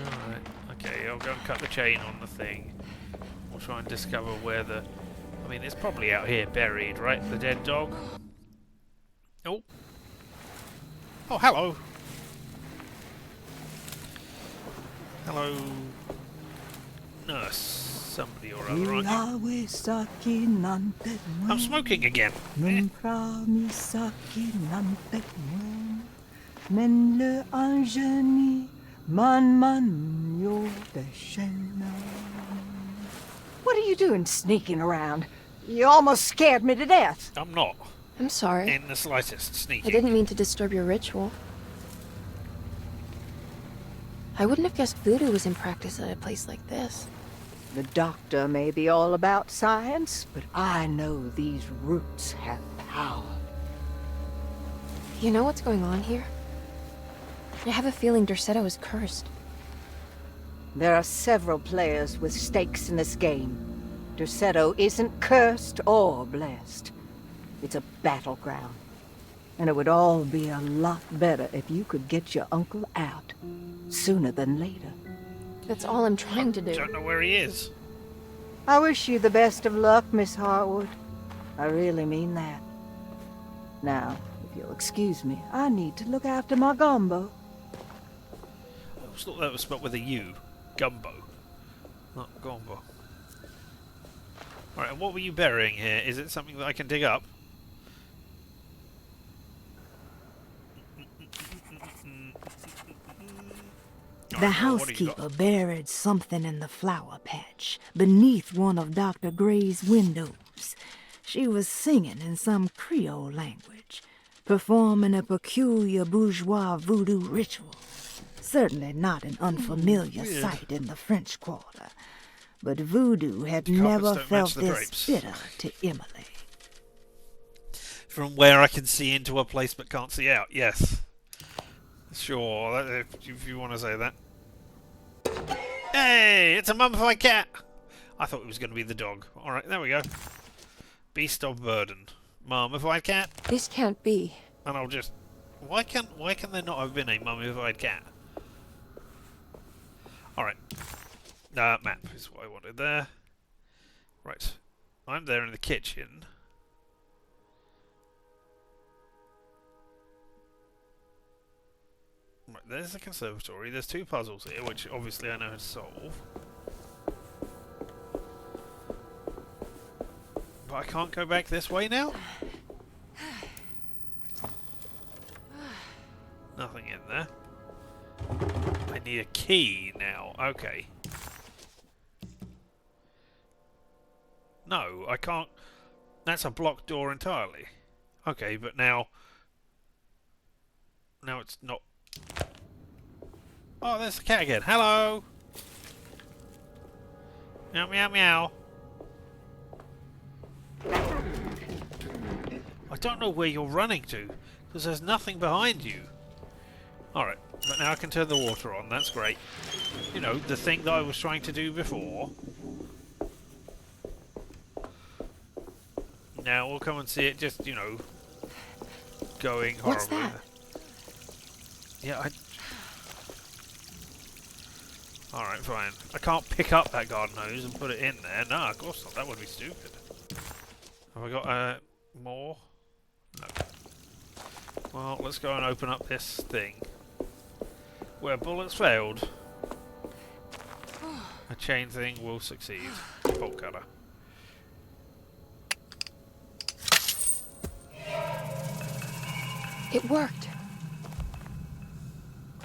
Alright. Okay, I'll go and cut the chain on the thing. We'll try and discover where the... I mean, it's probably out here buried, right? The dead dog? Oh. Oh, hello. Hello. Nurse. Somebody or other, aren't you? I'm smoking again.
What are you doing sneaking around? You almost scared me to death.
I'm not.
I'm sorry.
In the slightest sneaking.
I didn't mean to disturb your ritual. I wouldn't have guessed voodoo was in practice at a place like this.
The doctor may be all about science, but I know these roots have power.
You know what's going on here? I have a feeling Derceto is cursed.
There are several players with stakes in this game. Derceto isn't cursed or blessed. It's a battleground. And it would all be a lot better if you could get your uncle out sooner than later.
That's all I'm trying to do.
I don't know where he is.
I wish you the best of luck, Miss Hartwood. I really mean that. Now, if you'll excuse me, I need to look after my gumbo.
I always thought that was spelled with a U. Gumbo. Not gombo. Alright, and what were you burying here? Is it something that I can dig up?
The housekeeper buried something in the flower patch, beneath one of Dr. Gray's windows. She was singing in some Creole language, performing a peculiar bourgeois voodoo ritual. Certainly not an unfamiliar sight in the French Quarter, but voodoo had never felt this bitter to Emily.
From where I can see into a place but can't see out, yes. Sure, if you want to say that. Hey, it's a mummified cat! I thought it was going to be the dog. Alright, there we go. Beast of burden. Mummified cat?
This can't be.
And I'll just... Why can there not have been a mummified cat? Alright. Map is what I wanted there. Right. I'm there in the kitchen. Right, there's the conservatory. There's two puzzles here, which obviously I know how to solve. But I can't go back this way now? Nothing in there. I need a key now. Okay. No, I can't. That's a blocked door entirely. Okay, but now it's not. Oh, there's the cat again. Hello! Meow, meow, meow. I don't know where you're running to, because there's nothing behind you. Alright, but now I can turn the water on. That's great. You know, the thing that I was trying to do before. Now we'll come and see it just, you know, going horribly.
What's that?
Yeah, Alright, fine. I can't pick up that garden hose and put it in there. No, of course not. That would be stupid. Have I got more? No. Well, let's go and open up this thing. Where bullets failed, a chain thing will succeed. Bolt cutter.
It worked.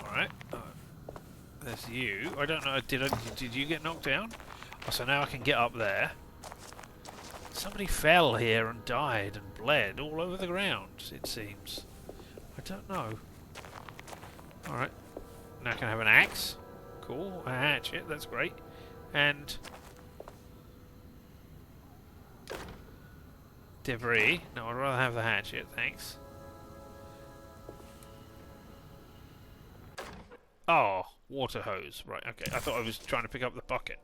Alright. There's you. I don't know. Did you get knocked down? Oh, so now I can get up there. Somebody fell here and died and bled all over the ground, it seems. I don't know. Alright. Now I can have an axe. Cool. A hatchet. That's great. And debris. No, I'd rather have the hatchet, thanks. Oh, water hose. Right, okay. I thought I was trying to pick up the bucket.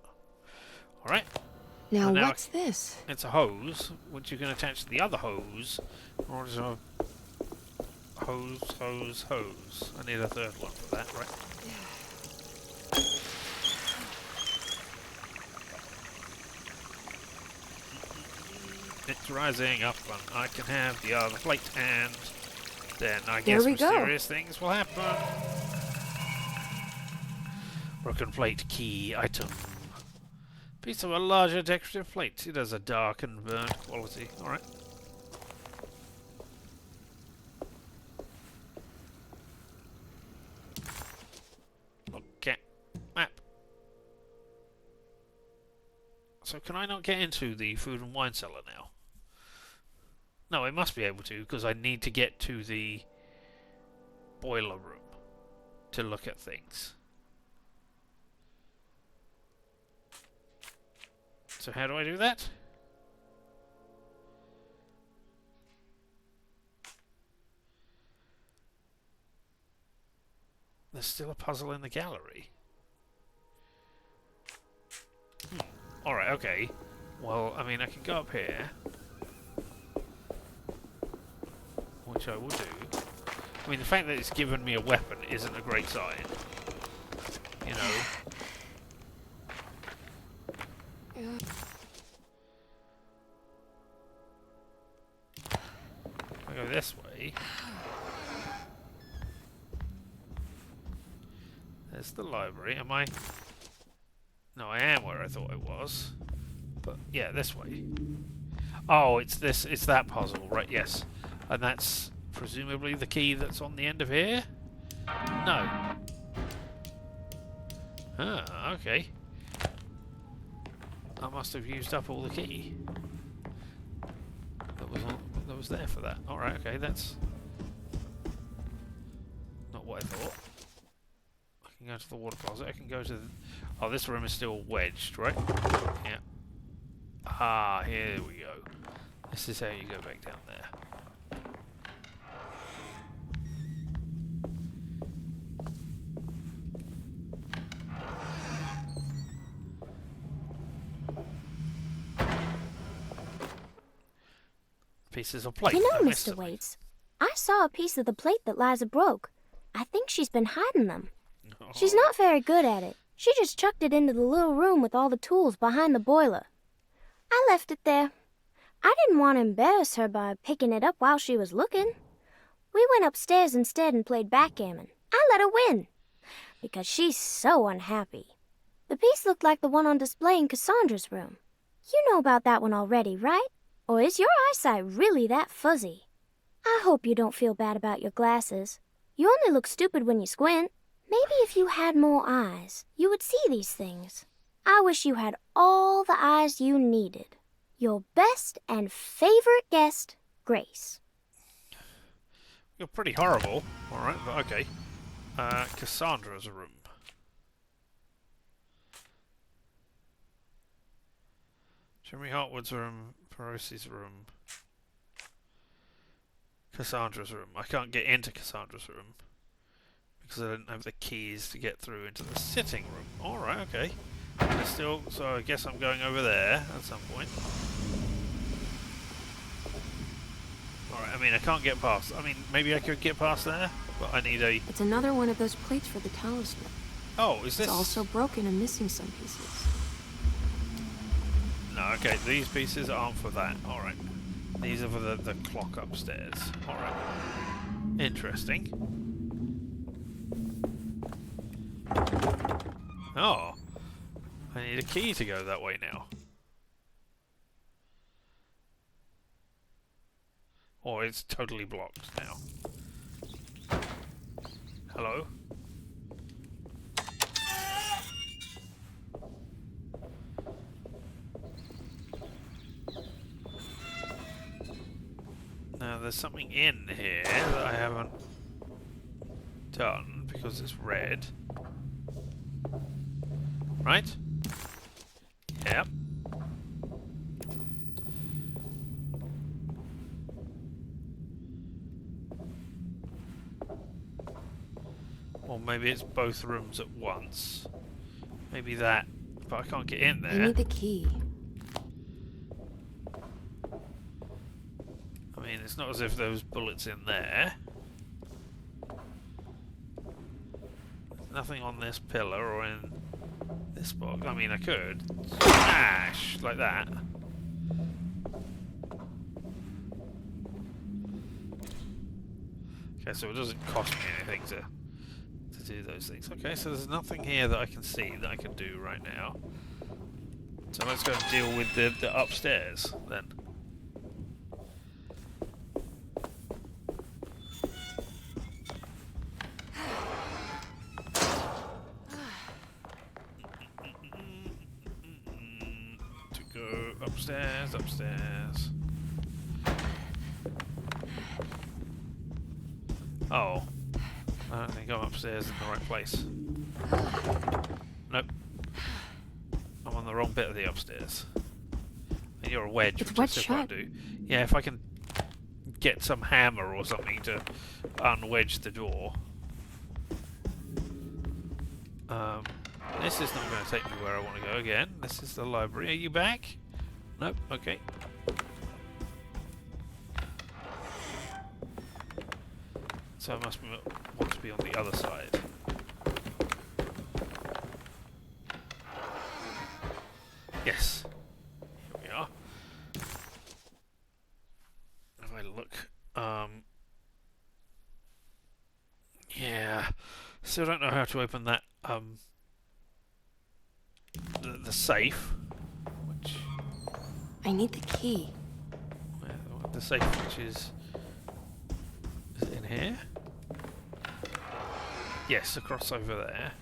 Alright.
Now,
now
what's this?
It's a hose, which you can attach to the other hose. Or is a hose. I need a third one for that, right? It's rising up and I can have the other plate and then I guess mysterious things will happen. Broken plate key item. Piece of a larger decorative plate. It has a dark and burnt quality. Alright. Okay. Map. So can I not get into the food and wine cellar now? No, I must be able to, because I need to get to the boiler room to look at things. So how do I do that? There's still a puzzle in the gallery. Alright, okay. Well, I mean, I can go up here. Which I will do. I mean, the fact that it's given me a weapon isn't a great sign. You know. If I go this way. There's the library. Am I? No, I am where I thought I was. But yeah, this way. Oh, it's this. It's that puzzle, right? Yes, and that's presumably the key that's on the end of here. No. Ah, okay. I must have used up all the key that was there for that. All right, okay, that's not what I thought. I can go to the water closet. I can go to the... Oh, this room is still wedged, right? Yeah. Ah, here we go. This is how you go back down there. Pieces of plate.
You know, Mr. Waits, I saw a piece of the plate that Liza broke. I think she's been hiding them.
Oh.
She's not very good at it. She just chucked it into the little room with all the tools behind the boiler. I left it there. I didn't want to embarrass her by picking it up while she was looking. We went upstairs instead and played backgammon. I let her win, because she's so unhappy. The piece looked like the one on display in Cassandra's room. You know about that one already, right? Or is your eyesight really that fuzzy? I hope you don't feel bad about your glasses. You only look stupid when you squint. Maybe if you had more eyes, you would see these things. I wish you had all the eyes you needed. Your best and favorite guest, Grace.
You're pretty horrible. Alright, but okay. Cassandra's room. Jeremy Hartwood's room, Perosi's room. Cassandra's room. I can't get into Cassandra's room because I don't have the keys to get through into the sitting room. Alright, okay. So I guess I'm going over there at some point. Alright, I mean, I can't get past. I mean, maybe I could get past there, but I need a...
It's another one of those plates for the talisman.
Oh, is this...
It's also broken and missing some pieces.
No, okay, these pieces aren't for that. Alright. These are for the clock upstairs. Alright. Interesting. Oh. I need a key to go that way now. Or it's totally blocked now. Hello? Now there's something in here that I haven't done because it's red. Right? Yep. Or maybe it's both rooms at once. Maybe that, but I can't get in there.
I need the key.
I mean, it's not as if there was bullets in there. There's nothing on this pillar or in this box. I mean, I could smash like that. Okay, so it doesn't cost me anything to do those things. Okay, so there's nothing here that I can see that I can do right now. So let's go and deal with the upstairs then. To go upstairs, upstairs. Oh. I don't think I'm upstairs in the right place. Nope. I'm on the wrong bit of the upstairs. And you're a wedge,
It's
which I
wedged
still
shut.
can't do. Yeah, if I can get some hammer or something to unwedge the door. This is not going to take me where I want to go again. This is the library. Are you back? Nope. Okay. So I must want to be on the other side. Yes. Here we are. If I look, yeah. Still don't know how to open that, the safe. Which...
I need the key.
The safe, which is it in here? Yes, across over there.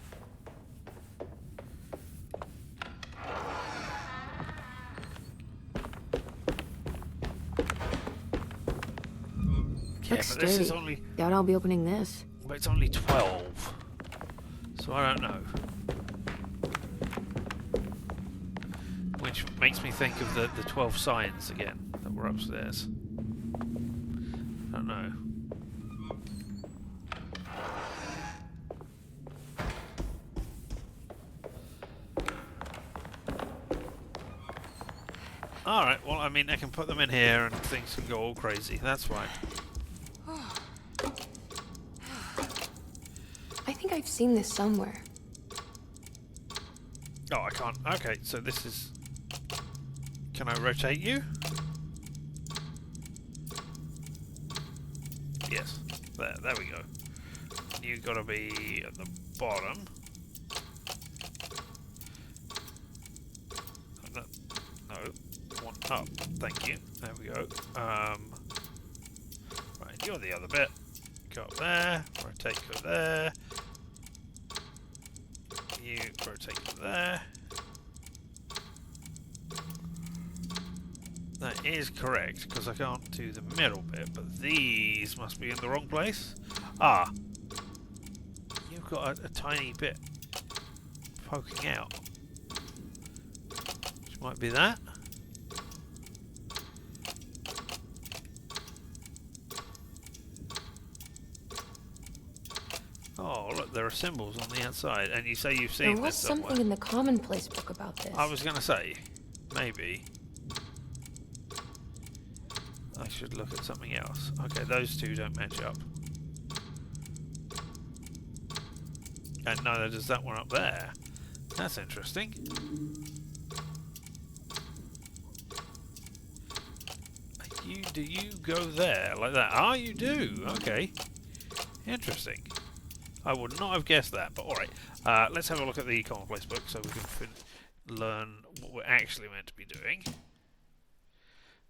Yeah,
Looks
but this is
sturdy.
only...
Doubt I'll be opening this.
But it's only 12. So I don't know. Which makes me think of the 12 signs again that were upstairs. I don't know. Alright, well, I mean, I can put them in here and things can go all crazy. That's fine.
I think I've seen this somewhere.
Oh, I can't. Okay, so this is... Can I rotate you? Yes. There we go. You gotta be at the bottom. No. One up. Thank you. There we go. Right, you're the other bit. Go up there. Rotate, go there. that there. That is correct, because I can't do the middle bit, but these must be in the wrong place. Ah! You've got a tiny bit poking out. Which might be that. Oh, look, there are symbols on the outside, and you say you've seen
There was
this somewhere.
something in the commonplace book about this.
I was going to say, maybe I should look at something else. Okay, those two don't match up. And neither does that one up there. That's interesting. Do you go there like that? Ah, you do. Okay. Interesting. I would not have guessed that, but alright. Let's have a look at the commonplace book so we can learn what we're actually meant to be doing.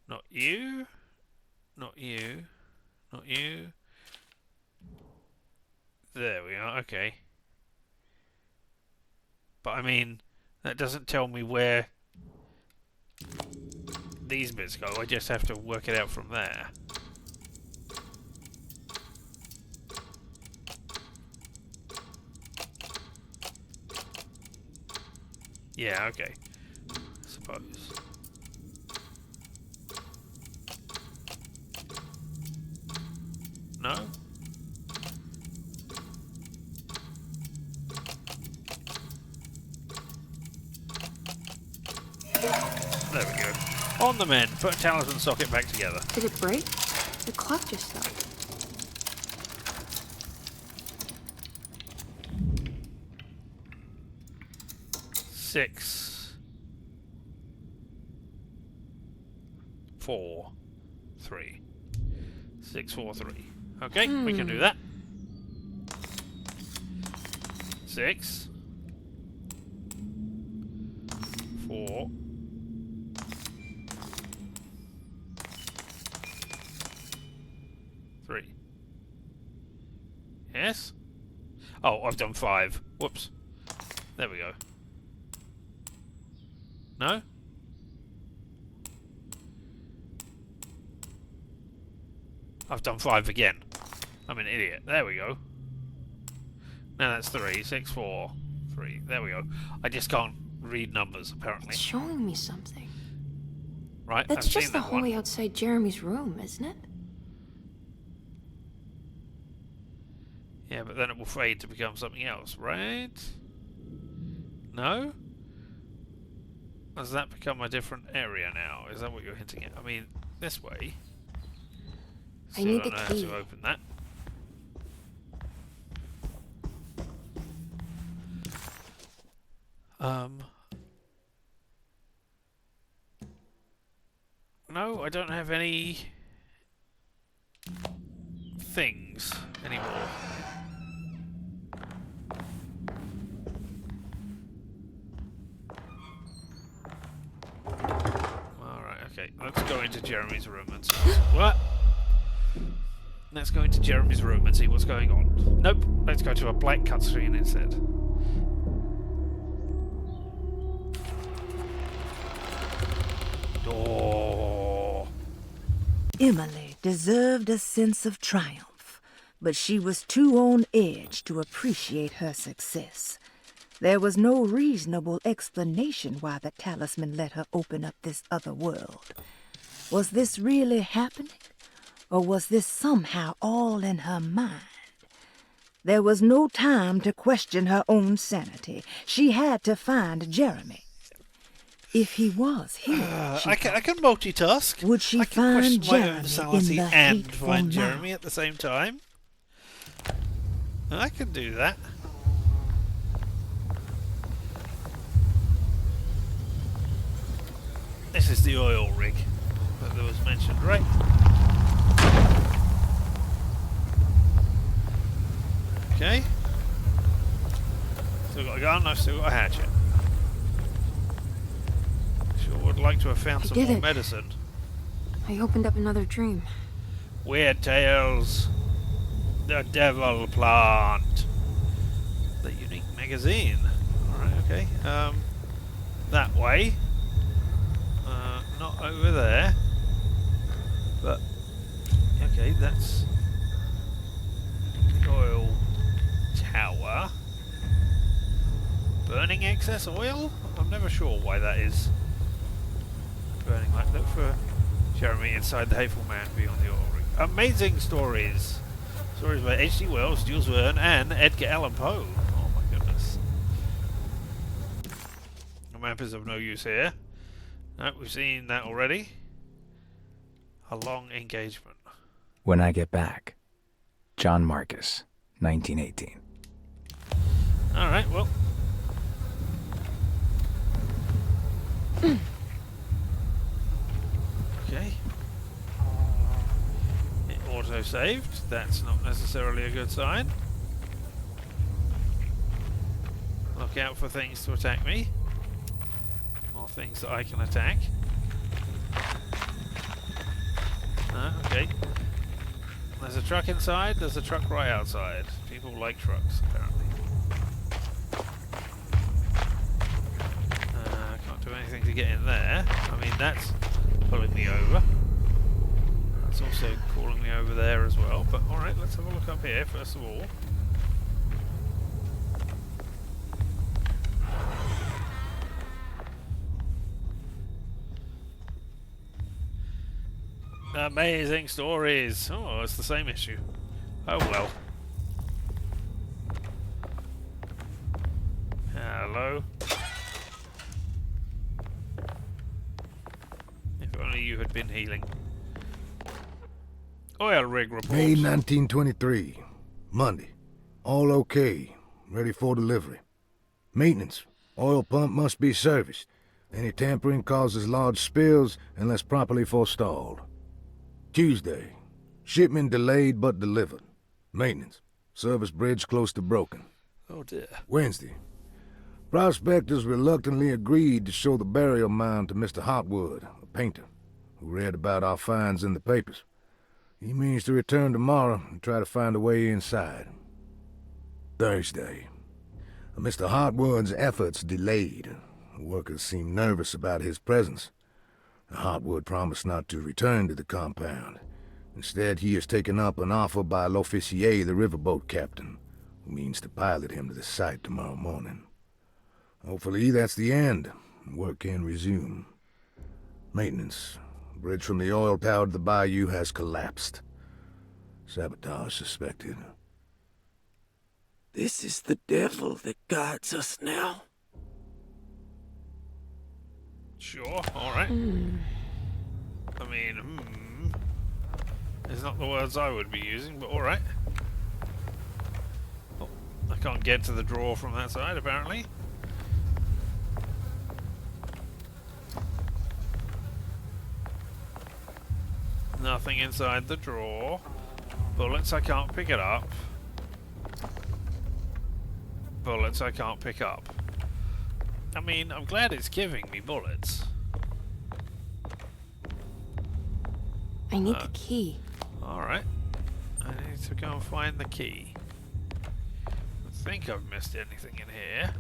Not you. Not you. Not you. There we are. Okay. But I mean, that doesn't tell me where these bits go. I just have to work it out from there. Yeah, okay. Suppose. No? There we go. On the mend. Put a talisman socket back together.
Did it break? The clock just stopped.
Six, 4, 3. 6, 4, 3. Okay, we can do that. 6, 4. 3. Yes? Oh, I've done 5. Whoops. There we go. No? I've done 5 again. I'm an idiot. There we go. Now that's 3. 6, 4, 3. There we go. I just can't read numbers, apparently.
It's showing me something.
Right,
That's
I've
just
seen
the
that one.
hallway outside Jeremy's room, isn't it?
Yeah, but then it will fade to become something else, right? No? Does that become a different area now? Is that what you're hinting at? I mean, this way.
I need
Still
the
don't know how
key.
to open that. No, I don't have any things anymore. Alright, okay. Let's go into Jeremy's room and see what? Let's go into Jeremy's room and see what's going on. Nope, let's go to a black cutscene instead. Oh.
Emily deserved a sense of triumph, but she was too on edge to appreciate her success. There was no reasonable explanation why the talisman let her open up this other world. Was this really happening? Or was this somehow all in her mind? There was no time to question her own sanity. She had to find Jeremy. If he was here,
I can multitask.
Would she
I can
find
question my
Jeremy
own sanity
in the
and
hateful
find
mouth?
Jeremy at the same time. I can do that. This is the oil rig that was mentioned, right? Okay. Still got a gun, I've still got a hatchet. Sure would like to have found
I
some
did
more
it.
medicine.
I opened up another dream.
Weird Tales. The Devil Plant. The unique magazine. Alright, Okay, that way. Not over there. But, okay, that's the oil tower. Burning excess oil? I'm never sure why that is. Burning like look for Jeremy inside the hateful man beyond the oil rig. Amazing stories. Stories by H.G. Wells, Jules Verne, and Edgar Allan Poe. Oh my goodness. The map is of no use here. No, we've seen that already. A long engagement.
When I Get Back. John Marcus, 1918.
Alright, well. Okay. It auto-saved. That's not necessarily a good sign. Look out for things to attack me. Or things that I can attack. Okay. There's a truck inside, there's a truck right outside. People like trucks, apparently. Can't do anything to get in there. I mean, that's pulling me over. That's also calling me over there as well. But alright, let's have a look up here, first of all. Amazing stories. Oh, it's the same issue. Oh well. Hello. If only you had been healing. Oil rig report.
May 1923. Monday. All okay. Ready for delivery. Maintenance. Oil pump must be serviced. Any tampering causes large spills unless properly forestalled. Tuesday. Shipment delayed but delivered. Maintenance. Service bridge close to broken.
Oh dear.
Wednesday. Prospectors reluctantly agreed to show the burial mound to Mr. Hartwood, a painter, who read about our finds in the papers. He means to return tomorrow and try to find a way inside. Thursday. Mr. Hartwood's efforts delayed. The workers seemed nervous about his presence. Hartwood promised not to return to the compound. Instead, he has taken up an offer by L'Officier, the riverboat captain, who means to pilot him to the site tomorrow morning. Hopefully that's the end, and work can resume. Maintenance. Bridge from the oil tower to the bayou has collapsed. Sabotage suspected.
This is the devil that guides us now.
Sure, alright. I mean, is not the words I would be using, but alright. Oh, I can't get to the drawer from that side, apparently. Nothing inside the drawer. Bullets, I can't pick it up. Bullets, I can't pick up. I mean, I'm glad it's giving me bullets.
I need the key.
Alright. I need to go and find the key. I think I've missed anything in here.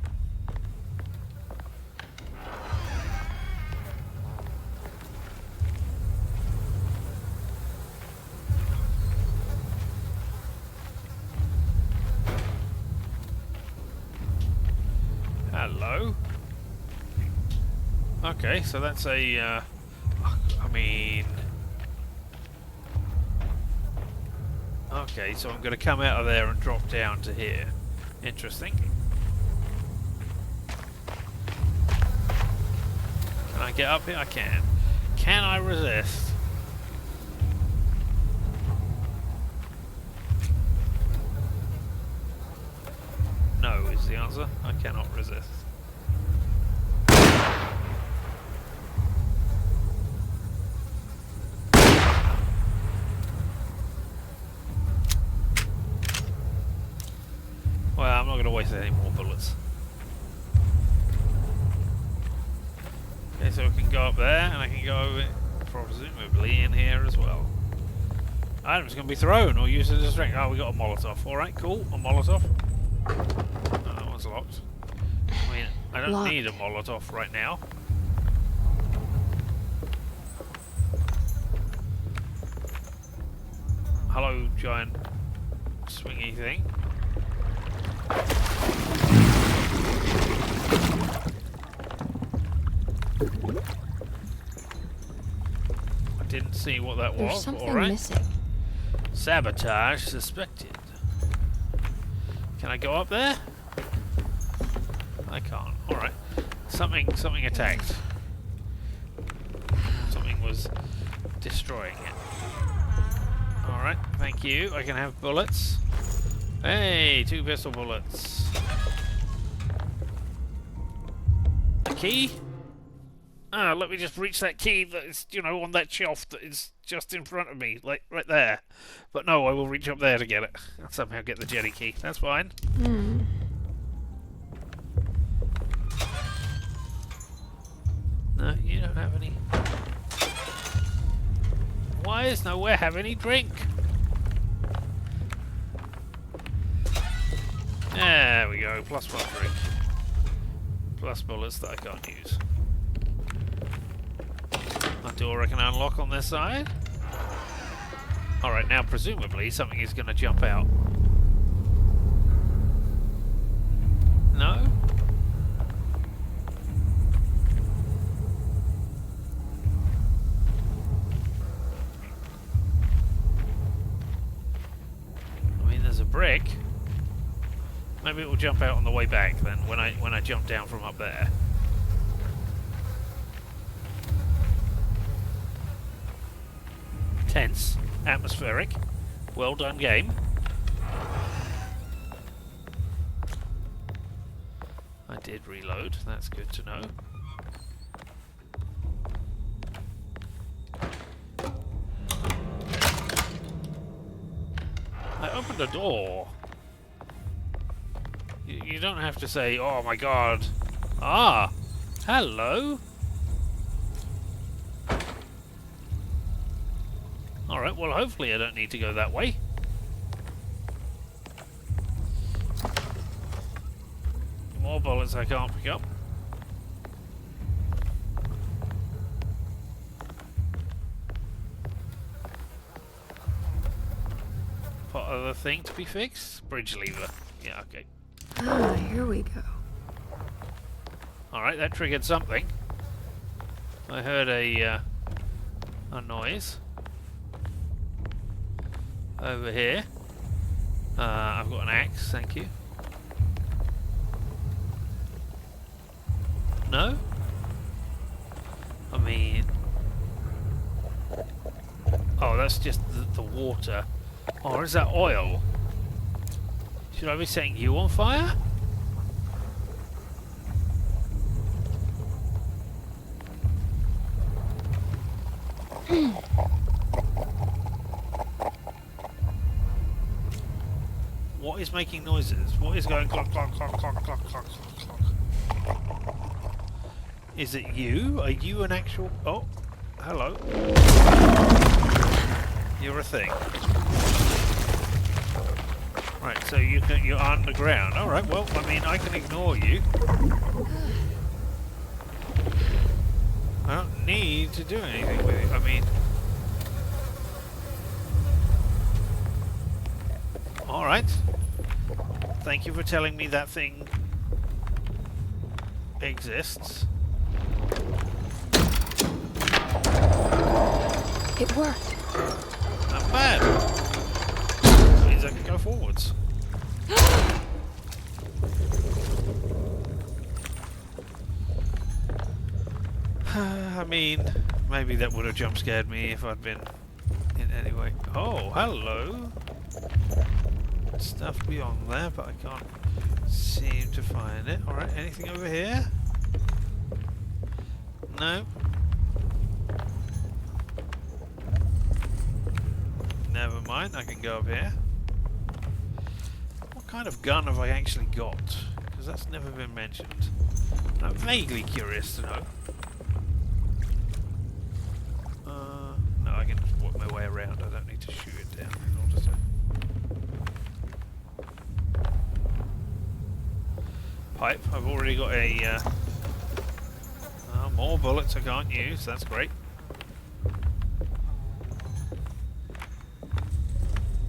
Hello? Okay, so that's a, I mean... Okay, so I'm going to come out of there and drop down to here. Interesting. Can I get up here? I can. Can I resist? No is the answer. I cannot resist. Well, I'm not going to waste any more bullets. Okay, so I can go up there, and I can go over, presumably in here as well. Items can be thrown or used as a string. Oh, we got a Molotov. Alright, cool. A Molotov. Oh, that one's locked. I mean, I don't
Locked.
need a Molotov right now. Hello, giant swingy thing. I didn't see what that
There's
was.
something
All right.
missing.
Sabotage suspected. Can I go up there? I can't. All right. Something attacked. Something was destroying it. All right. Thank you. I can have bullets. Hey, 2 pistol bullets. A key? Ah, let me just reach that key that is, you know, on that shelf that is just in front of me, like right there. But no, I will reach up there to get it. I'll somehow get the jetty key. That's fine. No, you don't have any. Why is nowhere have any drink? There we go. +1 drink. Plus bullets that I can't use. A door I can unlock on this side. Alright, now presumably something is going to jump out. No? I mean, there's a brick. Maybe it will jump out on the way back then, when I jump down from up there. Tense, atmospheric, well done game. I did reload, that's good to know. I opened a door. You don't have to say, oh my god. Ah, hello. Alright, well hopefully I don't need to go that way. More bullets I can't pick up. What other thing to be fixed? Bridge lever. Yeah, okay.
Ah, here we go.
Alright, that triggered something. I heard a noise. Over here. I've got an axe, thank you. No? I mean... Oh, that's just the water. Or is that oil? Should I be setting you on fire? What is making noises? What is going clock, clock, clock, clock, clock, clock, clock, clock? Is it you? Are you an actual... Oh, hello. You're a thing. Right, so you're underground. Alright, well, I mean, I can ignore you. I don't need to do anything with it. I mean... Alright. Thank you for telling me that thing exists.
It worked.
Not bad. That means I can go forwards. I mean, maybe that would have jump scared me if I'd been in any way. Oh, hello. Stuff beyond there, but I can't seem to find it. Alright, anything over here? No. Never mind, I can go up here. What kind of gun have I actually got? Because that's never been mentioned. I'm vaguely curious to know. No, I can just walk my way around. I don't need to shoot it down in order to... pipe. I've already got a... more bullets I can't use. That's great.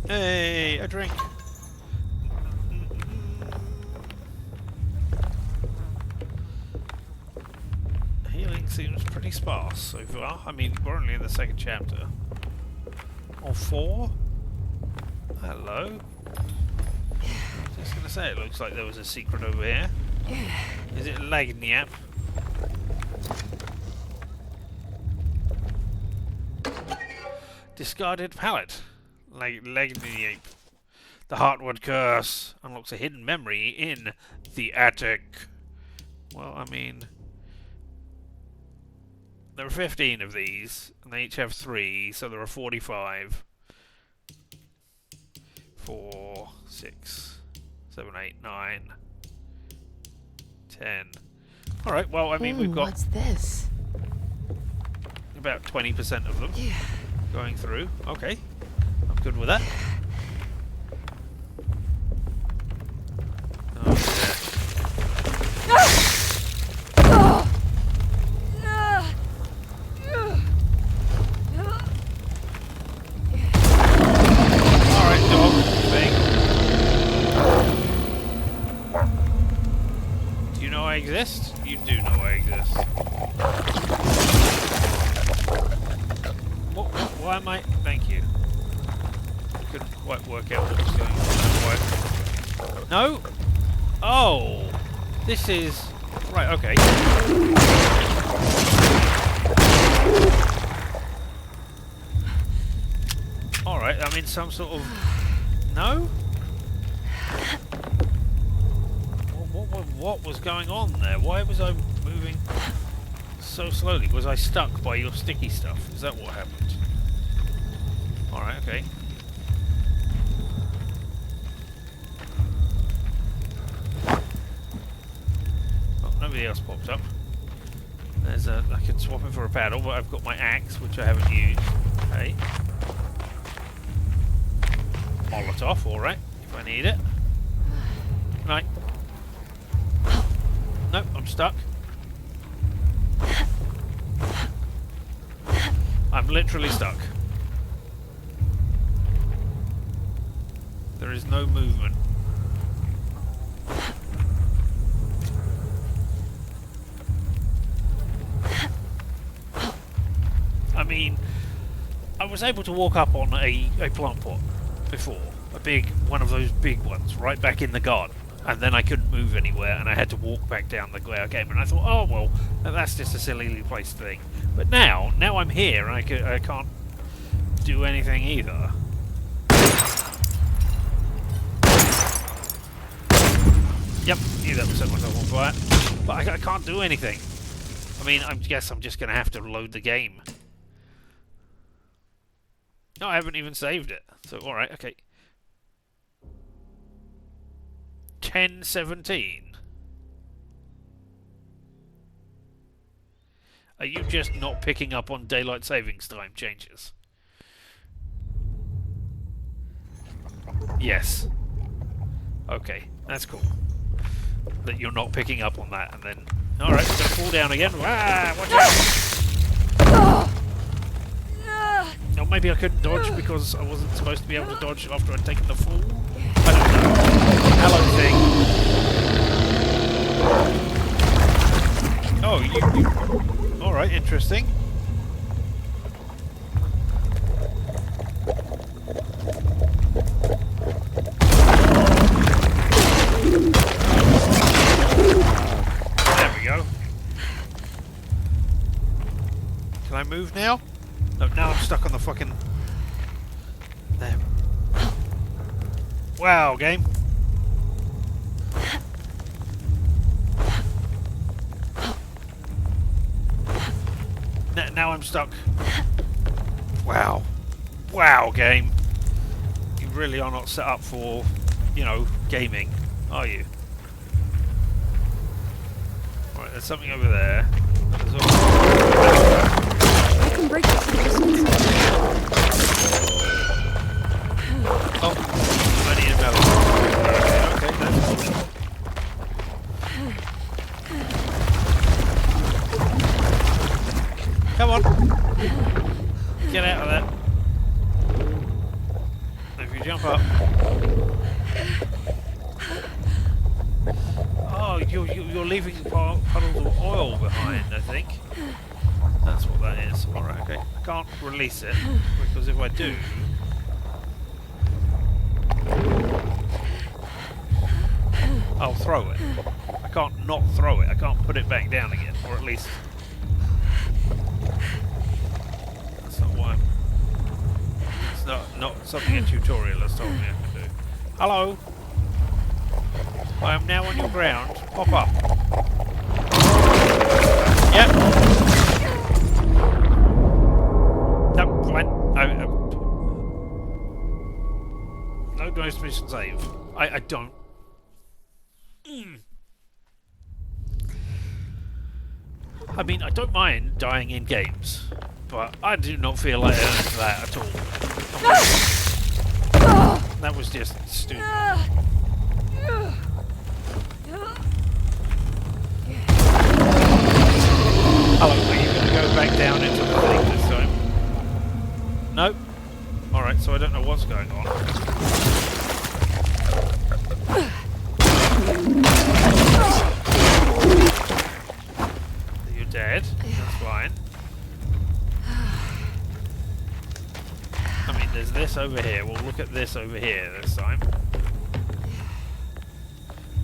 Hey, a drink. Healing seems pretty sparse so far. I mean, we're only in the second chapter. Or 4? Hello. Just gonna say, it looks like there was a secret over here. Is it Lagniap? Discarded pallet. Lagniap. The Hartwood curse unlocks a hidden memory in the attic. Well, I mean, there are 15 of these, and they each have 3, so there are 45. 4, 6, 7, 8, 9, 10. Alright, well, I mean, we've got...
What's this?
About 20% of them going through. Okay, I'm good with that. Exist? You do know I exist. Why am I... Thank you. I couldn't quite work out what was going on. No? Oh! This is... Right, okay. Alright, I'm in some sort of... No? What was going on there? Why was I moving so slowly? Was I stuck by your sticky stuff? Is that what happened? Alright, okay. Oh, nobody else popped up. There's a... I could swap him for a paddle, but I've got my axe, which I haven't used. Okay. Molotov, alright, if I need it. Right. Nope, I'm stuck. I'm literally stuck. There is no movement. I mean, I was able to walk up on a plant pot before. A big, one of those big ones, right back in the garden. And then I couldn't move anywhere, and I had to walk back down the way I came. And I thought, oh well, that's just a sillily placed thing. But now I'm here, and I can't do anything either. Yep, knew that would set myself on fire. But I can't do anything. I mean, I guess I'm just going to have to load the game. No, I haven't even saved it. So, alright, okay. 10:17. Are you just not picking up on daylight savings time changes? Yes. Okay, that's cool. That you're not picking up on that, and then... Alright, it's gonna fall down again. Ah, watch out! Or maybe I couldn't dodge because I wasn't supposed to be able to dodge after I'd taken the fall? I don't know. Hello, thing. Oh, you... Alright, interesting. There we go. Can I move now? No, now I'm stuck on the fucking... There. Wow, game. Now I'm stuck. Wow. Wow, game. You really are not set up for, you know, gaming, are you? Right, there's something over there. There's also...
I can break this resistance.
Oh, I need a metal. Okay, that's cool. Come on. Get out of there. If you jump up. Oh, you're leaving puddles of oil behind, I think. That's what that is. Alright, okay. I can't release it, because if I do... I'll throw it. I can't not throw it. I can't put it back down again, or at least... That's not what I'm... It's not something a tutorial has told me I can do. Hello? I am now on your ground. Pop up. Yep. No, fine. No ghost mission save. I don't. I mean, I don't mind dying in games, but I do not feel like earning that at all. That was just stupid. Hello, are you going to go back down into the thing this time? No? Alright, so I don't know what's going on. You're dead. That's fine. I mean, there's this over here. We'll look at this over here this time.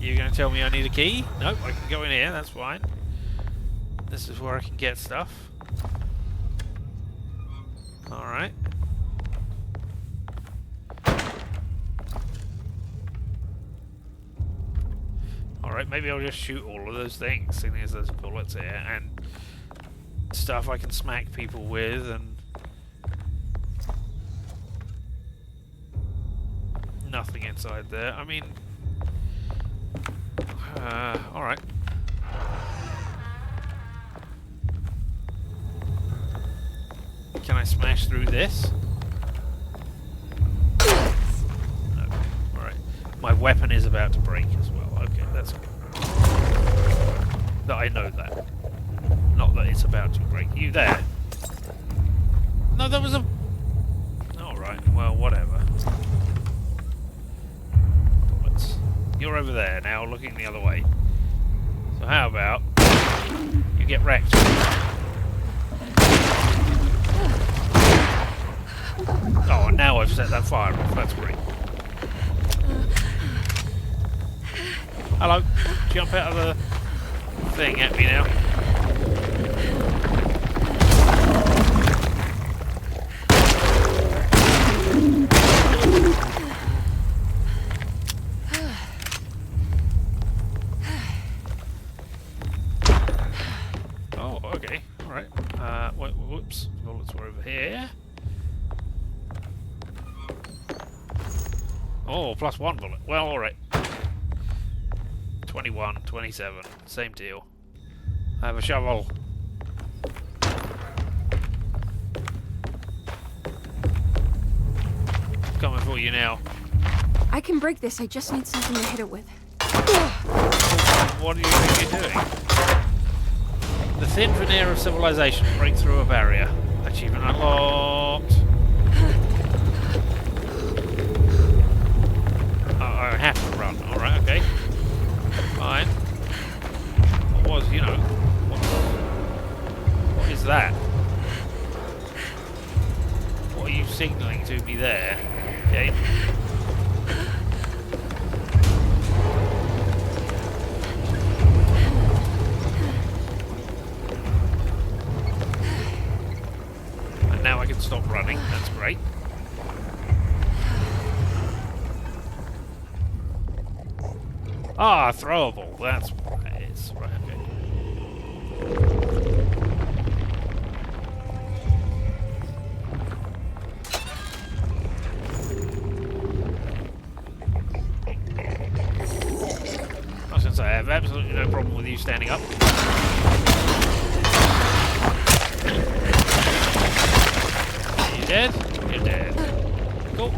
You're going to tell me I need a key? Nope, I can go in here. That's fine. This is where I can get stuff. Alright. Alright, maybe I'll just shoot all of those things, seeing as there's bullets here, and stuff I can smack people with, and... Nothing inside there. I mean... alright. Can I smash through this? No. Alright. My weapon is about to break as well. Okay, that's good. That I know that. Not that it's about to break. You there? No, that was a... Alright, well, whatever. Bullets. You're over there now, looking the other way. So how about... You get wrecked. Oh, and now I've set that fire off. That's great. Hello. Jump out of the thing at me now. Oh, okay. Alright. Whoops. Bullets were over here. Oh, plus one bullet. Well, alright. 21, 27. Same deal. I have a shovel. Coming for you now.
I can break this. I just need something to hit it with.
What do you think you're doing? The thin veneer of civilization. Break through a barrier. Achievement unlocked. I have to run. Alright, okay. Fine. What was, you know... What is that? What are you signalling to me there? Okay. And now I can stop running. That's great. Ah, throwable. That's what it is. Right, okay. I was going to say, I have absolutely no problem with you standing up. You dead? You're dead. Cool.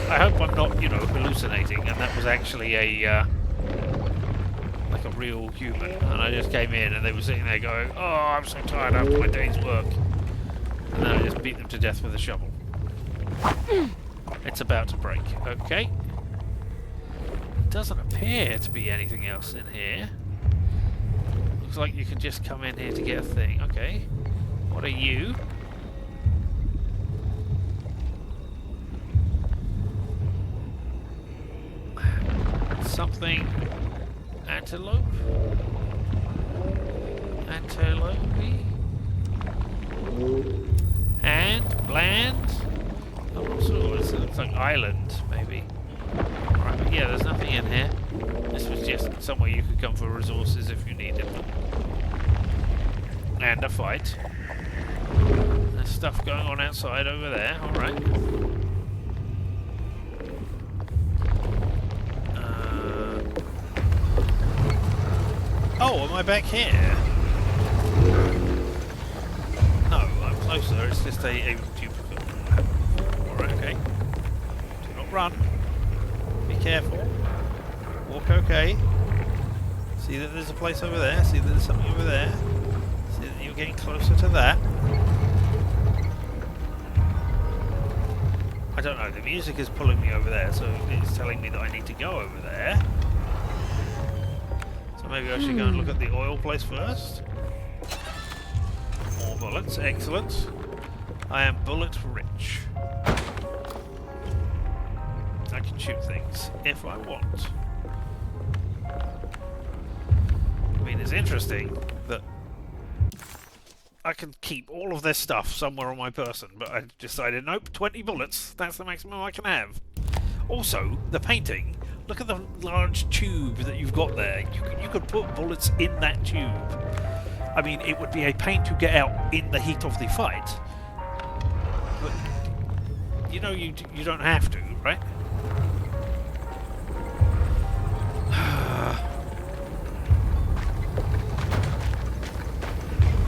I hope I'm not, you know, hallucinating, and that was actually a, like a real human, and I just came in and they were sitting there going, "Oh, I'm so tired after my day's work," and then I just beat them to death with a shovel. It's about to break. Okay. Doesn't appear to be anything else in here. Looks like you can just come in here to get a thing. Okay. What are you? Something. Antelope? Antelope? And bland? I'm not sure. It looks like island, maybe. Alright, but yeah, there's nothing in here. This was just somewhere you could come for resources if you needed them. And a fight. There's stuff going on outside over there, alright. Oh, am I back here? No, I'm closer. It's just a duplicate. Alright, okay. Do not run. Be careful. Walk okay. See that there's a place over there. See that there's something over there. See that you're getting closer to that. I don't know. The music is pulling me over there, so it's telling me that I need to go over there. Maybe I should go and look at the oil place first. More bullets, excellent. I am bullet rich. I can shoot things if I want. I mean, it's interesting that I can keep all of this stuff somewhere on my person, but I decided, nope, 20 bullets, that's the maximum I can have. Also, the painting. Look at the large tube that you've got there. You could put bullets in that tube. I mean, it would be a pain to get out in the heat of the fight. But, you know, you don't have to, right?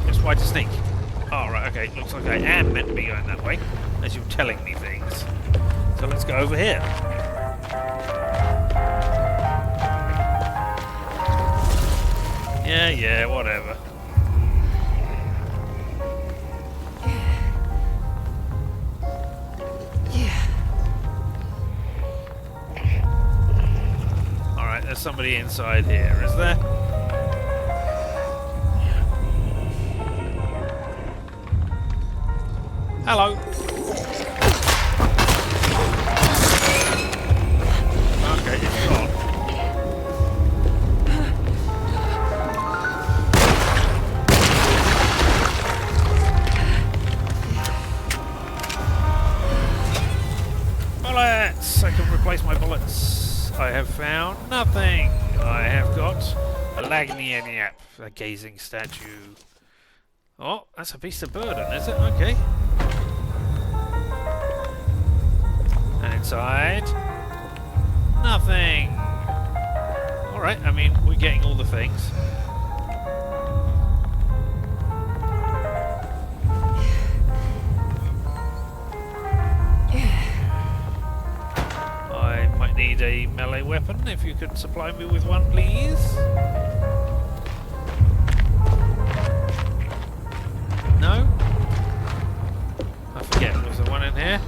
Just why to sneak? Oh, right, okay. Looks like I am meant to be going that way, as you're telling me things. So let's go over here. Yeah, whatever. Alright, there's somebody inside here, is there? Hello. Okay, it's gone. Bullets! I can replace my bullets. I have found nothing. I have got a Lagnianiap, a gazing statue. Oh, that's a beast of burden, is it? Okay. And inside, nothing. Alright, I mean, we're getting all the things. I might need a melee weapon, if you could supply me with one, please. No? I forget, was there one in here?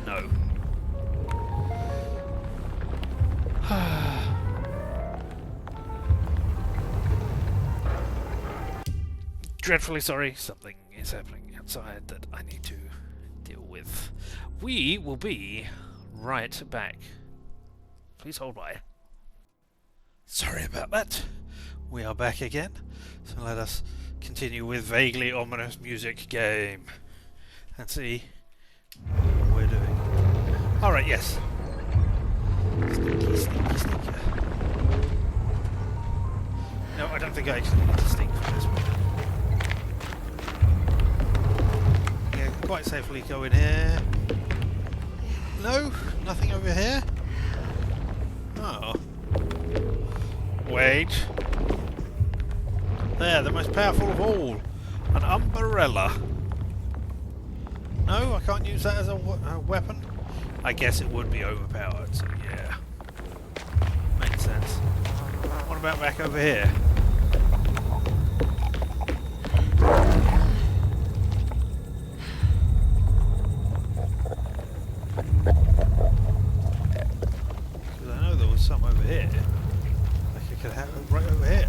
No. Dreadfully sorry, something is happening outside that I need to deal with. We will be right back. Please hold by. Sorry about that. We are back again, so let us continue with vaguely ominous music game and see what we're doing. Alright, yes. Sneaky, sneaky, sneaky. No, I don't think I actually need to sneak for this one. Yeah, quite safely go in here. No, nothing over here. Oh. Wait. There, the most powerful of all. An umbrella. No, I can't use that as a weapon. I guess it would be overpowered, so yeah. Makes sense. What about back over here? Because I know there was some over here. Like I could have it right over here.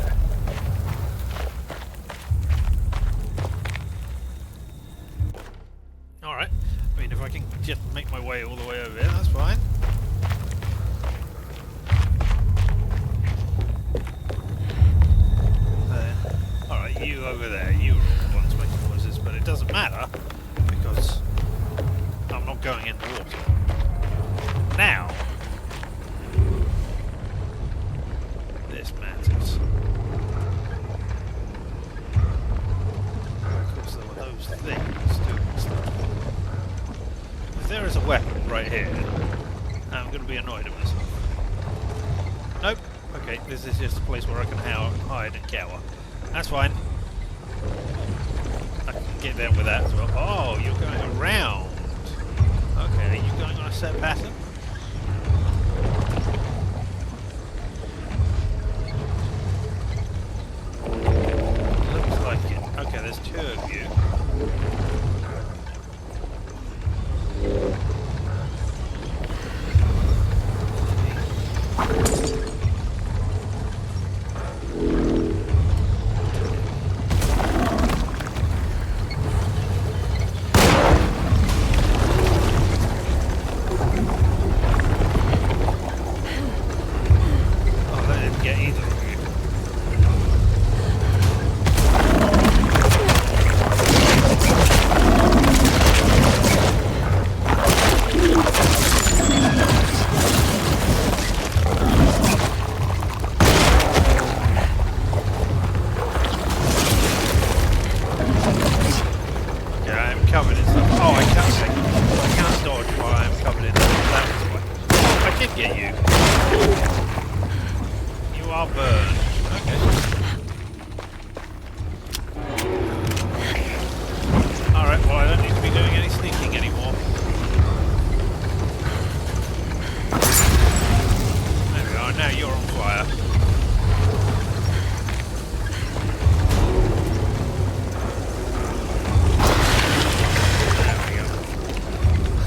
Alright. I mean, if I can just make my way all the way over here, that's fine. Alright, you over there, you were all the ones making noises, but it doesn't matter, because I'm not going in the water. Now, this matters. Of course, there were those things doing stuff. If there is a weapon right here, I'm going to be annoyed at myself. Nope. Okay, this is just a place where I can hide and cower. That's fine. I can get down with that as well. Oh, you're going around. Okay, are you going on a set pattern? Looks like it. Okay, there's two of you.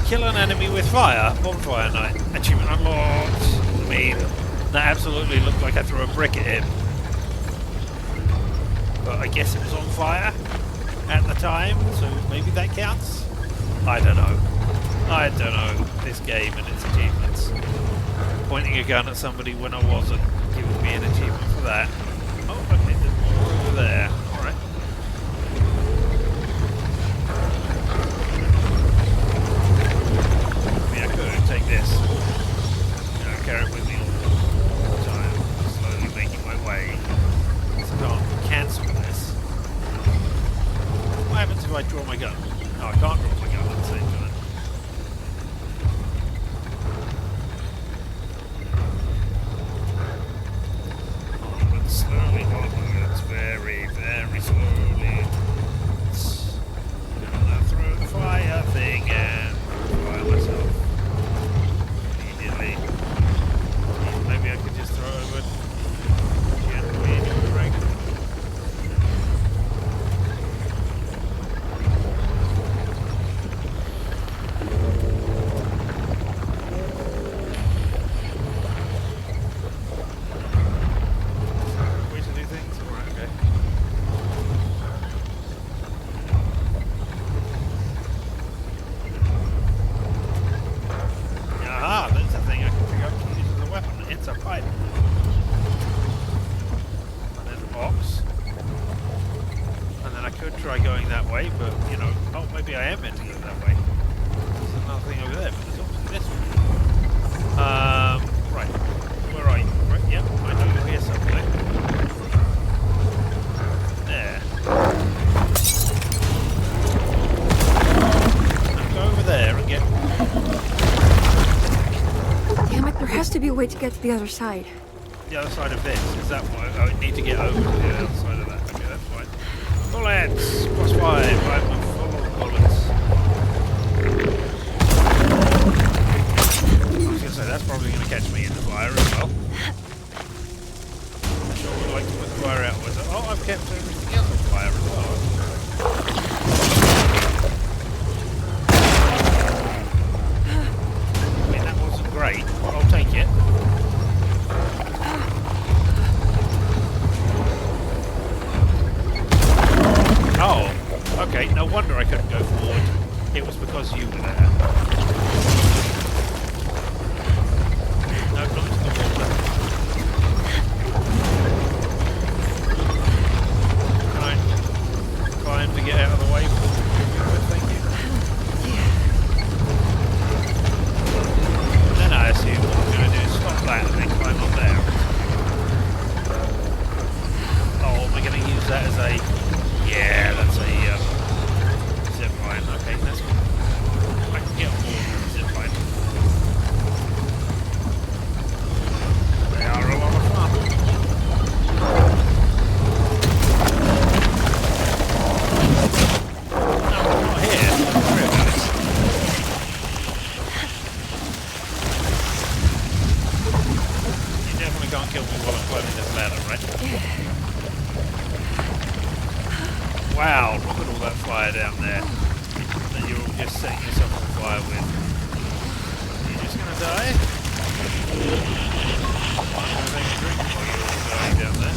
Kill an enemy with fire. Bonfire night. Achievement unlocked. I mean, that absolutely looked like I threw a brick at him. But I guess it was on fire at the time, so maybe that counts? I don't know. I don't know this game and its achievements. Pointing a gun at somebody when I wasn't giving me an achievement for that. Oh, okay, there's more over there. Alright. Take this, carry it with me all the time, slowly making my way. So I can't cancel this. What happens if I draw my gun? No, I can't draw my gun at the same time. Onwards, slowly onwards, very, very slowly. Gonna throw the fire thing and fire myself. Maybe I could just throw it over gently into the ring. Way to do things? Alright, okay. Aha, that's the thing I can figure out to use as a weapon. It's a pipe. And there's a box. And then I could try going that way, but, you know, oh, maybe I am meant to go that way. There's another thing over there, but there's also this one. Right. Where are you? Right, yep, I know you're here somewhere. There. Now go over there and get...
Damn it, there has to be a way to get to the other side.
The other side of this? Is that why I need to get over to the other side of that? Okay, that's fine. Bullets! +5. I'm full of bullets. I was going to say, that's probably going to catch me in the fire as well. there as well. I mean, that wasn't great, but I'll take it. Oh, okay, no wonder I couldn't go forward. It was because you were there. No, not into the water. Can I climb to get out of the way? Thank you. And then I assume what I'm going to do is stop that and then climb up there. Oh, am I going to use that as a... Yeah, that's a zip line. Okay, that's good. I can get on board with a zip line. They are a lot of fun. No, I'm not here. Don't worry about it. You definitely can't kill me while I'm climbing this ladder, right? Wow, look at all that fire down there that you're all just setting yourself on fire with. You're just gonna die? I'm gonna take a drink while you're all dying down there.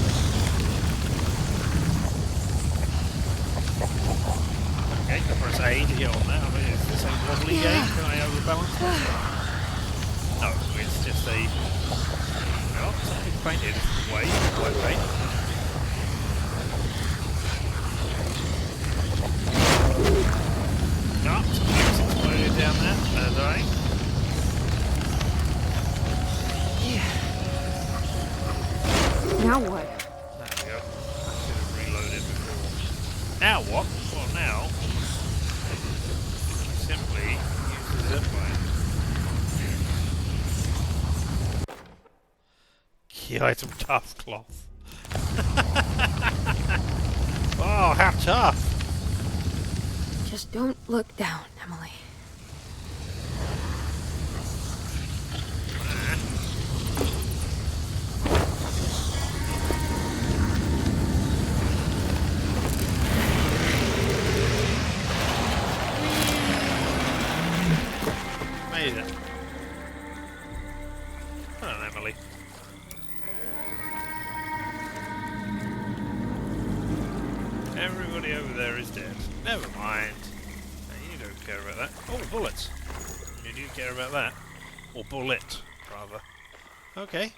Okay, I press A to get on that. I mean, is this a wobbly game? Can I overbalance myself? No, it's just a... Well, something painted way, white paint. No, something's exploded down there. They're dying.
Now what?
There we go. I should have reloaded before. Now what? Well, now I simply use the zipline. Key item tough cloth. Oh, how tough!
Just don't look down, Emily.
Made it. Come on, Emily. Everybody over there is dead. Never mind. You don't care about that. Oh, bullets. You do care about that. Or bullet, rather. Okay.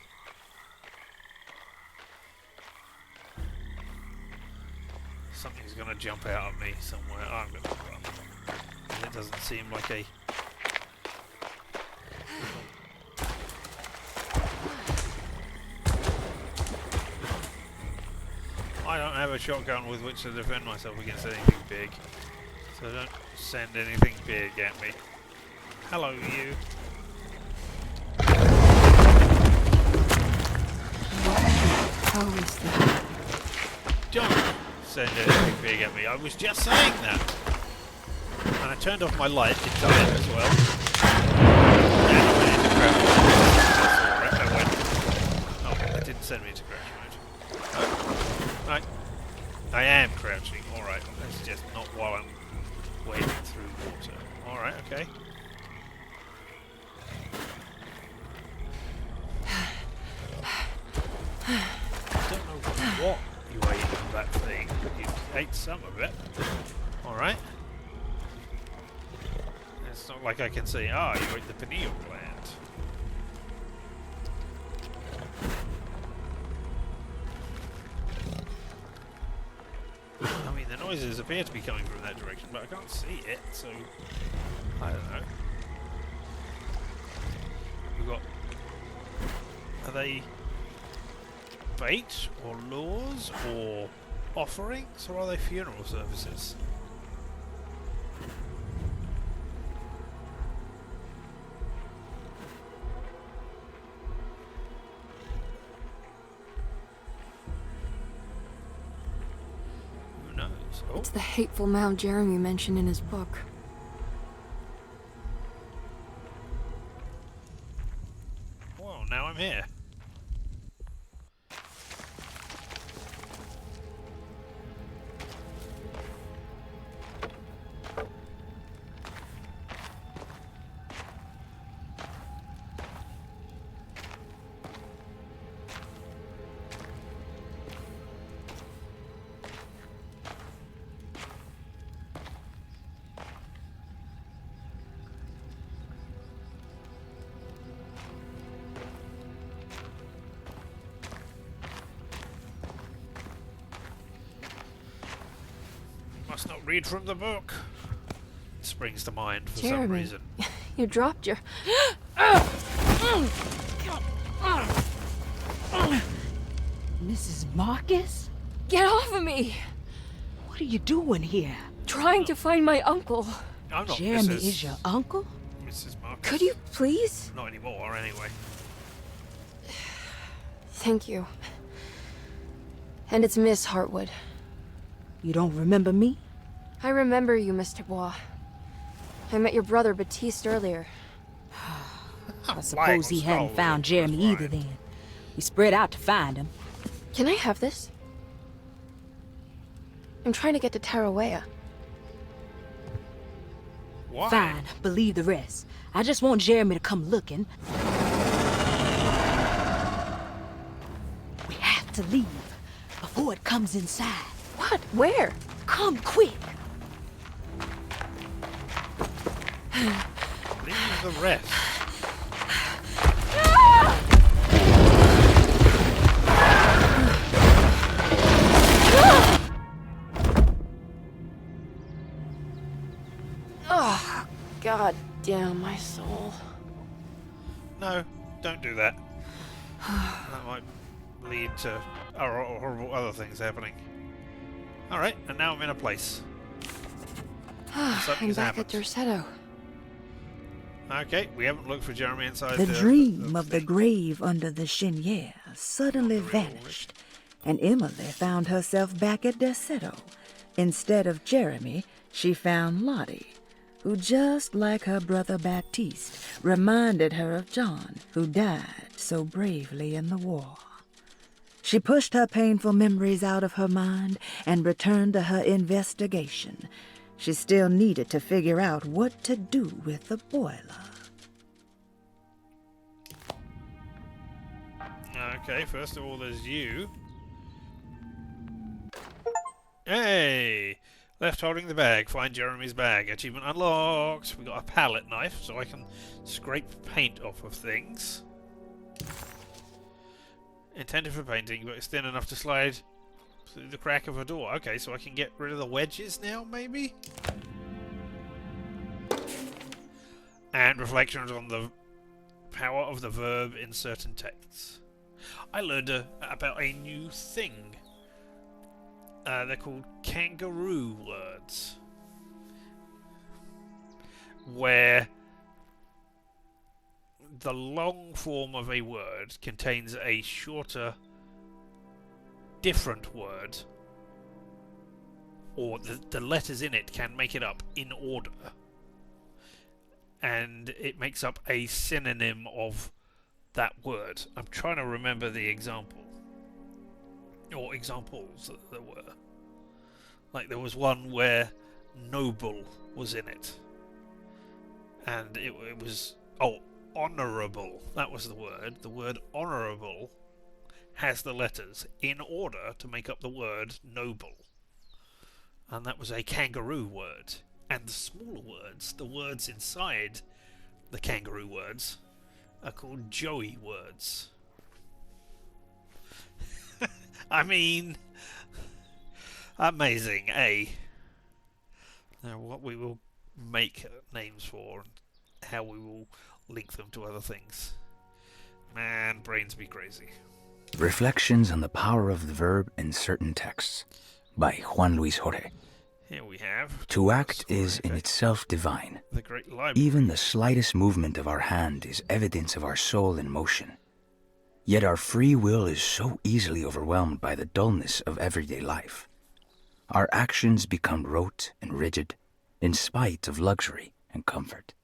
Something's going to jump out at me somewhere. I'm going to run. And it doesn't seem like a... I don't have a shotgun with which to defend myself against anything big. So don't send anything big at me. Hello, you.
How is that?
Don't send anything big at me. I was just saying that. And I turned off my light in time as well. And I went into crouch mode. I went... Oh, it didn't send me into crouch mode. Oh. Right. I am crouching. Alright. That's just not while I'm wading through water. Alright, okay. I don't know what you ate from that thing. You ate some of it. Alright. It's not like I can say, ah, you ate the pineal gland. I mean, the noises appear to be coming from that direction, but I can't see it, so... I don't know. We've got... Are they... bait, or lures, or offerings, or are they funeral services? Who knows? Oh.
It's the hateful mound Jeremy mentioned in his book.
Well, now I'm here. must not read from the book. It springs to mind for some
Jeremy,
reason.
you dropped your...
Mrs. Marcus?
Get off of me!
What are you doing here?
Trying to find my uncle.
I'm not
Jeremy
Mrs.
is your uncle?
Mrs. Marcus.
Could you please?
Not anymore, anyway.
Thank you. And it's Miss Hartwood.
You don't remember me?
I remember you, Mr. Bois. I met your brother Baptiste earlier.
I suppose he hadn't found Jeremy either then. We spread out to find him.
Can I have this? I'm trying to get to Tarawea.
Why?
Fine, believe the rest. I just want Jeremy to come looking. We have to leave before it comes inside.
What? Where?
Come quick.
Leave the rest.
Oh, God damn my soul.
No, don't do that. That might lead to horrible other things happening. Alright, and now I'm in a place.
I'm
Something's
back
happened.
at Dorsetto.
Okay, we haven't looked for Jeremy inside
The dream of the grave under the cheniere suddenly vanished, and Emily found herself back at Dorsetto. Instead of Jeremy, she found Lottie, who, just like her brother Baptiste, reminded her of John, who died so bravely in the war. She pushed her painful memories out of her mind and returned to her investigation. She still needed to figure out what to do with the boiler.
Okay, first of all, there's you. Hey! Left holding the bag. Find Jeremy's bag. Achievement unlocked. We got a palette knife, so I can scrape paint off of things. Intended for painting, but it's thin enough to slide through the crack of a door. Okay, so I can get rid of the wedges now, maybe? And reflections on the power of the verb in certain texts. I learned about a new thing. They're called kangaroo words. Where the long form of a word contains a shorter, different word, or the letters in it can make it up in order, and it makes up a synonym of that word. I'm trying to remember the example, or examples that there were. Like there was one where noble was in it, and it was honourable. That was the word. The word honourable has the letters in order to make up the word noble. And that was a kangaroo word. And the smaller words, the words inside the kangaroo words, are called Joey words. I mean, amazing, eh? Now, what we will make names for and how we will link them to other things. Man, brains be crazy.
Reflections on the Power of the Verb in Certain Texts by Juan Luis Jorge.
Here we have...
To act is in itself divine.
The great library.
Even the slightest movement of our hand is evidence of our soul in motion. Yet our free will is so easily overwhelmed by the dullness of everyday life. Our actions become rote and rigid, in spite of luxury and comfort.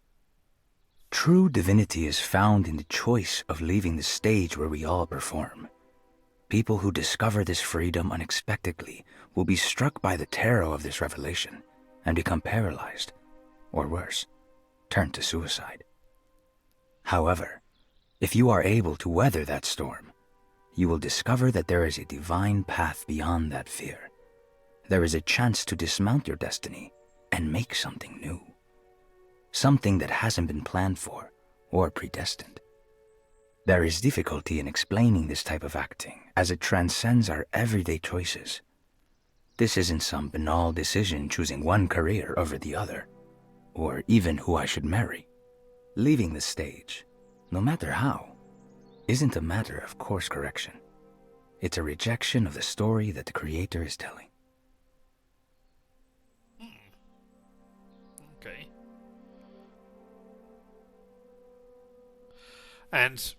True divinity is found in the choice of leaving the stage where we all perform. People who discover this freedom unexpectedly will be struck by the terror of this revelation and become paralyzed, or worse, turn to suicide. However, if you are able to weather that storm, you will discover that there is a divine path beyond that fear. There is a chance to dismount your destiny and make something new. Something that hasn't been planned for or predestined. There is difficulty in explaining this type of acting as it transcends our everyday choices. This isn't some banal decision choosing one career over the other, or even who I should marry. Leaving the stage, no matter how, isn't a matter of course correction. It's a rejection of the story that the creator is telling.
Okay. And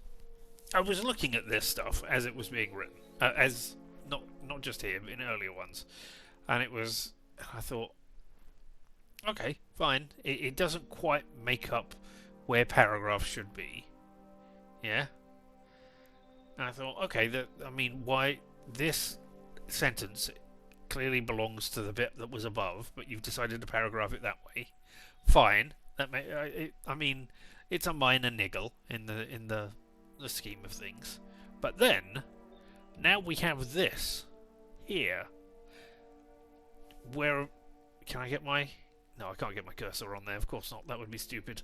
I was looking at this stuff as it was being written, as not just here, but in earlier ones, and I thought, okay, fine. It doesn't quite make up where paragraphs should be. Yeah? And I thought, okay, why this sentence clearly belongs to the bit that was above, but you've decided to paragraph it that way. Fine. It's a minor niggle in the scheme of things. But then, now we have this here, where can I get my? No, I can't get my cursor on there. Of course not. That would be stupid.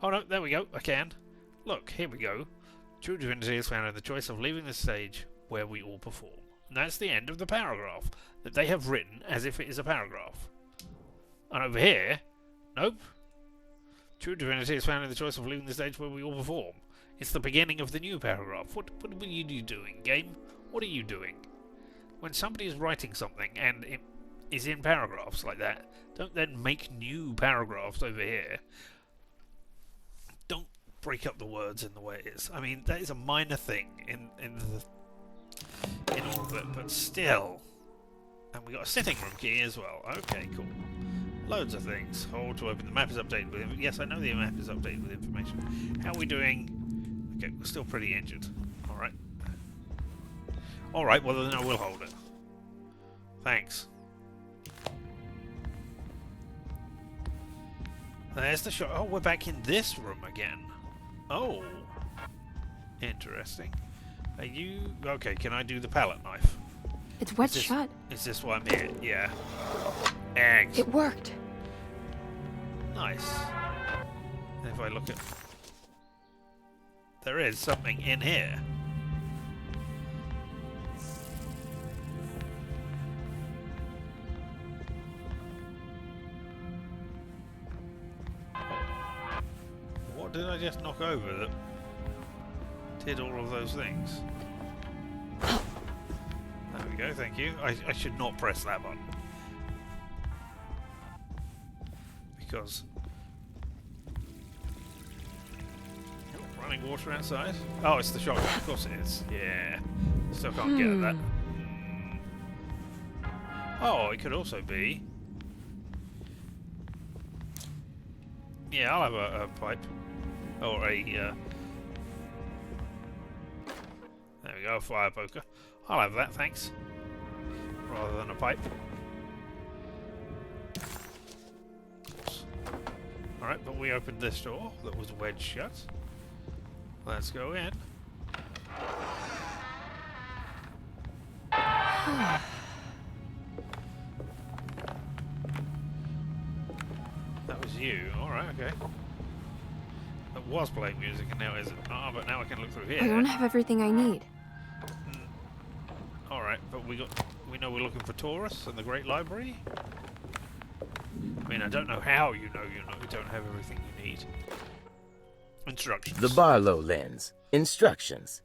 Oh no, there we go. I can. Look, here we go. True divinity is found in the choice of leaving the stage where we all perform. And that's the end of the paragraph that they have written as if it is a paragraph. And over here, nope. True divinity is found in the choice of leaving the stage where we all perform. It's the beginning of the new paragraph. What were you doing, game? What are you doing? When somebody is writing something and it is in paragraphs like that, don't then make new paragraphs over here. Don't break up the words in the way it is. I mean, that is a minor thing in all of it, but still. And we got a sitting room key as well. Okay, cool. Loads of things. Hold to open. The map is updated with information. Yes, I know the map is updated with information. How are we doing? Okay, we're still pretty injured. Alright. Alright, well then I will hold it. Thanks. There's the shot. Oh, we're back in this room again. Oh. Interesting. Are you... Okay, can I do the palette knife?
It's wet shut.
Is this why I'm here? Yeah. Eggs.
It worked.
Nice. And if I look at... There is something in here. What did I just knock over that did all of those things? There we go, thank you. I should not press that button. Because... Running water outside? Oh, it's the shotgun. Of course it is. Yeah. Still can't get at that. Oh, it could also be... Yeah, I'll have a pipe. Or a... There we go, a fire poker. I'll have that, thanks. Rather than a pipe. Alright, but we opened this door that was wedged shut. Let's go in. That was you. Alright, okay. It was playing music and now it isn't. Ah, but now I can look through here.
I don't have everything I need.
Alright, but we know we're looking for Taurus and the Great Library. I mean, I don't know how you don't have everything you need. Instructions.
The Barlow lens. Instructions.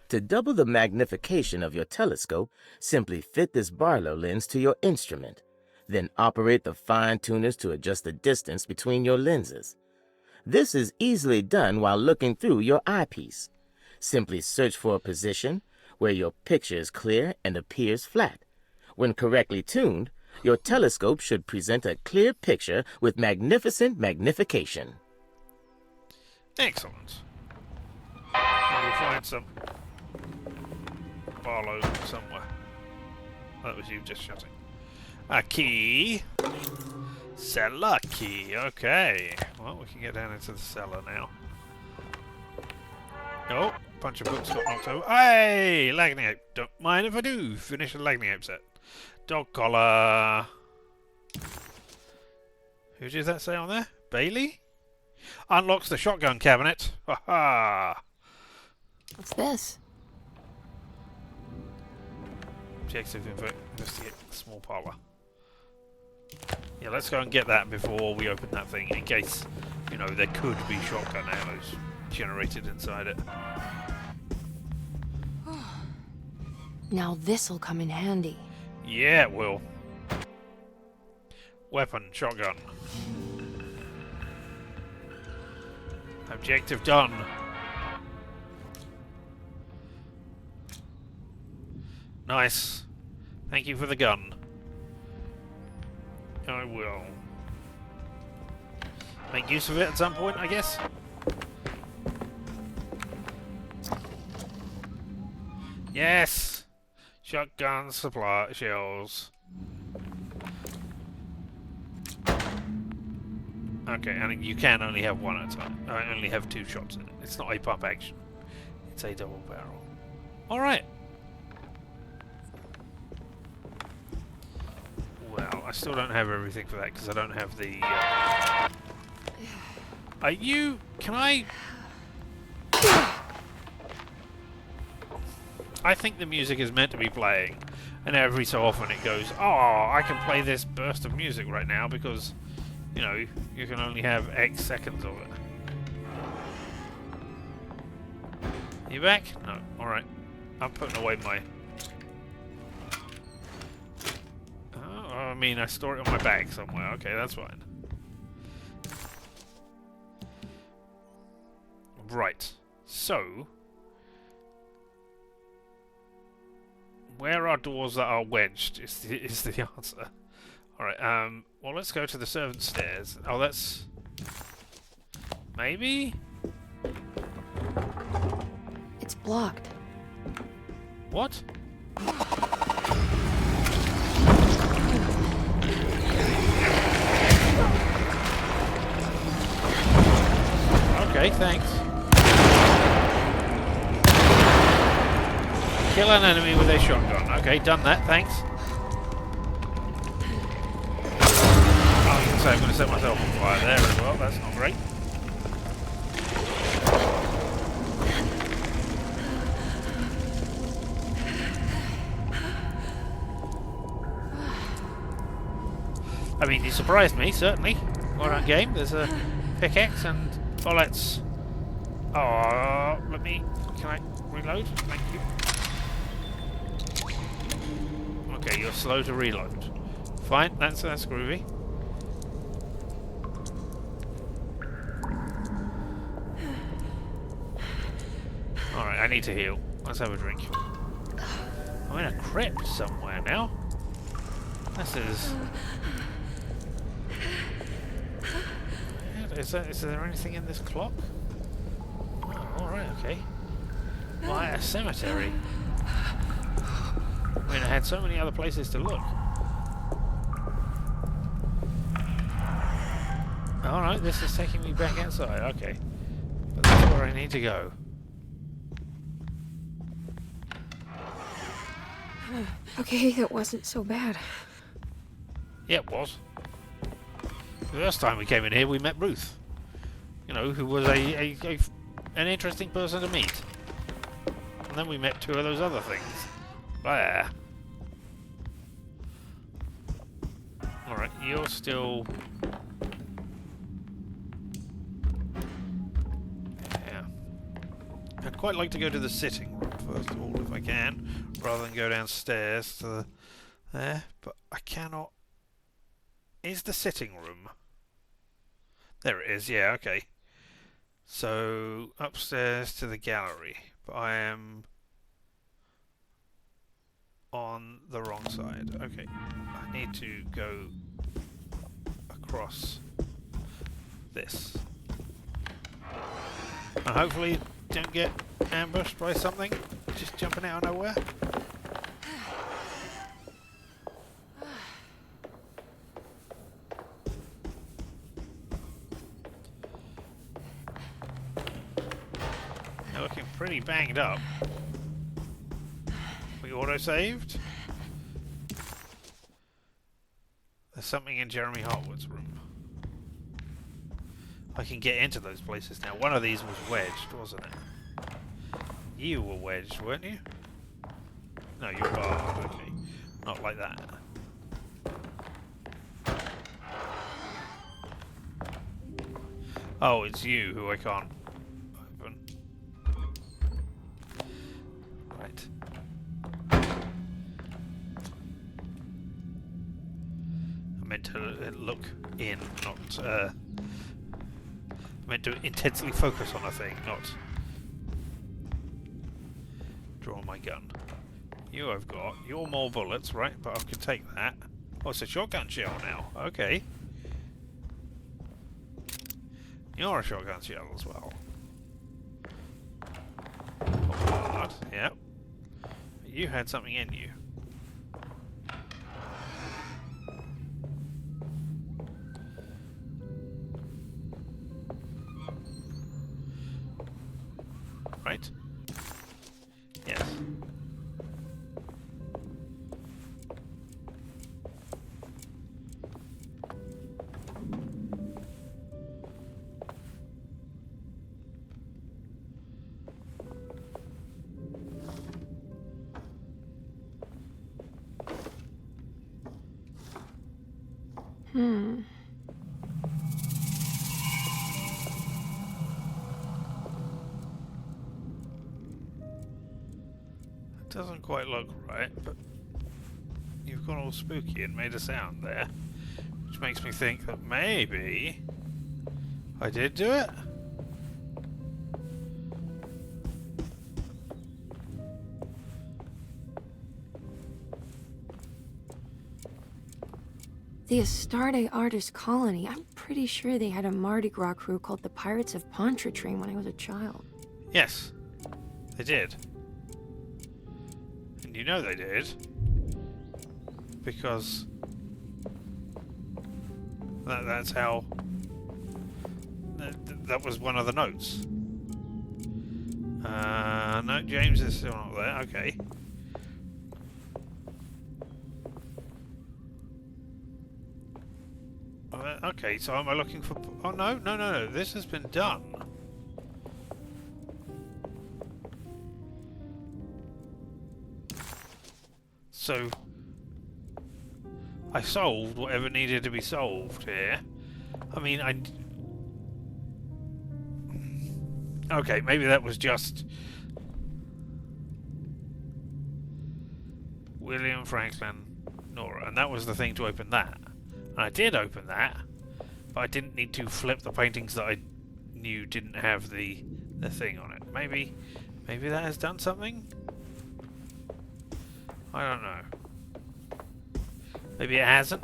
To double the magnification of your telescope, simply fit this Barlow lens to your instrument. Then operate the fine tuners to adjust the distance between your lenses. This is easily done while looking through your eyepiece. Simply search for a position where your picture is clear and appears flat. When correctly tuned, your telescope should present a clear picture with magnificent magnification.
Excellent. We'll find some Barlow somewhere. That was you just shutting. A key. Cellar key. Okay. Well, we can get down into the cellar now. Oh, a bunch of books got knocked over. Hey, Lagny Ape. Don't mind if I do. Finish the Lagny Ape set. Dog collar. Who did that say on there? Bailey? Unlocks the shotgun cabinet. Ha ha.
What's this?
Objective investigate the small parlour. Yeah, let's go and get that before we open that thing, in case, you know, there could be shotgun ammo generated inside it.
Now this'll come in handy.
Yeah, it will. Weapon, shotgun. Objective done. Nice. Thank you for the gun. I will make use of it at some point, I guess. Yes! Shotgun supply shells. Okay, and you can only have one at a time. I only have 2 shots in it. It's not a pump action. It's a double barrel. Alright. Well, I still don't have everything for that because I don't have the... Are you... Can I... I think the music is meant to be playing, and every so often it goes, oh, I can play this burst of music right now because, you know, you can only have X seconds of it. You back? No. Alright. I'm putting away my... I mean, I store it on my bag somewhere. Okay, that's fine. Right. So... where are doors that are wedged is the answer. Alright, well, let's go to the servants' stairs. Oh, that's... maybe?
It's blocked.
What? Okay, thanks. Kill an enemy with a shotgun. Okay, done that, thanks. Oh, you can say I'm going to set myself on fire there as well. That's not great. I mean, you surprised me, certainly. Well done, game. There's a pickaxe and bullets. Oh, let me... Can I reload? Thank you. Okay, you're slow to reload. Fine, that's groovy. Alright, I need to heal. Let's have a drink. I'm in a crypt somewhere now. This is... Is there anything in this clock? Oh, alright, okay. Why, a cemetery. I mean, I had so many other places to look. Alright, this is taking me back outside, okay. But that's where I need to go.
Okay, that wasn't so bad.
Yeah, it was. The first time we came in here, we met Ruth. You know, who was an interesting person to meet. And then we met 2 of those other things. Blah. Alright, you're still... yeah. I'd quite like to go to the sitting room first of all, if I can, rather than go downstairs to there, but I cannot... Is the sitting room? There it is, yeah, okay. So, upstairs to the gallery, but I am on the wrong side. Okay, I need to go across this. And hopefully don't get ambushed by something just jumping out of nowhere. They're looking pretty banged up. We auto-saved. There's something in Jeremy Hartwood's room. I can get into those places now. One of these was wedged, wasn't it? You were wedged, weren't you? No, you are. Okay. Not like that. Oh, it's you who I can't open. Right. I meant to look in, not... I meant to intensely focus on a thing, not draw my gun. You have got your more bullets, right? But I can take that. Oh, it's a shotgun shell now. Okay. You're a shotgun shell as well. Hard. Yep. You had something in you. Right? Yes. It doesn't quite look right, but you've gone all spooky and made a sound there, which makes me think that maybe I did do it.
The Astarte Artist Colony. I'm pretty sure they had a Mardi Gras crew called the Pirates of Pontchartrain when I was a child.
Yes, they did. And you know they did. Because that's how... That was one of the notes. No, James is still not there. Okay. Okay, so am I looking for... Oh, no. This has been done. So... I solved whatever needed to be solved here. I mean, okay, maybe that was just... William Franklin, Nora, and that was the thing to open that. And I did open that, but I didn't need to flip the paintings that I knew didn't have the thing on it. Maybe that has done something? I don't know. Maybe it hasn't?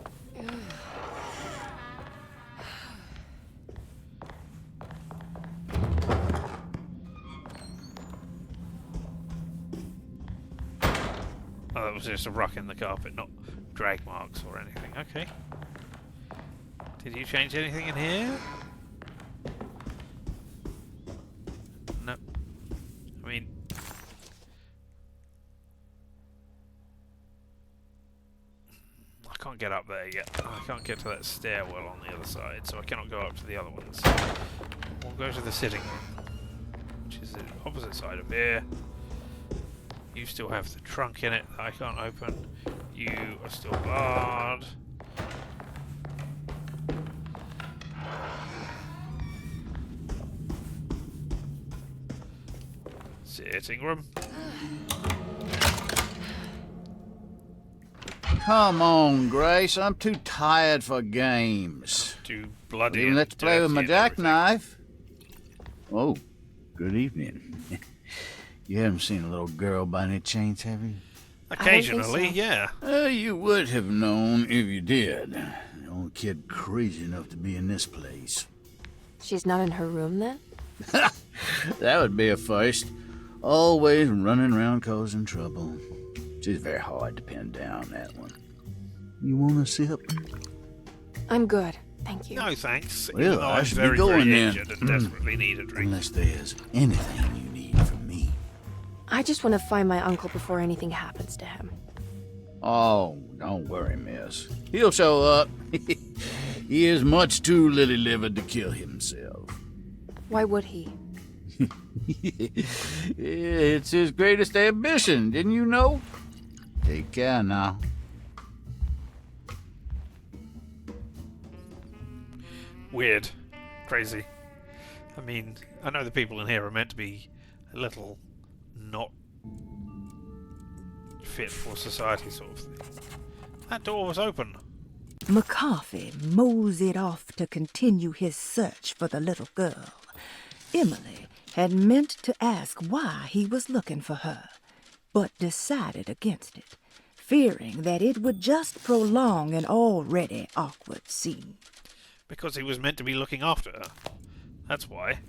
Oh, that was just a rock in the carpet, not drag marks or anything. Okay. Did you change anything in here? No. I mean... I can't get up there yet. I can't get to that stairwell on the other side, so I cannot go up to the other ones. We'll go to the sitting room, which is the opposite side of here. You still have the trunk in it that I can't open. You are still barred. Sitting room.
Come on, Grace. I'm too tired for games.
Too bloody.
Even let's play with my jackknife. Oh, good evening. You haven't seen a little girl by any chance, have you?
Occasionally, yeah.
You would have known if you did. The only kid crazy enough to be in this place.
She's not in her room then?
That would be a first. Always running around causing trouble. She's very hard to pin down, that one. You want a sip?
I'm good, thank you.
No, thanks.
Well, I
I'm
should
very,
be going
very
then.
injured and desperately need a drink.
Unless there's anything you need from me.
I just want to find my uncle before anything happens to him.
Oh, don't worry, miss. He'll show up. He is much too lily-livered to kill himself.
Why would he?
It's his greatest ambition, didn't you know? Take care now.
weird, crazy. I mean, I know the people in here are meant to be a little not fit for society sort of thing. That door was open.
McCarthy moseyed off to continue his search for the little girl. Emily had meant to ask why he was looking for her, but decided against it, fearing that it would just prolong an already awkward scene.
Because he was meant to be looking after her. That's why.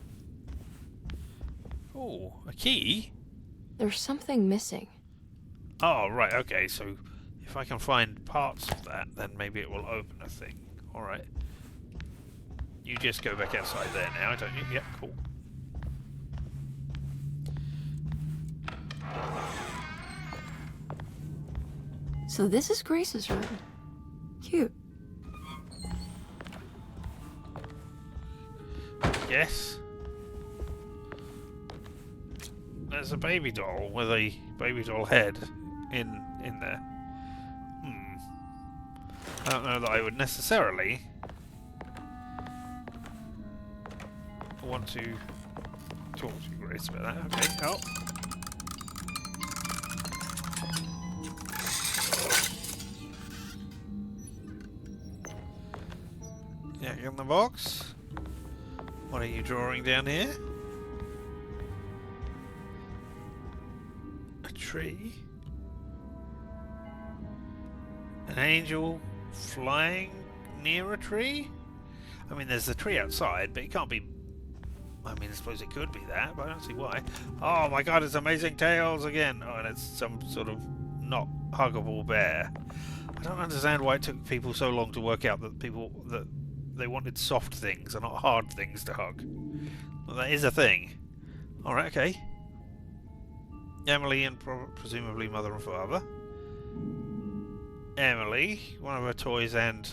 Oh, a key?
There's something missing.
Oh, right, okay, so if I can find parts of that, then maybe it will open a thing. Alright. You just go back outside there now, don't you? Yep, cool.
So this is Grace's room. Cute.
Yes. There's a baby doll with a baby doll head in there. I don't know that I would necessarily want to talk to Grace about that. Okay, oh. Yeah, in the box. What are you drawing down here? A tree. An angel flying near a tree? I mean, there's the tree outside, but it can't be... I mean, I suppose it could be that, but I don't see why. Oh my god, it's Amazing Tales again! Oh, and it's some sort of not huggable bear. I don't understand why it took people so long to work out that they wanted soft things and not hard things to hug. Well, that is a thing. Alright, okay. Emily and presumably mother and father. Emily, one of her toys, and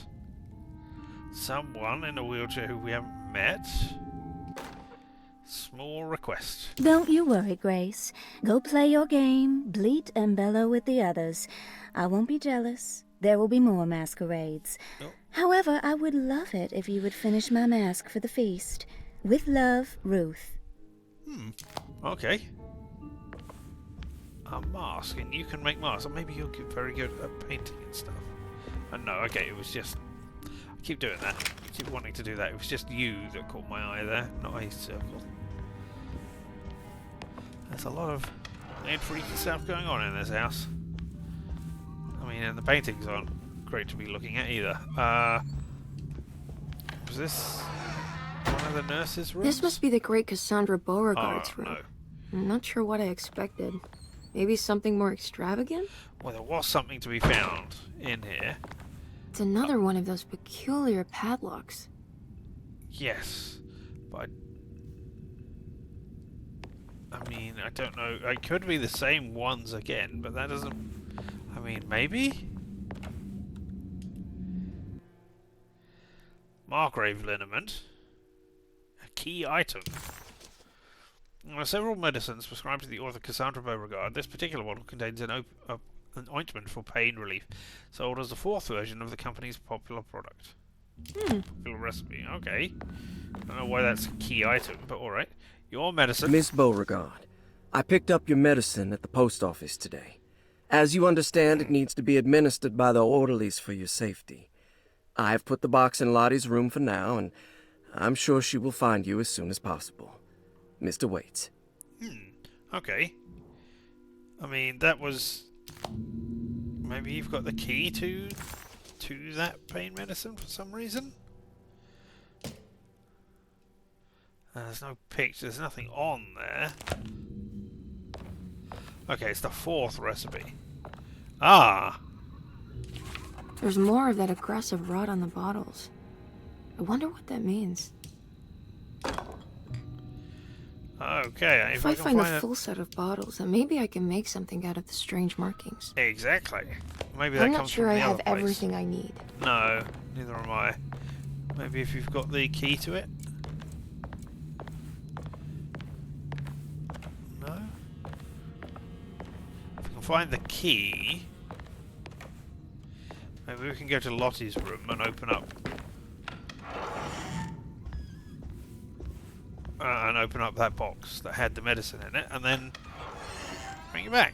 someone in a wheelchair who we haven't met. Small request.
Don't you worry, Grace. Go play your game, bleat and bellow with the others. I won't be jealous. There will be more masquerades.
Oh.
However, I would love it if you would finish my mask for the feast. With love, Ruth.
Okay. A mask, and you can make masks. Or maybe you're very good at painting and stuff. No, okay, it was just... I keep doing that. I keep wanting to do that. It was just you that caught my eye there, not a circle. There's a lot of weird freaky stuff going on in this house. I mean, and the paintings aren't great to be looking at either. Was this one of the nurses' rooms?
This must be the great Cassandra Beauregard's room.
No.
I'm not sure what I expected. Maybe something more extravagant?
Well, there was something to be found in here.
It's another one of those peculiar padlocks.
Yes, but I mean, I don't know. It could be the same ones again, but that doesn't... I mean, maybe? Margrave liniment. A key item. There are several medicines prescribed to the author Cassandra Beauregard. This particular one contains an ointment for pain relief, sold as the fourth version of the company's popular product. Popular recipe, okay. I don't know why that's a key item, but alright. Your medicine...
Miss Beauregard, I picked up your medicine at the post office today. As you understand, it needs to be administered by the orderlies for your safety. I've put the box in Lottie's room for now, and I'm sure she will find you as soon as possible. Mr. Waits.
Okay. I mean, that was... Maybe you've got the key to that pain medicine for some reason? There's no picture, there's nothing on there. Okay, it's the fourth recipe. Ah!
There's more of that aggressive rot on the bottles. I wonder what that means.
Okay,
If I find a full set of bottles, then maybe I can make something out of the strange markings.
Exactly. Maybe that
I'm
comes
not sure
from
I
the
have
other place.
everything I need.
No, neither am I. Maybe if you've got the key to it? No? If we can find the key... Maybe we can go to Lottie's room and open up and open up that box that had the medicine in it, and then bring it back.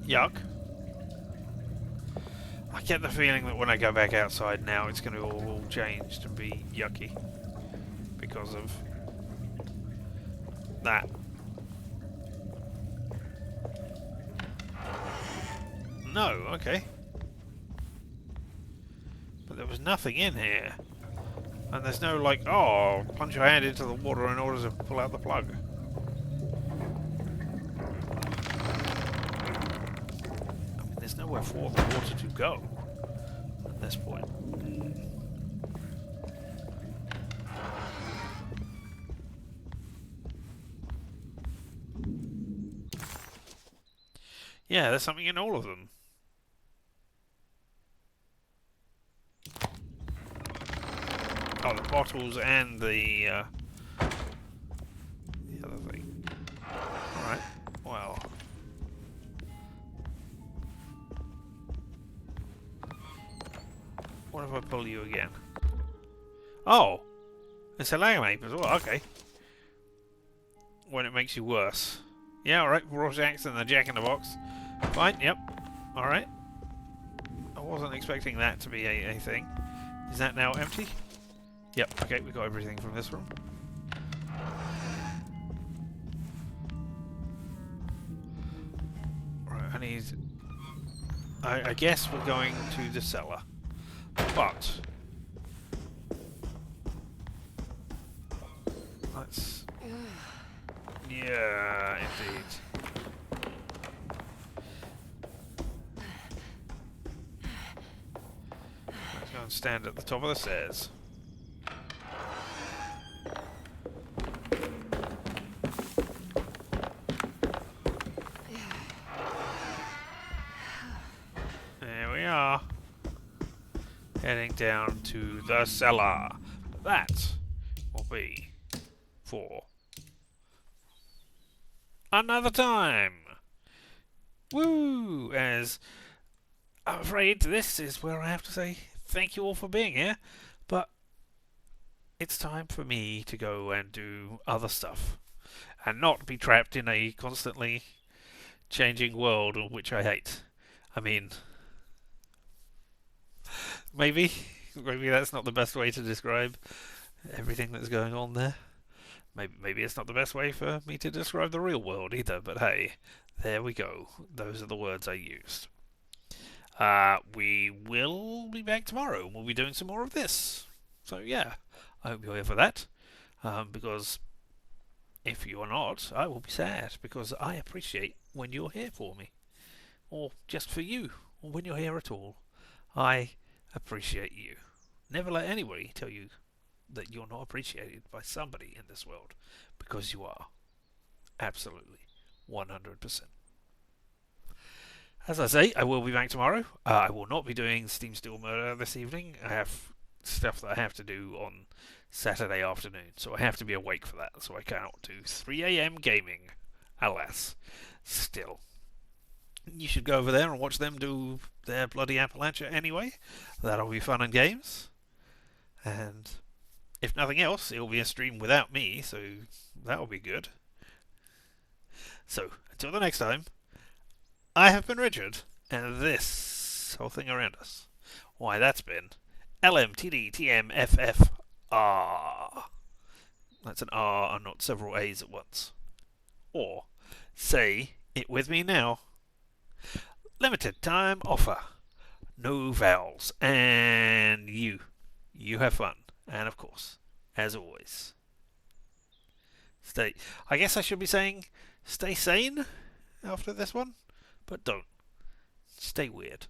Yuck. I get the feeling that when I go back outside now, it's going to all change and be yucky because of that. No, okay. But there was nothing in here. And there's no like, oh, plunge your hand into the water in order to pull out the plug. I mean, there's nowhere for the water to go at this point. Yeah, there's something in all of them. Oh, the bottles and the other thing. Alright, well. What if I pull you again? Oh! It's a Lagamape as well, okay. When it makes you worse. Yeah, alright, Rorschach's and the Jack in the Box. Fine, yep. Alright. I wasn't expecting that to be a thing. Is that now empty? Yep, okay, we got everything from this room. Right, I need... I guess we're going to the cellar. But... let's... yeah, indeed. Let's go and stand at the top of the stairs. There we are. Heading down to the cellar. That will be for another time. Woo! As I'm afraid this is where I have to say thank you all for being here, but it's time for me to go and do other stuff and not be trapped in a constantly changing world which I hate. I mean, maybe that's not the best way to describe everything that's going on there. Maybe it's not the best way for me to describe the real world either, but hey, there we go. Those are the words I used. We will be back tomorrow and we'll be doing some more of this. So yeah, I hope you're here for that. Because if you are not, I will be sad because I appreciate when you're here for me. Or just for you, or when you're here at all. I appreciate you. Never let anybody tell you that you're not appreciated by somebody in this world, because you are. Absolutely. 100%. As I say, I will be back tomorrow. I will not be doing Steam Still Murder this evening. I have stuff that I have to do on Saturday afternoon, so I have to be awake for that, so I cannot do 3 AM gaming. Alas. Still. You should go over there and watch them do their bloody Appalachia anyway. That'll be fun and games. And if nothing else, it'll be a stream without me, so that'll be good. So, until the next time, I have been Richard, and this whole thing around us, why, that's been LMTDTMFFR. That's an R and not several A's at once. Or, say it with me now. Limited time offer. No vowels. And you have fun. And of course, as always, I guess I should be saying stay sane after this one, but don't. Stay weird.